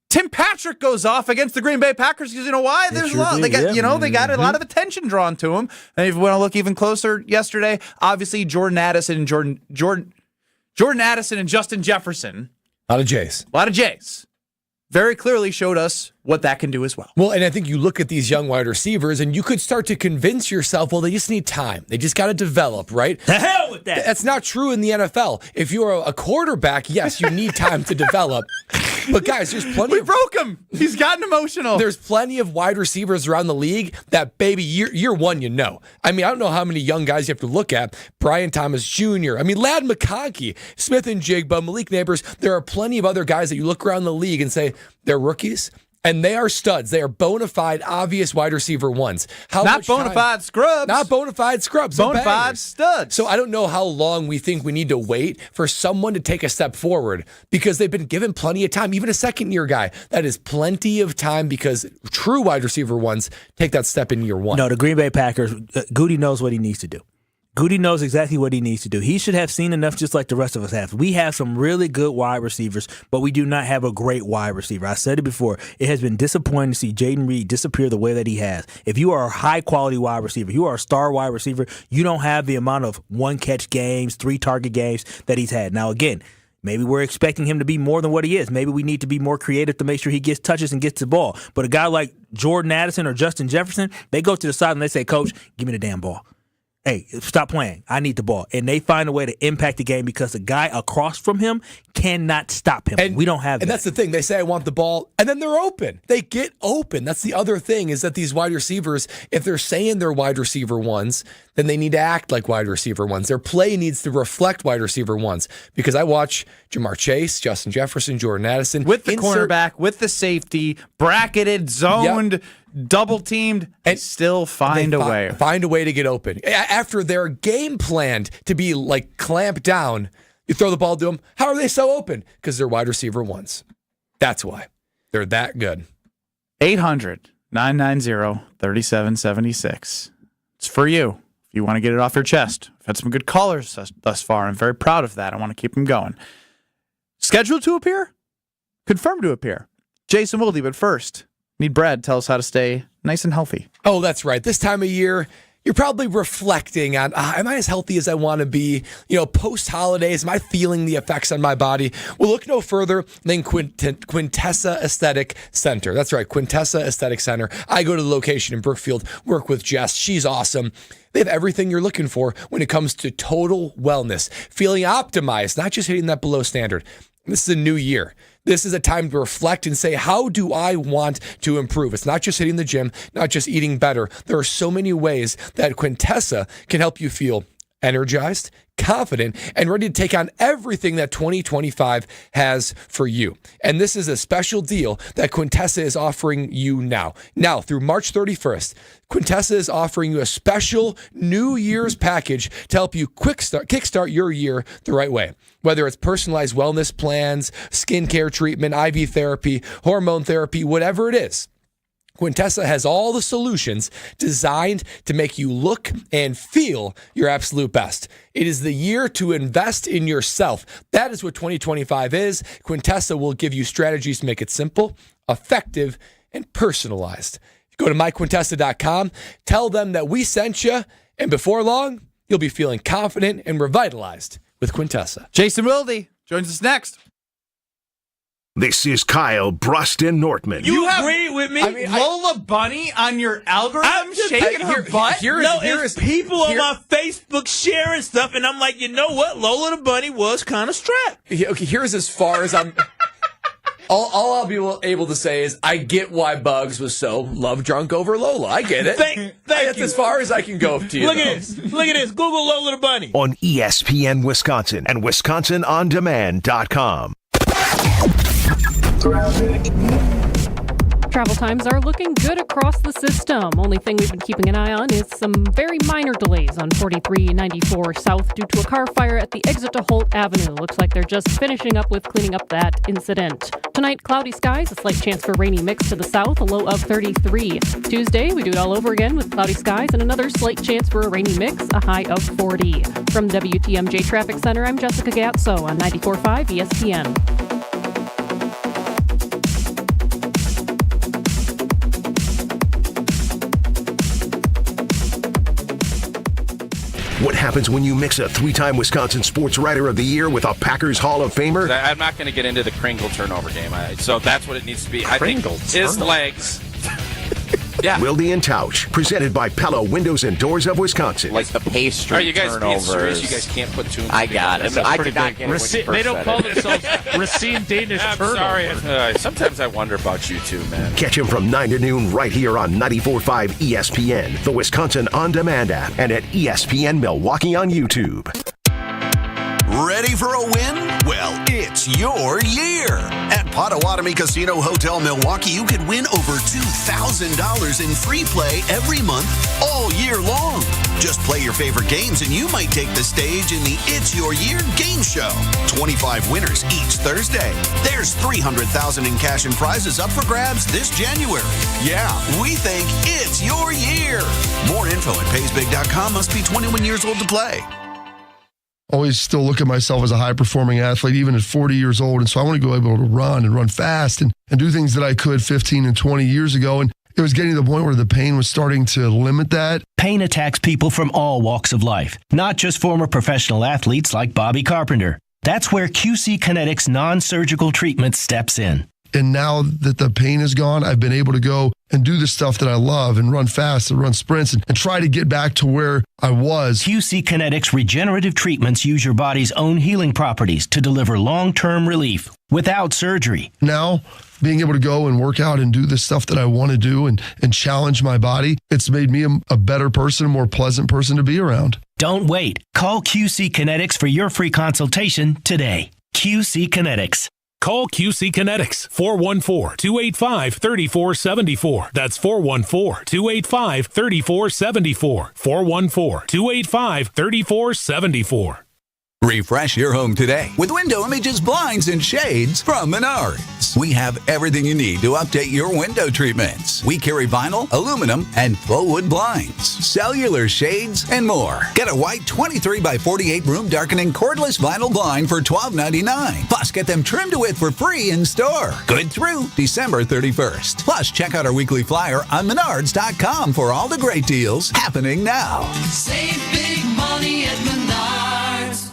Tim Patrick goes off against the Green Bay Packers because you know why? There's a lot. They got a lot of attention drawn to him. And if you want to look even closer, yesterday, obviously Jordan Addison and Justin Jefferson. A lot of J's. very clearly showed us what that can do as well. Well, and I think you look at these young wide receivers and you could start to convince yourself, well, they just need time. They just got to develop, right? The hell with that. That's not true in the NFL. If you're a quarterback, yes, you need time to develop. But guys, there's plenty We broke him. He's gotten emotional. There's plenty of wide receivers around the league that, baby, year one, you know. I mean, I don't know how many young guys you have to look at. Brian Thomas Jr., I mean, Ladd McConkey, Smith and Jigba, Malik Neighbors. There are plenty of other guys that you look around the league and say, they're rookies. And they are studs. They are bona fide, obvious wide receiver ones. Not bona fide scrubs. Not bona fide scrubs. Bona fide studs. So I don't know how long we think we need to wait for someone to take a step forward because they've been given plenty of time. Even a second-year guy, that is plenty of time because true wide receiver ones take that step in year one. No, the Green Bay Packers, Goody knows what he needs to do. Goody knows exactly what he needs to do. He should have seen enough just like the rest of us have. We have some really good wide receivers, but we do not have a great wide receiver. I said it before. It has been disappointing to see Jaden Reed disappear the way that he has. If you are a high-quality wide receiver, you are a star wide receiver, you don't have the amount of one-catch games, three-target games that he's had. Now, again, maybe we're expecting him to be more than what he is. Maybe we need to be more creative to make sure he gets touches and gets the ball. But a guy like Jordan Addison or Justin Jefferson, they go to the side and they say, Coach, give me the damn ball. Hey, stop playing. I need the ball. And they find a way to impact the game because the guy across from him cannot stop him. And we don't have that. And that's the thing. They say, I want the ball, and then they're open. They get open. That's the other thing is that these wide receivers, if they're saying they're wide receiver ones, then they need to act like wide receiver ones. Their play needs to reflect wide receiver ones because I watch Jamar Chase, Justin Jefferson, Jordan Addison. With the cornerback, with the safety, bracketed, zoned, double teamed, and still find a way. Find a way to get open. After they're game planned to be like clamped down, you throw the ball to them. How are they so open? Because they're wide receiver ones. That's why. They're that good. 800-990-3776. It's for you. If you want to get it off your chest. I've had some good callers thus far. I'm very proud of that. I want to keep them going. Scheduled to appear? Confirmed to appear. Jason Wilde, but first, need Brad tell us how to stay nice and healthy. Oh, that's right. This time of year, you're probably reflecting on, am I as healthy as I want to be? You know, post-holidays, am I feeling the effects on my body? Well, look no further than Quintessa Aesthetic Center. That's right, Quintessa Aesthetic Center. I go to the location in Brookfield, work with Jess. She's awesome. They have everything you're looking for when it comes to total wellness, feeling optimized, not just hitting that below standard. This is a new year. This is a time to reflect and say, how do I want to improve? It's not just hitting the gym, not just eating better. There are so many ways that Quintessa can help you feel energized, confident, and ready to take on everything that 2025 has for you. And this is a special deal that Quintessa is offering you now. Now, through March 31st, Quintessa is offering you a special New Year's package to help you kickstart your year the right way. Whether it's personalized wellness plans, skincare treatment, IV therapy, hormone therapy, whatever it is, Quintessa has all the solutions designed to make you look and feel your absolute best. It is the year to invest in yourself. That is what 2025 is. Quintessa will give you strategies to make it simple, effective, and personalized. Go to myquintessa.com, tell them that we sent you, and before long, you'll be feeling confident and revitalized with Quintessa. Jason Wilde joins us next. This is Kyle Bruston Nortman. You agree with me? I mean, Lola Bunny on your algorithm shaking her butt? It's people on my Facebook sharing stuff, and I'm like, you know what? Lola the Bunny was kind of strapped. Okay, here's as far as I'm... All I'll be able to say is I get why Bugs was so love drunk over Lola. I get it. That's as far as I can go to you. Look at this. Look at this. Google Lola the Bunny. On ESPN Wisconsin and WisconsinOnDemand.com. Travel times are looking good across the system. Only thing we've been keeping an eye on is some very minor delays on 4394 South due to a car fire at the exit to Holt Avenue. Looks like they're just finishing up with cleaning up that incident. Tonight, cloudy skies, a slight chance for rainy mix to the south, a low of 33. Tuesday, we do it all over again with cloudy skies and another slight chance for a rainy mix, a high of 40. From WTMJ Traffic Center, I'm Jessica Gatso on 94.5 ESPN. What happens when you mix a 3-time Wisconsin Sports Writer of the Year with a Packers Hall of Famer? I'm not going to get into the Kringle turnover game, so that's what it needs to be. I Kringle think his turnover. legs. Yeah. Wilde and Tausch, presented by Pella Windows and Doors of Wisconsin. Like the pastry Are you guys being serious? turnovers. You guys can't put two and two I got it. together. I could not get it when you first They don't said call it. themselves Racine Danish I'm turnover. sorry. Sometimes I wonder about you two, man. Catch him from 9 to noon right here on 94.5 ESPN, the Wisconsin On Demand app, and at ESPN Milwaukee on YouTube. Ready for a win? Well, it's your year. At Potawatomi Casino Hotel Milwaukee, you could win over $2,000 in free play every month all year long. Just play your favorite games and you might take the stage in the It's Your Year game show. 25 winners each Thursday. There's $300,000 in cash and prizes up for grabs this January. Yeah, we think it's your year. More info at paysbig.com. Must be 21 years old to play. Always still look at myself as a high-performing athlete, even at 40 years old. And so I want to go able to run and run fast and do things that I could 15 and 20 years ago. And it was getting to the point where the pain was starting to limit that. Pain attacks people from all walks of life, not just former professional athletes like Bobby Carpenter. That's where QC Kinetics non-surgical treatment steps in. And now that the pain is gone, I've been able to go and do the stuff that I love and run fast and run sprints and try to get back to where I was. QC Kinetics regenerative treatments use your body's own healing properties to deliver long-term relief without surgery. Now, being able to go and work out and do the stuff that I want to do and challenge my body, it's made me a better person, a more pleasant person to be around. Don't wait. Call QC Kinetics for your free consultation today. QC Kinetics. Call QC Kinetics, 414-285-3474. That's 414-285-3474. 414-285-3474. Refresh your home today with window images, blinds, and shades from Menards. We have everything you need to update your window treatments. We carry vinyl, aluminum, and faux wood blinds, cellular shades, and more. Get a white 23 by 48 room darkening cordless vinyl blind for $12.99. Plus, get them trimmed to width for free in store. Good through December 31st. Plus, check out our weekly flyer on Menards.com for all the great deals happening now. Save big money at Menards.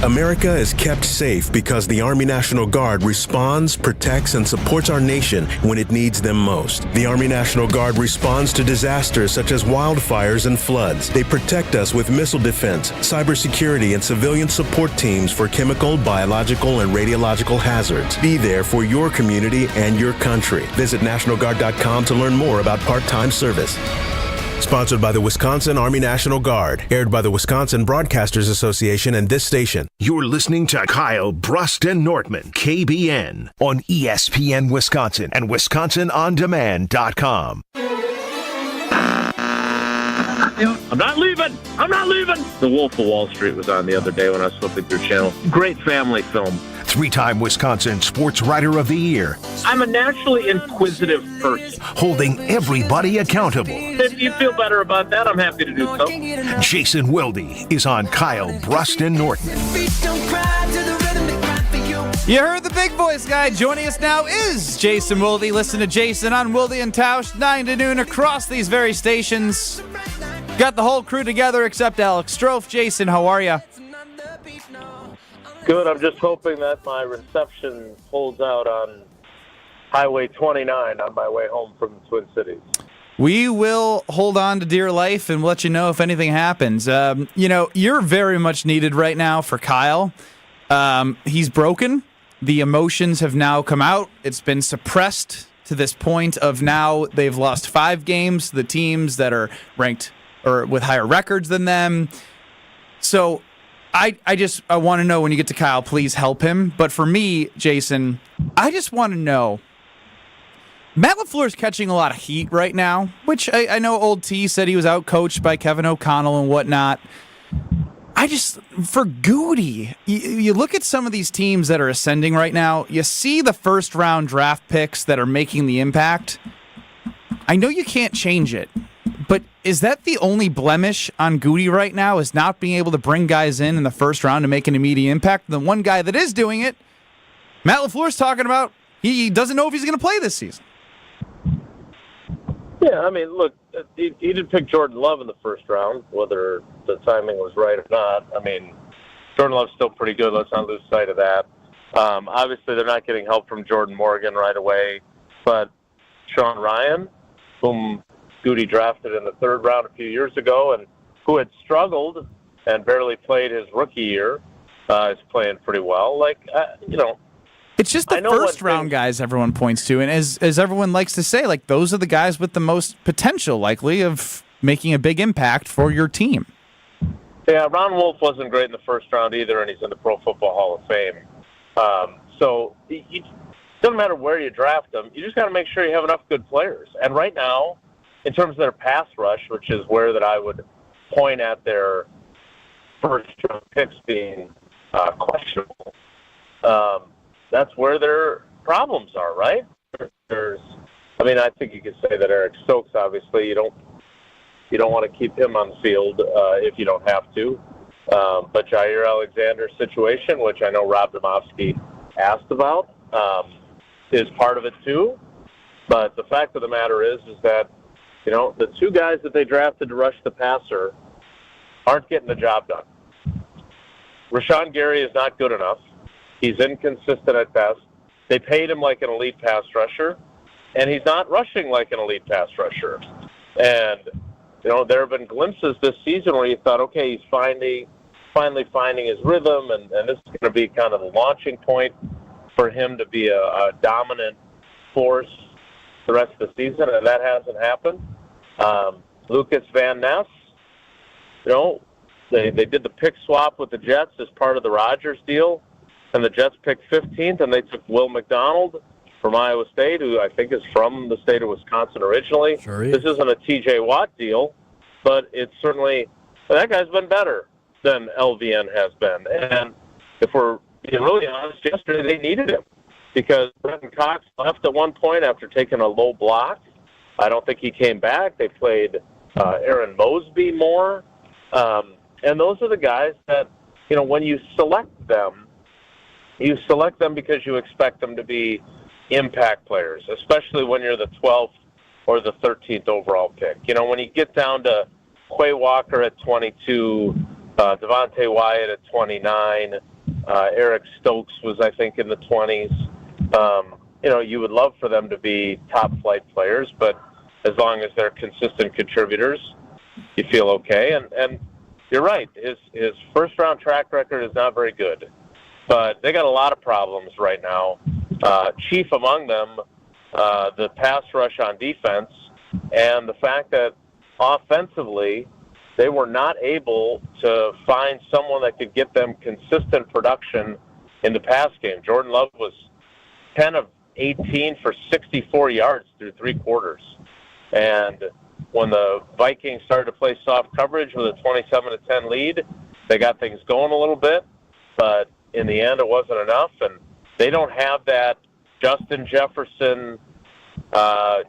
America is kept safe because the Army National Guard responds, protects, and supports our nation when it needs them most. The Army National Guard responds to disasters such as wildfires and floods. They protect us with missile defense, cybersecurity, and civilian support teams for chemical, biological, and radiological hazards. Be there for your community and your country. Visit NationalGuard.com to learn more about part-time service. Sponsored by the Wisconsin Army National Guard. Aired by the Wisconsin Broadcasters Association and this station. You're listening to Kyle Brust and Nortman, KBN, on ESPN Wisconsin and WisconsinOnDemand.com. I'm not leaving. I'm not leaving. The Wolf of Wall Street was on the other day when I was flipping through channel. Great family film. 3-time Wisconsin Sports Writer of the Year. I'm a naturally inquisitive person. Holding everybody accountable. If you feel better about that, I'm happy to do so. Jason Wilde is on Kyle Brust and Nortman. You heard the big voice guy. Joining us now is Jason Wilde. Listen to Jason on Wilde and Tausch, 9 to noon across these very stations. Got the whole crew together except Alex Strofe. Jason, how are you? Good. I'm just hoping that my reception holds out on Highway 29 on my way home from the Twin Cities. We will hold on to dear life and let you know if anything happens. You're very much needed right now for Kyle. He's broken. The emotions have now come out. It's been suppressed to this point of now they've lost 5 games. The teams that are ranked or with higher records than them. So I want to know when you get to Kyle, please help him. But for me, Jason, I just want to know. Matt LaFleur's catching a lot of heat right now, which I know old T said he was outcoached by Kevin O'Connell and whatnot. For Goody, you look at some of these teams that are ascending right now, you see the first-round draft picks that are making the impact. I know you can't change it, but is that the only blemish on Goody right now, is not being able to bring guys in the first round to make an immediate impact? The one guy that is doing it, Matt LaFleur's talking about, he doesn't know if he's going to play this season. Yeah, I mean, look, he did pick Jordan Love in the first round, whether the timing was right or not. I mean, Jordan Love's still pretty good. Let's not lose sight of that. Obviously, they're not getting help from Jordan Morgan right away, but Sean Ryan, whom Goody drafted in the third round a few years ago and who had struggled and barely played his rookie year, is playing pretty well. It's just the first round guys everyone points to, and as everyone likes to say, like, those are the guys with the most potential, likely, of making a big impact for your team. Yeah, Ron Wolf wasn't great in the first round either, and he's in the Pro Football Hall of Fame. So it doesn't matter where you draft them. You just got to make sure you have enough good players. And right now, in terms of their pass rush, which is where that I would point at their first-round picks being questionable, that's where their problems are, right? I think you could say that Eric Stokes, obviously, you don't want to keep him on the field if you don't have to. But Jair Alexander's situation, which I know Rob Domofsky asked about, is part of it too. But the fact of the matter is that, the two guys that they drafted to rush the passer aren't getting the job done. Rashawn Gary is not good enough. He's inconsistent at best. They paid him like an elite pass rusher, and he's not rushing like an elite pass rusher. And, there have been glimpses this season where you thought, okay, he's finally finding his rhythm, and this is going to be kind of the launching point for him to be a dominant force the rest of the season, and that hasn't happened. Lucas Van Ness, they did the pick swap with the Jets as part of the Rodgers deal, and the Jets picked 15th, and they took Will McDonald from Iowa State, who I think is from the state of Wisconsin originally. Sure is. This isn't a T.J. Watt deal, but it's certainly that guy's been better than LVN has been. And if we're being really honest, yesterday they needed him because Brenton Cox left at one point after taking a low block. I don't think he came back. They played Aaron Mosby more. And those are the guys that, when you select them because you expect them to be impact players, especially when you're the 12th or the 13th overall pick. When you get down to Quay Walker at 22, Devontae Wyatt at 29, Eric Stokes was, I think, in the 20s. You would love for them to be top flight players, but as long as they're consistent contributors, you feel okay. And you're right, his first round track record is not very good, but they got a lot of problems right now. Chief among them, the pass rush on defense, and the fact that offensively they were not able to find someone that could get them consistent production in the pass game. Jordan Love was 10 of 18 for 64 yards through three quarters. And when the Vikings started to play soft coverage with a 27-10 lead, they got things going a little bit, but in the end it wasn't enough, and they don't have that Justin Jefferson,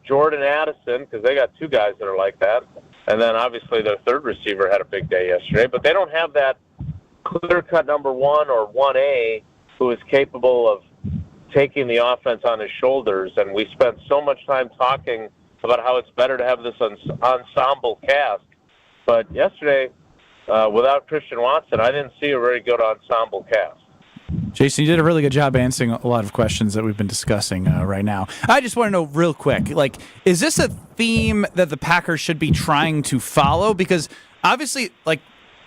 Jordan Addison, because they got two guys that are like that. And then obviously their third receiver had a big day yesterday, but they don't have that clear-cut number one or 1A who is capable of taking the offense on his shoulders. And we spent so much time talking about how it's better to have this ensemble cast. But yesterday, without Christian Watson, I didn't see a very good ensemble cast. Jason, you did a really good job answering a lot of questions that we've been discussing right now. I just want to know real quick, is this a theme that the Packers should be trying to follow? Because obviously,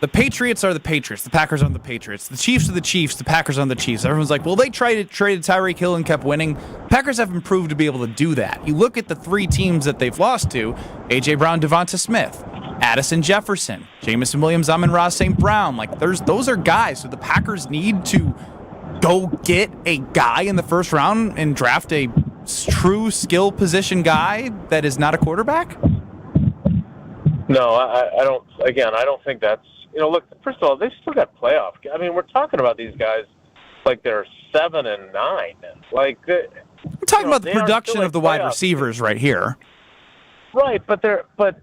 the Patriots are the Patriots, the Packers are the Patriots, the Chiefs are the Chiefs, the Packers are the Chiefs. Everyone's like, well, they traded Tyreek Hill and kept winning. Packers haven't proved to be able to do that. You look at the three teams that they've lost to: A.J. Brown, Devonta Smith, Addison Jefferson, Jamison Williams, Amon-Ra St. Brown. Those are guys who the Packers need to go get a guy in the first round and draft a true skill position guy that is not a quarterback? No, I don't. Again, I don't think that's. Look, first of all, they've still got playoff. I mean, we're talking about these guys like they're 7 and 9. We're talking about the production of the wide receivers right here. Right, but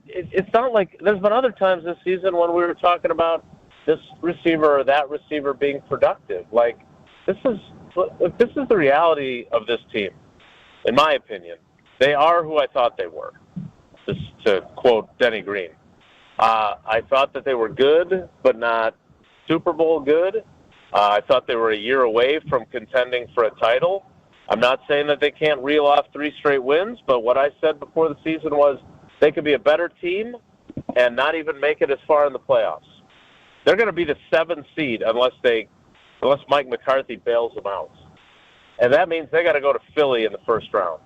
it's not like there's been other times this season when we were talking about this receiver or that receiver being productive. This is the reality of this team, in my opinion. They are who I thought they were. to quote Denny Green. I thought that they were good, but not Super Bowl good. I thought they were a year away from contending for a title. I'm not saying that they can't reel off 3 straight wins, but what I said before the season was they could be a better team and not even make it as far in the playoffs. They're going to be the 7th seed unless Mike McCarthy bails them out. And that means they got to go to Philly in the first round.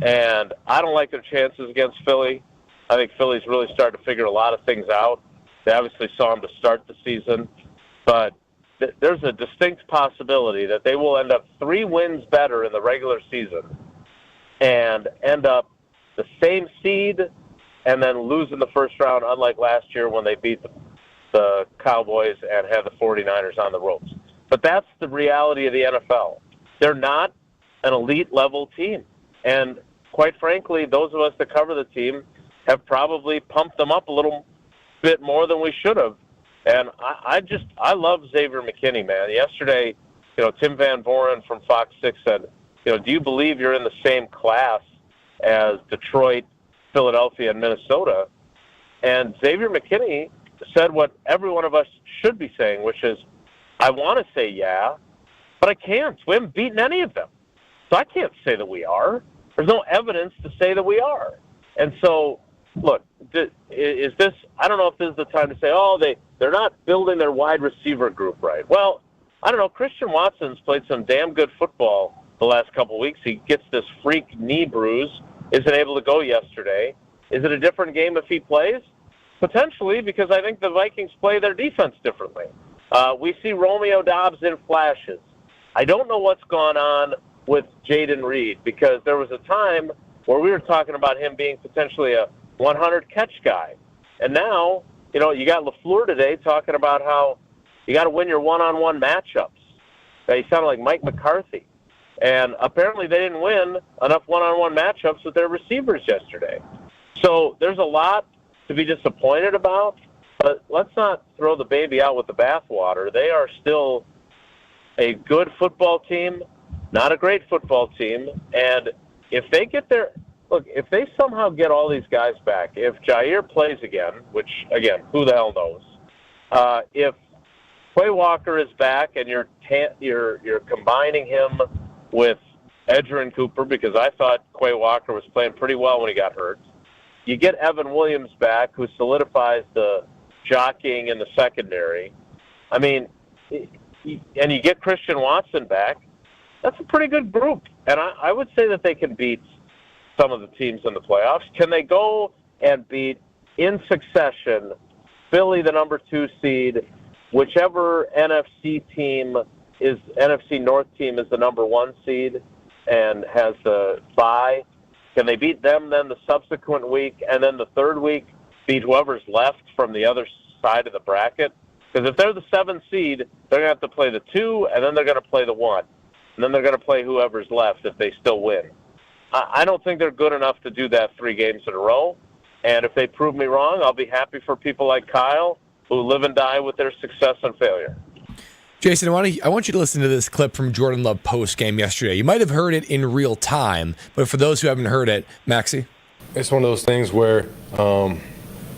And I don't like their chances against Philly. I think Philly's really started to figure a lot of things out. They obviously saw them to start the season. But there's a distinct possibility that they will end up 3 wins better in the regular season and end up the same seed and then lose in the first round, unlike last year when they beat the Cowboys and had the 49ers on the ropes. But that's the reality of the NFL. They're not an elite-level team. And quite frankly, those of us that cover the team have probably pumped them up a little bit more than we should have. And I love Xavier McKinney, man. Yesterday, Tim Van Voren from Fox 6 said, do you believe you're in the same class as Detroit, Philadelphia, and Minnesota? And Xavier McKinney said what every one of us should be saying, which is, I want to say yeah, but I can't. We haven't beaten any of them. So I can't say that we are. There's no evidence to say that we are. And so, look, is this – I don't know if this is the time to say, they're not building their wide receiver group right. Well, I don't know. Christian Watson's played some damn good football the last couple of weeks. He gets this freak knee bruise, isn't able to go yesterday. Is it a different game if he plays? Potentially, because I think the Vikings play their defense differently. We see Romeo Doubs in flashes. I don't know what's gone on with Jaden Reed, because there was a time where we were talking about him being potentially a 100-catch guy. And now, you got LaFleur today talking about how you got to win your one-on-one matchups. He sounded like Mike McCarthy. And apparently they didn't win enough one-on-one matchups with their receivers yesterday. So there's a lot to be disappointed about, but let's not throw the baby out with the bathwater. They are still a good football team, not a great football team. And if they get if they somehow get all these guys back, if Jair plays again, which, again, who the hell knows, if Quay Walker is back and you're combining him with Edgerrin Cooper, because I thought Quay Walker was playing pretty well when he got hurt, you get Evan Williams back, who solidifies the jockeying in the secondary. I mean, and you get Christian Watson back, that's a pretty good group. And I would say that they can beat some of the teams in the playoffs. Can they go and beat, in succession, Philly, the number 2 seed, whichever NFC North team is the number 1 seed and has the bye? Can they beat them then the subsequent week, and then the third week beat whoever's left from the other side of the bracket? Because if they're the 7th seed, they're going to have to play the 2, and then they're going to play the 1. And then they're going to play whoever's left if they still win. I don't think they're good enough to do that 3 games in a row. And if they prove me wrong, I'll be happy for people like Kyle who live and die with their success and failure. Jason, I want you to listen to this clip from Jordan Love post-game yesterday. You might have heard it in real time, but for those who haven't heard it, Maxie? It's one of those things where,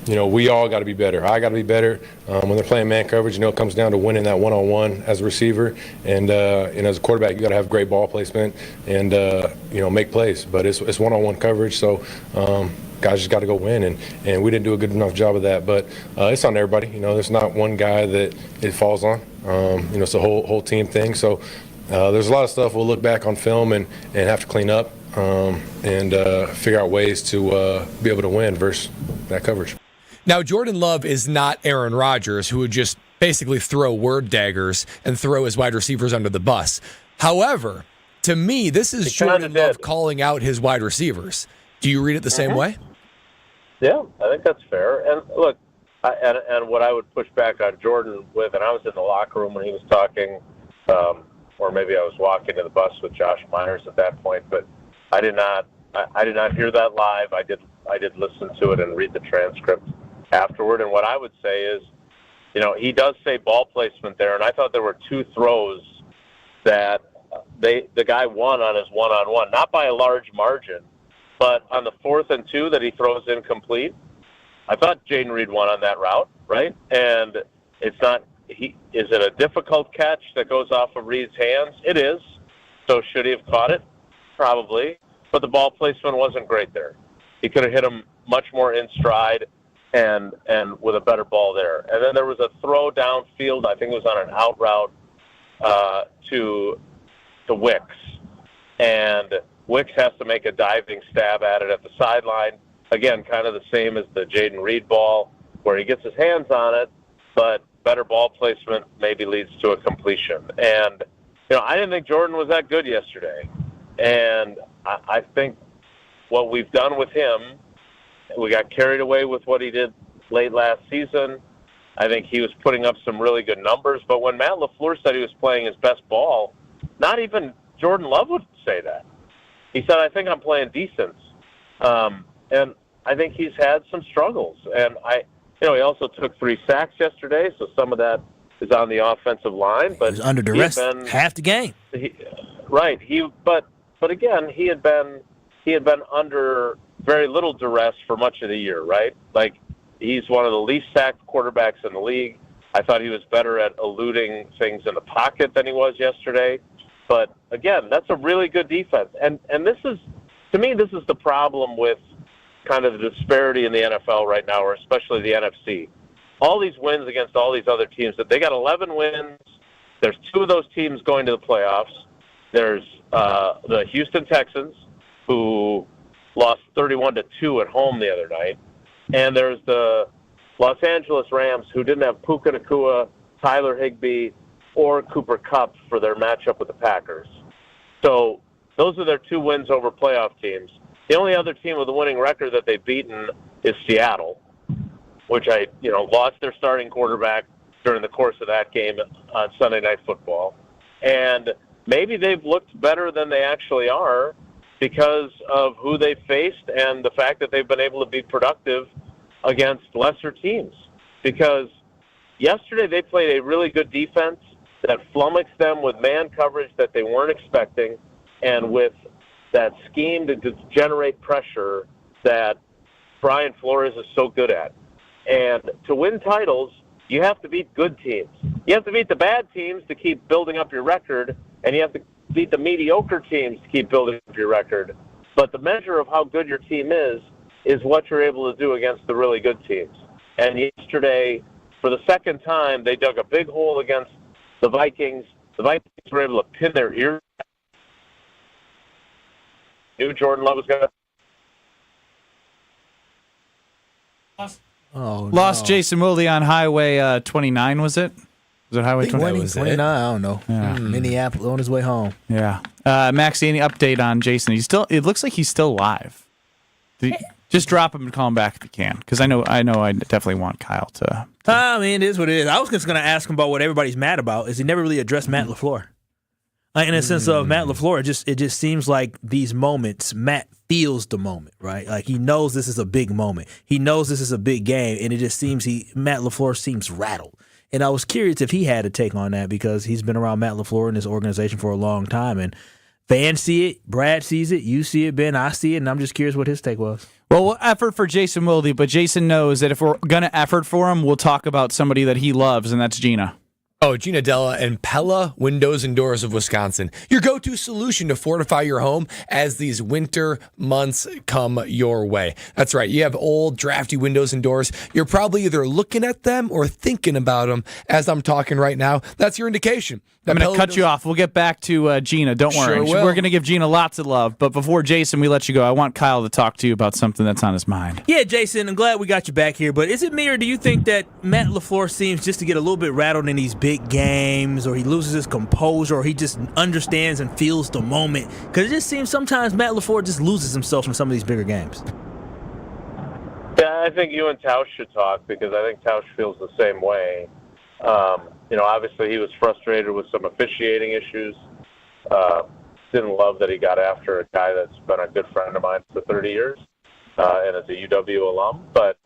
we all got to be better. I got to be better. When they're playing man coverage, it comes down to winning that one-on-one as a receiver. And, as a quarterback, you got to have great ball placement and, make plays. But it's one-on-one coverage, so guys just got to go win. And we didn't do a good enough job of that. But it's on everybody. There's not one guy that it falls on. It's a whole team thing. So there's a lot of stuff we'll look back on film and have to clean up and figure out ways to be able to win versus that coverage. Now, Jordan Love is not Aaron Rodgers, who would just basically throw word daggers and throw his wide receivers under the bus. However, to me, this is Jordan Love calling out his wide receivers. Do you read it the same way? Yeah, I think that's fair. And look, and what I would push back on Jordan with, and I was in the locker room when he was talking, or maybe I was walking to the bus with Josh Myers at that point, but I did not hear that live. I did listen to it and read the transcript afterward. And what I would say is, he does say ball placement there, and I thought there were 2 throws that the guy won on his one-on-one, not by a large margin, But on the 4th and 2 that he throws incomplete, I thought Jaden Reed won on that route, right? And it's not. Is it a difficult catch that goes off of Reed's hands? It is. So should he have caught it? Probably. But the ball placement wasn't great there. He could have hit him much more in stride and with a better ball there. And then there was a throw downfield. I think it was on an out route to Wicks. And Wicks has to make a diving stab at it at the sideline. Again, kind of the same as the Jaden Reed ball, where he gets his hands on it, but better ball placement maybe leads to a completion. And, I didn't think Jordan was that good yesterday. And I think what we've done with him, we got carried away with what he did late last season. I think he was putting up some really good numbers. But when Matt LaFleur said he was playing his best ball, not even Jordan Love would say that. He said, I think I'm playing decent. And I think he's had some struggles. And he also took 3 sacks yesterday, so some of that is on the offensive line. But he was under duress half the game. Right. But again, he had been under very little duress for much of the year, right? Like, he's one of the least sacked quarterbacks in the league. I thought he was better at eluding things in the pocket than he was yesterday. But again, that's a really good defense. And this is, to me, this is the problem with kind of the disparity in the NFL right now, or especially the NFC. All these wins against all these other teams, that they got 11 wins. There's 2 of those teams going to the playoffs. There's the Houston Texans, who lost 31-2 at home the other night. And there's the Los Angeles Rams, who didn't have Puka Nacua, Tyler Higbee, or Cooper Kupp for their matchup with the Packers. So those are their 2 wins over playoff teams. The only other team with a winning record that they've beaten is Seattle, which lost their starting quarterback during the course of that game on Sunday Night Football. And maybe they've looked better than they actually are because of who they faced and the fact that they've been able to be productive against lesser teams. Because yesterday they played a really good defense that flummoxed them with man coverage that they weren't expecting, and with that scheme to generate pressure that Brian Flores is so good at. And to win titles, you have to beat good teams. You have to beat the bad teams to keep building up your record, and you have to beat the mediocre teams to keep building up your record. But the measure of how good your team is what you're able to do against the really good teams. And yesterday, for the second time, they dug a big hole against the Vikings. The Vikings were able to pin their ears. Knew Jordan Love was going to. Lost Jason Wilde on Highway 29, was it? Was it Highway 29? 29, I don't know. Yeah. Minneapolis on his way home. Yeah. Maxie, any update on Jason? It looks like he's still alive. Just drop him and call him back if you can, because I know I definitely want Kyle to. I mean, it is what it is. I was just going to ask him about what everybody's mad about. Is he never really addressed Matt LaFleur? In a sense of Matt LaFleur, it just seems like these moments, Matt feels the moment, right? Like, he knows this is a big moment. He knows this is a big game, and it just seems Matt LaFleur seems rattled. And I was curious if he had a take on that, because he's been around Matt LaFleur and his organization for a long time, and fans see it, Brad sees it, you see it, Ben, I see it, and I'm just curious what his take was. Well, we'll effort for Jason Wilde, but Jason knows that if we're going to effort for him, we'll talk about somebody that he loves, and that's Gina. Oh, Gina Della and Pella Windows and Doors of Wisconsin. Your go-to solution to fortify your home as these winter months come your way. That's right. You have old, drafty windows and doors. You're probably either looking at them or thinking about them as I'm talking right now. That's your indication. I'm going to cut you off. We'll get back to Gina. Don't worry. Sure will. We're going to give Gina lots of love. But before Jason, we let you go, I want Kyle to talk to you about something that's on his mind. Yeah, Jason, I'm glad we got you back here. But is it me, or do you think that Matt LaFleur seems just to get a little bit rattled in these big games, or he loses his composure, or he just understands and feels the moment? Because it just seems sometimes Matt LaFleur just loses himself in some of these bigger games. Yeah, I think you and Tausch should talk, because I think Tausch feels the same way. Obviously he was frustrated with some officiating issues. Didn't love that he got after a guy that's been a good friend of mine for 30 years and is a UW alum. But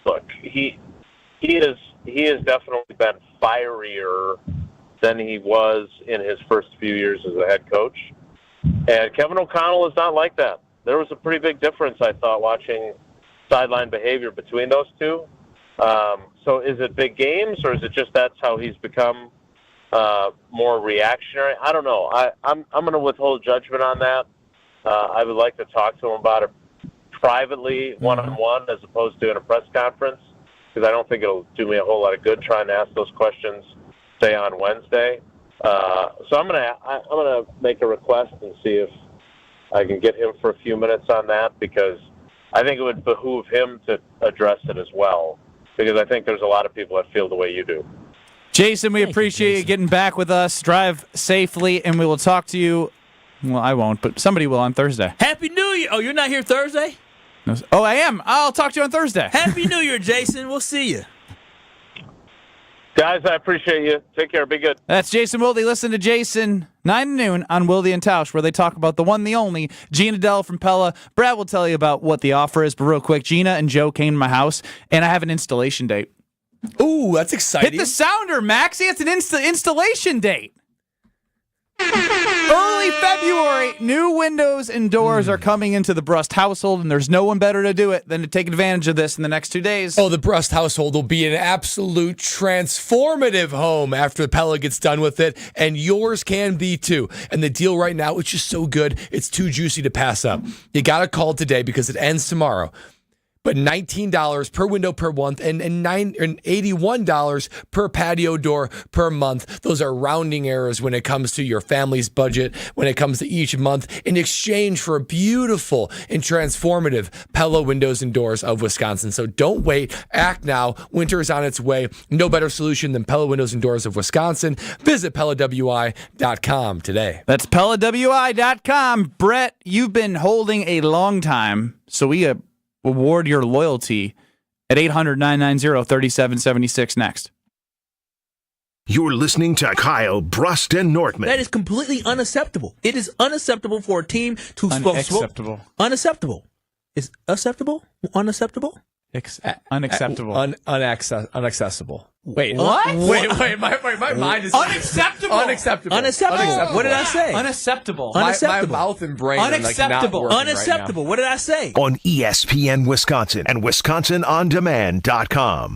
look, he has definitely been fierier than he was in his first few years as a head coach. And Kevin O'Connell is not like that. there was a pretty big difference, I thought, watching sideline behavior between those two. So is it big games, or is it just that's how he's become more reactionary? I don't know. I'm going to withhold judgment on that. I would like to talk to him about it privately, one-on-one, as opposed to in a press conference, because I don't think it'll do me a whole lot of good trying to ask those questions, say, on Wednesday. So I'm gonna make a request and see if I can get him for a few minutes on that, because I think it would behoove him to address it as well, because I think there's a lot of people that feel the way you do. Jason, we appreciate you getting back with us. Drive safely, and we will talk to you. Well, I won't, but somebody will on Thursday. Happy New Year! Oh, you're not here Thursday? Oh, I am. I'll talk to you on Thursday. Happy New Year, Jason. We'll see you. Guys, I appreciate you. Take care. Be good. That's Jason Wilde. Listen to Jason 9 to noon on Wilde and Tausch, where they talk about the one, the only, Gina Dell from Pella. Brad will tell you about what the offer is, but real quick, Gina and Joe came to my house, and I have an installation date. Ooh, that's exciting. Hit the sounder, Maxie. It's an installation date. Early February, new windows and doors are coming into the Brust household, and there's no one better to do it than to take advantage of this in the next 2 days. Oh, the Brust household will be an absolute transformative home after Pella gets done with it, and yours can be too. And the deal right now, it's just so good, it's too juicy to pass up. You got to call today because it ends tomorrow. But $19 per window per month and $81 per patio door per month. Those are rounding errors when it comes to your family's budget, when it comes to each month, in exchange for a beautiful and transformative Pella Windows and Doors of Wisconsin. So don't wait. Act now. Winter is on its way. No better solution than Pella Windows and Doors of Wisconsin. Visit PellaWI.com today. That's PellaWI.com. Brett, you've been holding a long time, so we award your loyalty at 800-990-3776 next. You're listening to Kyle Brust and Nortman. That is completely unacceptable. It is unacceptable for a team to Unacceptable. Unacceptable. Is acceptable? Unacceptable? Unacceptable. Unaccessible. Wait. What? Wait. My mind is unacceptable. Unacceptable. Unacceptable. What did I say? Unacceptable. My mouth and brain Unacceptable. are like not working Unacceptable. What did I say? On ESPN Wisconsin and WisconsinOnDemand.com.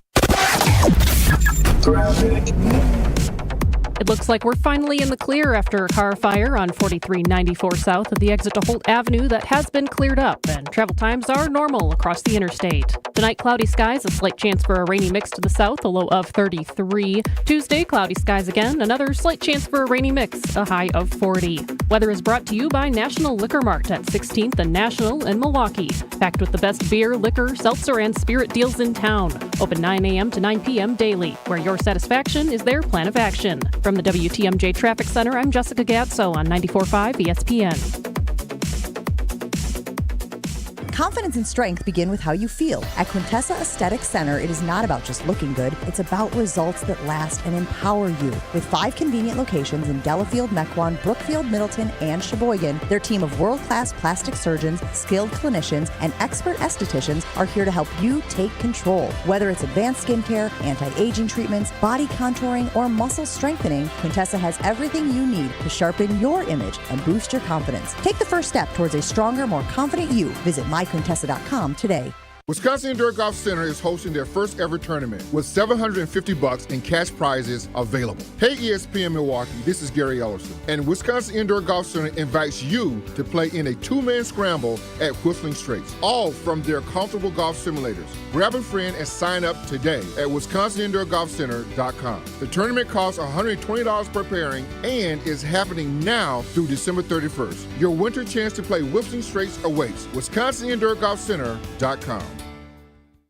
It looks like we're finally in the clear after a car fire on 4394 south of the exit to Holt Avenue that has been cleared up, and travel times are normal across the interstate. Tonight, cloudy skies, a slight chance for a rainy mix to the south, a low of 33. Tuesday, cloudy skies again, another slight chance for a rainy mix, a high of 40. Weather is brought to you by National Liquor Mart at 16th and National in Milwaukee. Packed with the best beer, liquor, seltzer, and spirit deals in town. Open 9 a.m. to 9 p.m. daily, where your satisfaction is their plan of action. From the WTMJ Traffic Center, I'm Jessica Gatso on 94.5 ESPN. Confidence and strength begin with how you feel. At Quintessa Aesthetic Center, it is not about just looking good. It's about results that last and empower you. With 5 convenient locations in Delafield, Mequon, Brookfield, Middleton, and Sheboygan, their team of world-class plastic surgeons, skilled clinicians, and expert estheticians are here to help you take control. Whether it's advanced skincare, anti-aging treatments, body contouring, or muscle strengthening, Quintessa has everything you need to sharpen your image and boost your confidence. Take the first step towards a stronger, more confident you. Visit myquintessa.com today. Wisconsin Indoor Golf Center is hosting their first ever tournament with $750 in cash prizes available. Hey ESPN Milwaukee, this is Gary Ellerson, and Wisconsin Indoor Golf Center invites you to play in a 2-man scramble at Whistling Straits, all from their comfortable golf simulators. Grab a friend and sign up today at WisconsinIndoorGolfCenter.com. The tournament costs $120 per pairing and is happening now through December 31st. Your winter chance to play Whistling Straits awaits. WisconsinIndoorGolfCenter.com.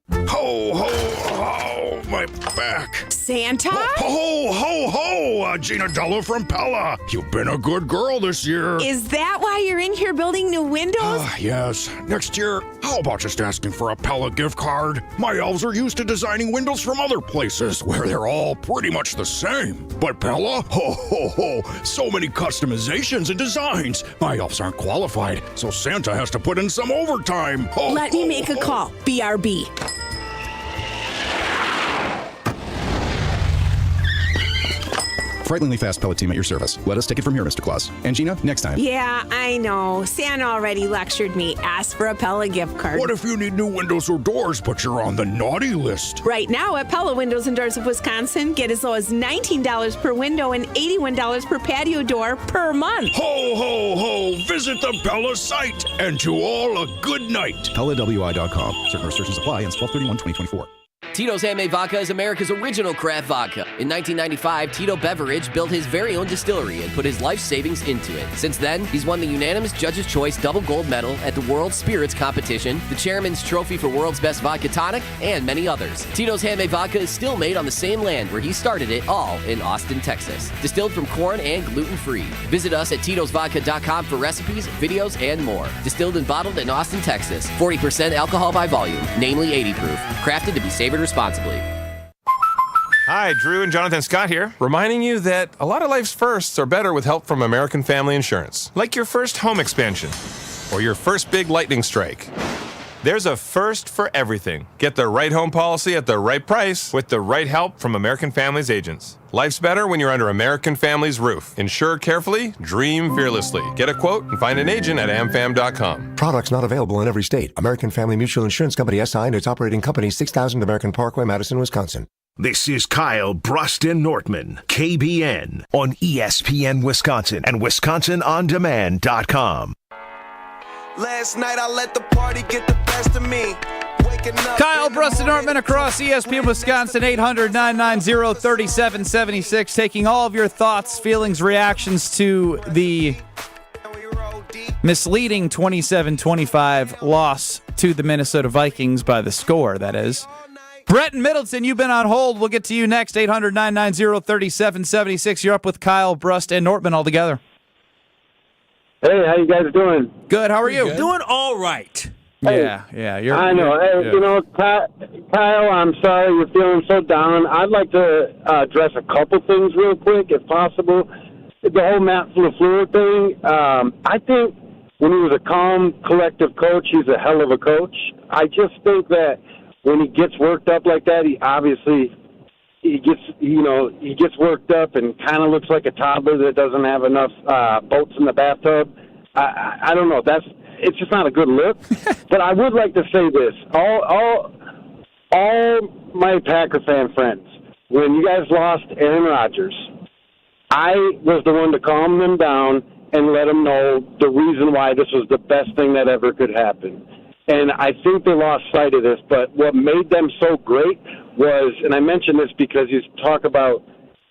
Ho, ho, ho, my back. Santa? Ho, ho, ho, Gina Della from Pella. You've been a good girl this year. Is that why you're in here building new windows? Yes. Next year, how about just asking for a Pella gift card? My elves are used to designing windows from other places where they're all pretty much the same. But Pella? Ho, ho, ho, so many customizations and designs. My elves aren't qualified, so Santa has to put in some overtime. Ho, Let me make a call. BRB. Frighteningly fast pellet team at your service. Let us take it from here, Mr. Claus. And Gina, next time. Yeah, I know. Santa already lectured me. Ask for a Pella gift card. What if you need new windows or doors, but you're on the naughty list? Right now at Pella Windows and Doors of Wisconsin, get as low as $19 per window and $81 per patio door per month. Ho, ho, ho! Visit the Pella site, and to all a good night. PellaWI.com. Certain restrictions apply. Ends 12/31/2024. Tito's Handmade Vodka is America's original craft vodka. In 1995, Tito Beveridge built his very own distillery and put his life savings into it. Since then, he's won the unanimous Judge's Choice Double Gold Medal at the World Spirits Competition, the Chairman's Trophy for World's Best Vodka Tonic, and many others. Tito's Handmade Vodka is still made on the same land where he started it, all in Austin, Texas. Distilled from corn and gluten-free. Visit us at Tito'sVodka.com for recipes, videos, and more. Distilled and bottled in Austin, Texas. 40% alcohol by volume, namely 80 proof. Crafted to be savored responsibly. Hi, Drew and Jonathan Scott here, reminding you that a lot of life's firsts are better with help from American Family Insurance. Like your first home expansion or your first big lightning strike. There's a first for everything. Get the right home policy at the right price with the right help from American Family's agents. Life's better when you're under American Family's roof. Insure carefully, dream fearlessly. Get a quote and find an agent at amfam.com. Products not available in every state. American Family Mutual Insurance Company SI and its operating company 6000 American Parkway, Madison, Wisconsin. This is Kyle Bruston-Nortman, KBN, on ESPN Wisconsin and WisconsinOnDemand.com. Last night I let the party get the best of me. Waking up. Kyle Bruston-Nortman across ESPN Wisconsin, 800-990-3776, taking all of your thoughts, feelings, reactions to the misleading 27-25 loss to the Minnesota Vikings by the score, that is. Brett and Middleton, you've been on hold. We'll get to you next, 800-990-3776. You're up with Kyle, Brust, and Nortman all together. Hey, how you guys doing? Good. How are you? Doing all right. Yeah. I know. Hey, you know, Kyle, I'm sorry you're feeling so down. I'd like to address a couple things real quick, if possible. The whole Matt LaFleur thing, I think when he was a calm, collective coach, he's a hell of a coach. I just think that when he gets worked up like that, he gets worked up and kind of looks like a toddler that doesn't have enough boats in the bathtub. I don't know. It's just not a good look. But I would like to say this: all my Packer fan friends, when you guys lost Aaron Rodgers, I was the one to calm them down and let them know the reason why this was the best thing that ever could happen. And I think they lost sight of this, but what made them so great was, and I mention this because you talk about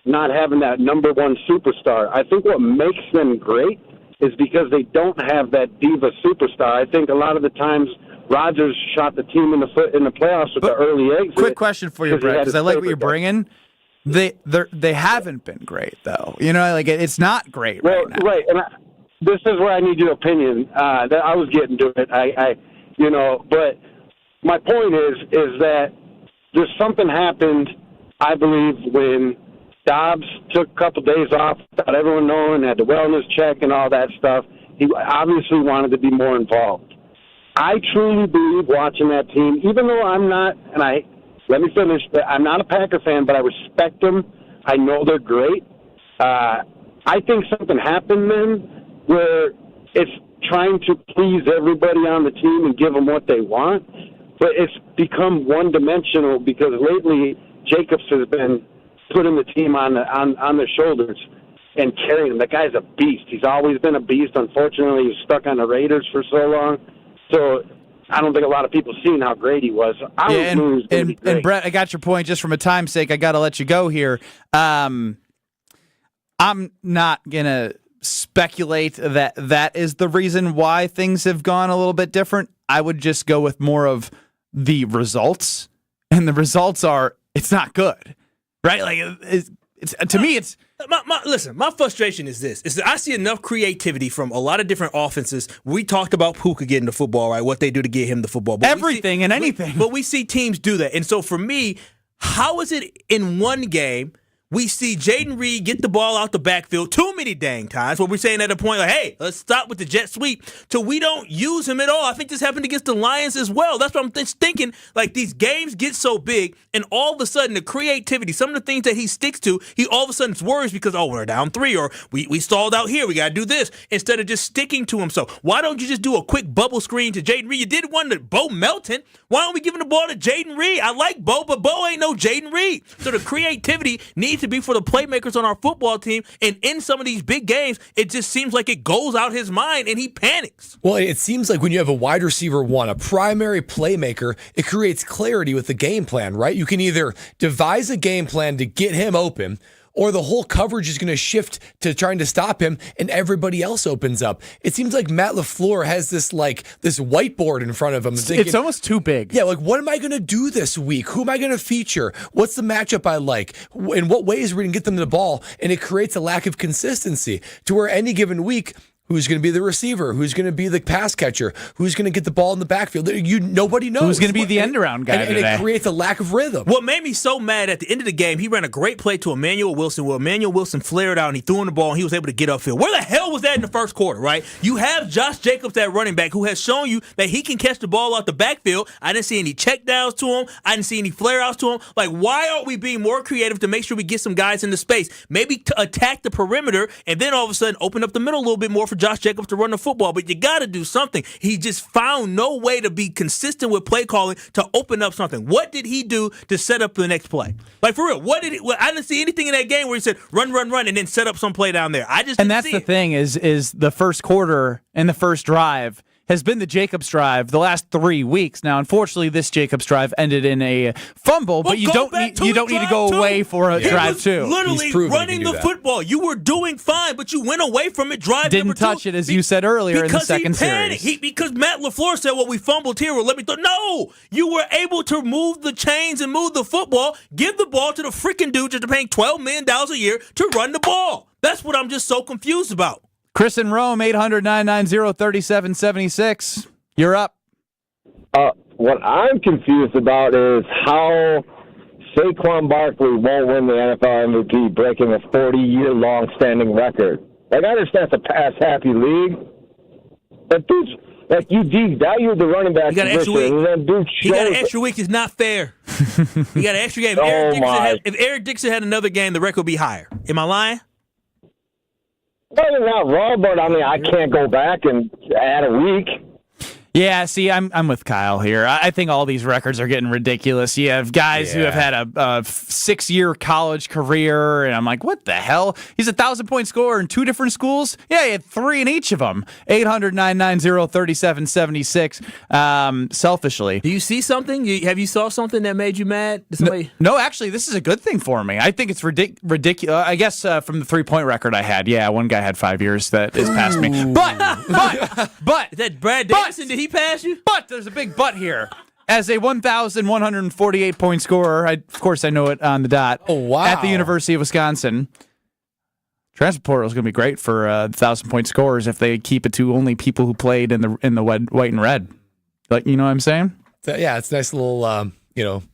not having that number one superstar. I think what makes them great is because they don't have that diva superstar. I think a lot of the times Rodgers shot the team in the foot in the playoffs with the early exit. Quick question for you, Brett, because I like what you're bringing. They haven't been great, though. You know, like it's not great right now. Right, and this is where I need your opinion. That I was getting to it. But my point is that there's something happened, I believe, when Dobbs took a couple days off without everyone knowing, had the wellness check and all that stuff. He obviously wanted to be more involved. I truly believe watching that team, even though I'm not, let me finish, I'm not a Packer fan, but I respect them. I know they're great. I think something happened then where it's trying to please everybody on the team and give them what they want, but it's become one-dimensional because lately Jacobs has been putting the team on their shoulders and carrying them. That guy's a beast. He's always been a beast. Unfortunately, he's stuck on the Raiders for so long, so I don't think a lot of people seen how great he was. And Brett, I got your point. Just from a time's sake, I got to let you go here. I'm not gonna speculate that is the reason why things have gone a little bit different. I would just go with more of the results, and the results are it's not good, right? Like it's to me, it's listen. My frustration is this: is that I see enough creativity from a lot of different offenses. We talked about Puka getting the football, right? What they do to get him the football, but everything and anything. But we see teams do that, and so for me, how is it in one game? We see Jaden Reed get the ball out the backfield, 2 many dang times where we're saying at a point like, hey, let's stop with the jet sweep till we don't use him at all. I think this happened against the Lions as well. That's what I'm thinking. Like, these games get so big, and all of a sudden the creativity, some of the things that he sticks to, he all of a sudden worries because, oh, we're down 3, or we stalled out here. We got to do this instead of just sticking to him. So why don't you just do a quick bubble screen to Jaden Reed? You did one to Bo Melton. Why aren't we giving the ball to Jaden Reed? I like Bo, but Bo ain't no Jaden Reed. So the creativity needs to be for the playmakers on our football team. And in some of these big games, it just seems like it goes out his mind and he panics. Well, it seems like when you have a wide receiver one, a primary playmaker, it creates clarity with the game plan, right? You can either devise a game plan to get him open, or the whole coverage is going to shift to trying to stop him and everybody else opens up. It seems like Matt LaFleur has this whiteboard in front of him. Thinking, it's almost too big. Yeah, like, what am I going to do this week? Who am I going to feature? What's the matchup I like? In what ways are we going to get them the ball? And it creates a lack of consistency to where any given week, who's going to be the receiver? Who's going to be the pass catcher? Who's going to get the ball in the backfield? Nobody knows. Who's going to be the end-around guy and it creates a lack of rhythm. What made me so mad at the end of the game, he ran a great play to Emmanuel Wilson where Emmanuel Wilson flared out and he threw him the ball and he was able to get upfield. Where the hell was that in the first quarter, right? You have Josh Jacobs, that running back, who has shown you that he can catch the ball out the backfield. I didn't see any check downs to him. I didn't see any flare outs to him. Like, why aren't we being more creative to make sure we get some guys into space? Maybe to attack the perimeter and then all of a sudden open up the middle a little bit more for Josh Jacobs to run the football, but you got to do something. He just found no way to be consistent with play calling to open up something. What did he do to set up the next play? Like, for real, I didn't see anything in that game where he said run, and then set up some play down there. And that's the thing is the first quarter and the first drive has been the Jacobs drive the last 3 weeks. Now, unfortunately, this Jacobs drive ended in a fumble, but you don't need to go away for a drive two. Literally running the football. You were doing fine, but you went away from it. Drive didn't touch it, as you said earlier in the second series. Because Matt LaFleur said, well, we fumbled here. Well, let me throw. No! You were able to move the chains and move the football. Give the ball to the freaking dudes that are paying $12 million a year to run the ball. That's what I'm just so confused about. Chris in Rome, 800-990-3776. You're up. What I'm confused about is how Saquon Barkley won't win the NFL MVP, breaking a 40-year long-standing record. Like, I understand it's a pass-happy league, but dude, like, you devalued the running back position. He got an extra week. It's not fair. He got an extra game. If Eric Dixon had another game, the record would be higher. Am I lying? No, you're not wrong, but I mean, I can't go back and add a week. Yeah, see, I'm with Kyle here. I think all these records are getting ridiculous. You have guys who have had a 6-year college career, and I'm like, what the hell? He's a 1,000-point scorer in 2 different schools? Yeah, he had 3 in each of them. 800-990-3776. Selfishly. Do you see something? Have you saw something that made you mad? No, actually, this is a good thing for me. I think it's ridiculous. I guess from the 3-point record I had, one guy had 5 years that is past me. But is that Brad Davidson? Did he pass you? But there's a big but here. As a 1,148-point scorer, of course I know it on the dot. Oh, wow. At the University of Wisconsin, transfer portal is going to be great for 1,000-point scorers if they keep it to only people who played in the white and red. Like, you know what I'm saying? It's a nice little little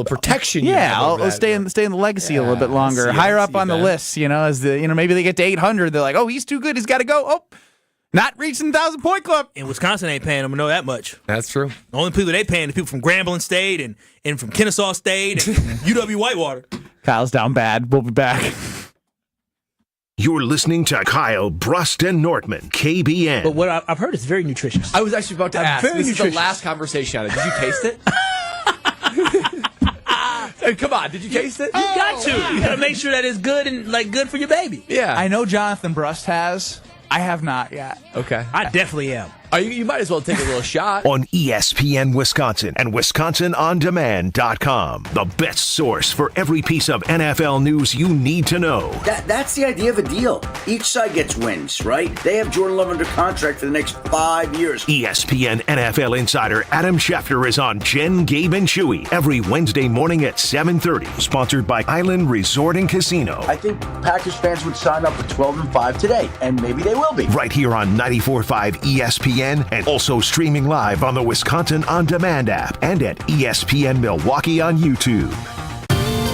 protection. Yeah, I'll stay in the legacy a little bit longer. Higher up on the list, as maybe they get to 800. They're like, oh, he's too good. He's got to go. Oh. Not reaching the 1,000-point club. And Wisconsin ain't paying them, I know that much. That's true. The only people they paying is people from Grambling State and from Kennesaw State and UW Whitewater. Kyle's down bad. We'll be back. You're listening to Kyle Brust and Nortman, KBN. But what I've heard is very nutritious. I was actually about to ask. This is the last conversation on it. Did you taste it? Come on, did you taste it? You got to. You got to make sure that it's good and good for your baby. Yeah. I know Jonathan Brust has. I have not yet. Okay. I definitely am. You might as well take a little shot. On ESPN Wisconsin and WisconsinOnDemand.com. The best source for every piece of NFL news you need to know. That's the idea of a deal. Each side gets wins, right? They have Jordan Love under contract for the next 5 years. ESPN NFL insider Adam Schefter is on Jen, Gabe, and Chewy every Wednesday morning at 7:30. Sponsored by Island Resort and Casino. I think Packers fans would sign up for 12-5 today, and maybe they will be. Right here on 94.5 ESPN. And also streaming live on the Wisconsin On Demand app and at ESPN Milwaukee on YouTube.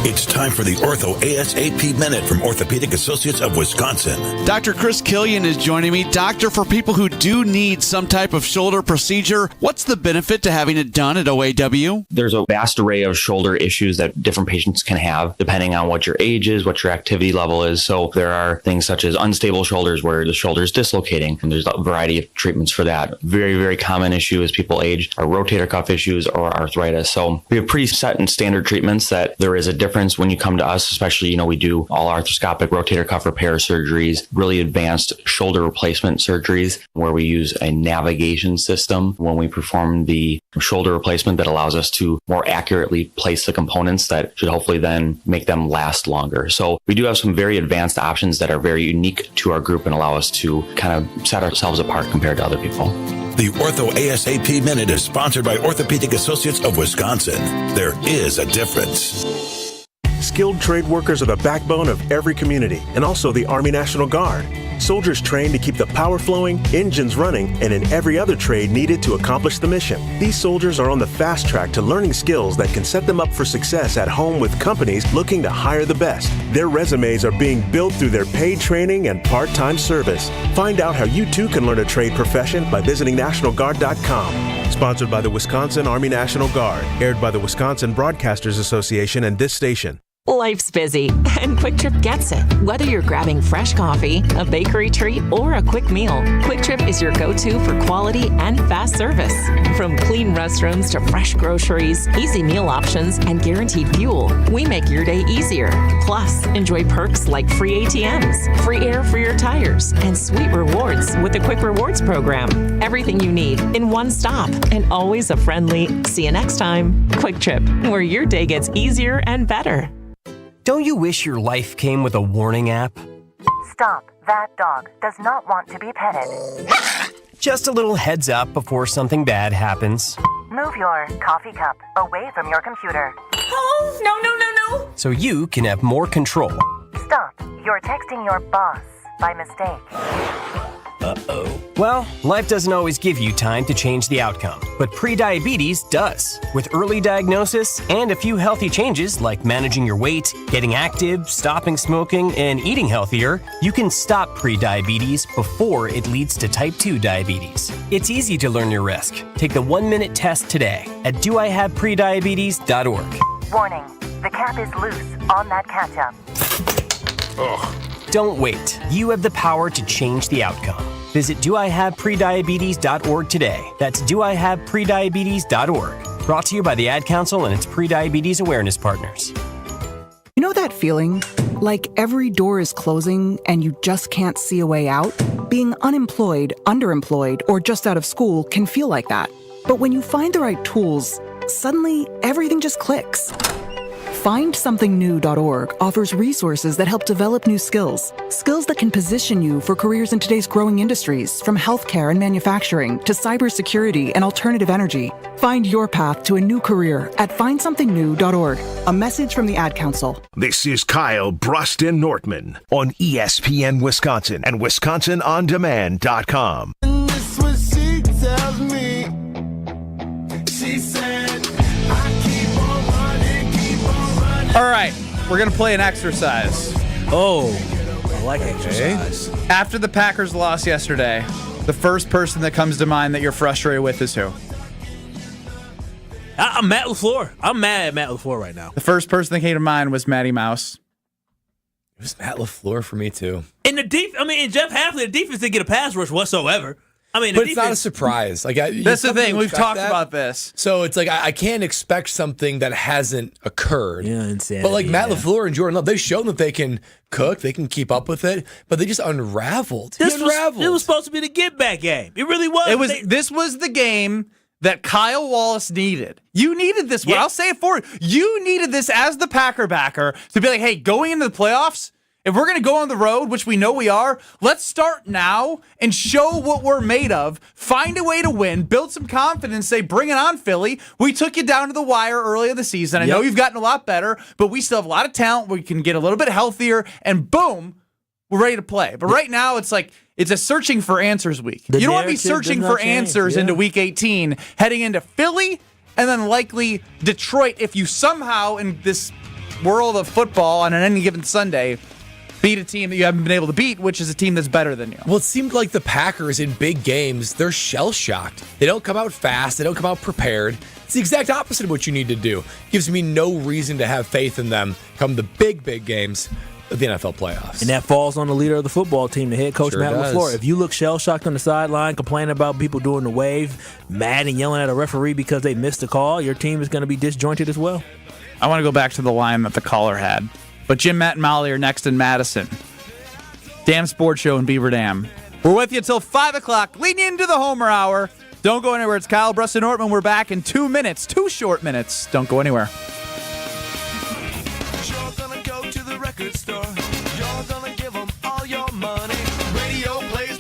It's time for the Ortho ASAP Minute from Orthopedic Associates of Wisconsin. Dr. Chris Killian is joining me. Doctor, for people who do need some type of shoulder procedure, what's the benefit to having it done at OAW? There's a vast array of shoulder issues that different patients can have depending on what your age is, what your activity level is. So there are things such as unstable shoulders where the shoulder is dislocating, and there's a variety of treatments for that. Very, very common issue as people age are rotator cuff issues or arthritis. So we have pretty set and standard treatments that there is a difference when you come to us, especially, we do all arthroscopic rotator cuff repair surgeries, really advanced shoulder replacement surgeries where we use a navigation system when we perform the shoulder replacement that allows us to more accurately place the components that should hopefully then make them last longer. So we do have some very advanced options that are very unique to our group and allow us to kind of set ourselves apart compared to other people. The Ortho ASAP Minute is sponsored by Orthopedic Associates of Wisconsin. There is a difference. Skilled trade workers are the backbone of every community and also the Army National Guard. Soldiers trained to keep the power flowing, engines running, and in every other trade needed to accomplish the mission. These soldiers are on the fast track to learning skills that can set them up for success at home with companies looking to hire the best. Their resumes are being built through their paid training and part-time service. Find out how you too can learn a trade profession by visiting NationalGuard.com. Sponsored by the Wisconsin Army National Guard. Aired by the Wisconsin Broadcasters Association and this station. Life's busy, and Quick Trip gets it. Whether you're grabbing fresh coffee, a bakery treat, or a quick meal, Quick Trip is your go-to for quality and fast service. From clean restrooms to fresh groceries, easy meal options, and guaranteed fuel, we make your day easier. Plus, enjoy perks like free ATMs, free air for your tires, and sweet rewards with the Quick Rewards program. Everything you need in one stop, and always a friendly, see you next time, Quick Trip, where your day gets easier and better. Don't you wish your life came with a warning app? Stop. That dog does not want to be petted. Just a little heads up before something bad happens. Move your coffee cup away from your computer. Oh, no. So you can have more control. Stop. You're texting your boss by mistake. Uh-oh. Well, life doesn't always give you time to change the outcome, but prediabetes does. With early diagnosis and a few healthy changes like managing your weight, getting active, stopping smoking, and eating healthier, you can stop prediabetes before it leads to type 2 diabetes. It's easy to learn your risk. Take the 1-minute test today at doihaveprediabetes.org. Warning. The cap is loose on that ketchup. Ugh. Don't wait. You have the power to change the outcome. Visit doihaveprediabetes.org today. That's doihaveprediabetes.org. Brought to you by the Ad Council and its prediabetes awareness partners. You know that feeling? Like every door is closing and you just can't see a way out? Being unemployed, underemployed, or just out of school can feel like that. But when you find the right tools, suddenly everything just clicks. FindSomethingNew.org offers resources that help develop new skills that can position you for careers in today's growing industries, from healthcare and manufacturing to cybersecurity and alternative energy. Find your path to a new career at FindSomethingNew.org. A message from the Ad Council. This is Kyle Bruston Nortman on ESPN Wisconsin and WisconsinOnDemand.com. And this what she tells me. She said, I keep on running, keep on running. All right, we're going to play an exercise. Oh, I like exercise. After the Packers lost yesterday, the first person that comes to mind that you're frustrated with is who? I'm Matt LaFleur. I'm mad at Matt LaFleur right now. The first person that came to mind was Matty Mouse. It was Matt LaFleur for me, too. And and Jeff Hafley, the defense didn't get a pass rush whatsoever. But it's not a surprise. That's the thing. We've talked about this. So it's like I can't expect something that hasn't occurred. Yeah, insanity. But Matt LaFleur and Jordan Love, they've shown that they can cook, they can keep up with it, but they just unraveled. This was supposed to be the get back game. It really was. This was the game that Kyle Wallace needed. You needed this one. I'll say it for you. You needed this as the Packer backer to be like, hey, going into the playoffs, if we're going to go on the road, which we know we are, let's start now and show what we're made of. Find a way to win. Build some confidence. Say, bring it on, Philly. We took you down to the wire early in the season. I know you've gotten a lot better, but we still have a lot of talent. We can get a little bit healthier, and boom, we're ready to play. But right now, it's like it's a searching for answers week. You don't want to be searching for answers into week 18, heading into Philly, and then likely Detroit if you somehow in this world of football on any given Sunday, beat a team that you haven't been able to beat, which is a team that's better than you. Well, it seemed like the Packers in big games, they're shell-shocked. They don't come out fast. They don't come out prepared. It's the exact opposite of what you need to do. Gives me no reason to have faith in them come the big games of the NFL playoffs. And that falls on the leader of the football team, the head coach, Sure Matt does. LaFleur. If you look shell-shocked on the sideline, complaining about people doing the wave, mad and yelling at a referee because they missed a call, your team is going to be disjointed as well. I want to go back to the line that the caller had. But Jim, Matt, and Molly are next in Madison. Dam Sports Show in Beaver Dam. We're with you until 5 o'clock, leading into the Homer Hour. Don't go anywhere. It's Kyle, Brust, and Ortman. We're back in 2 minutes. 2 short minutes. Don't go anywhere. You're gonna go to the record store. You're gonna give them all your money. Radio plays.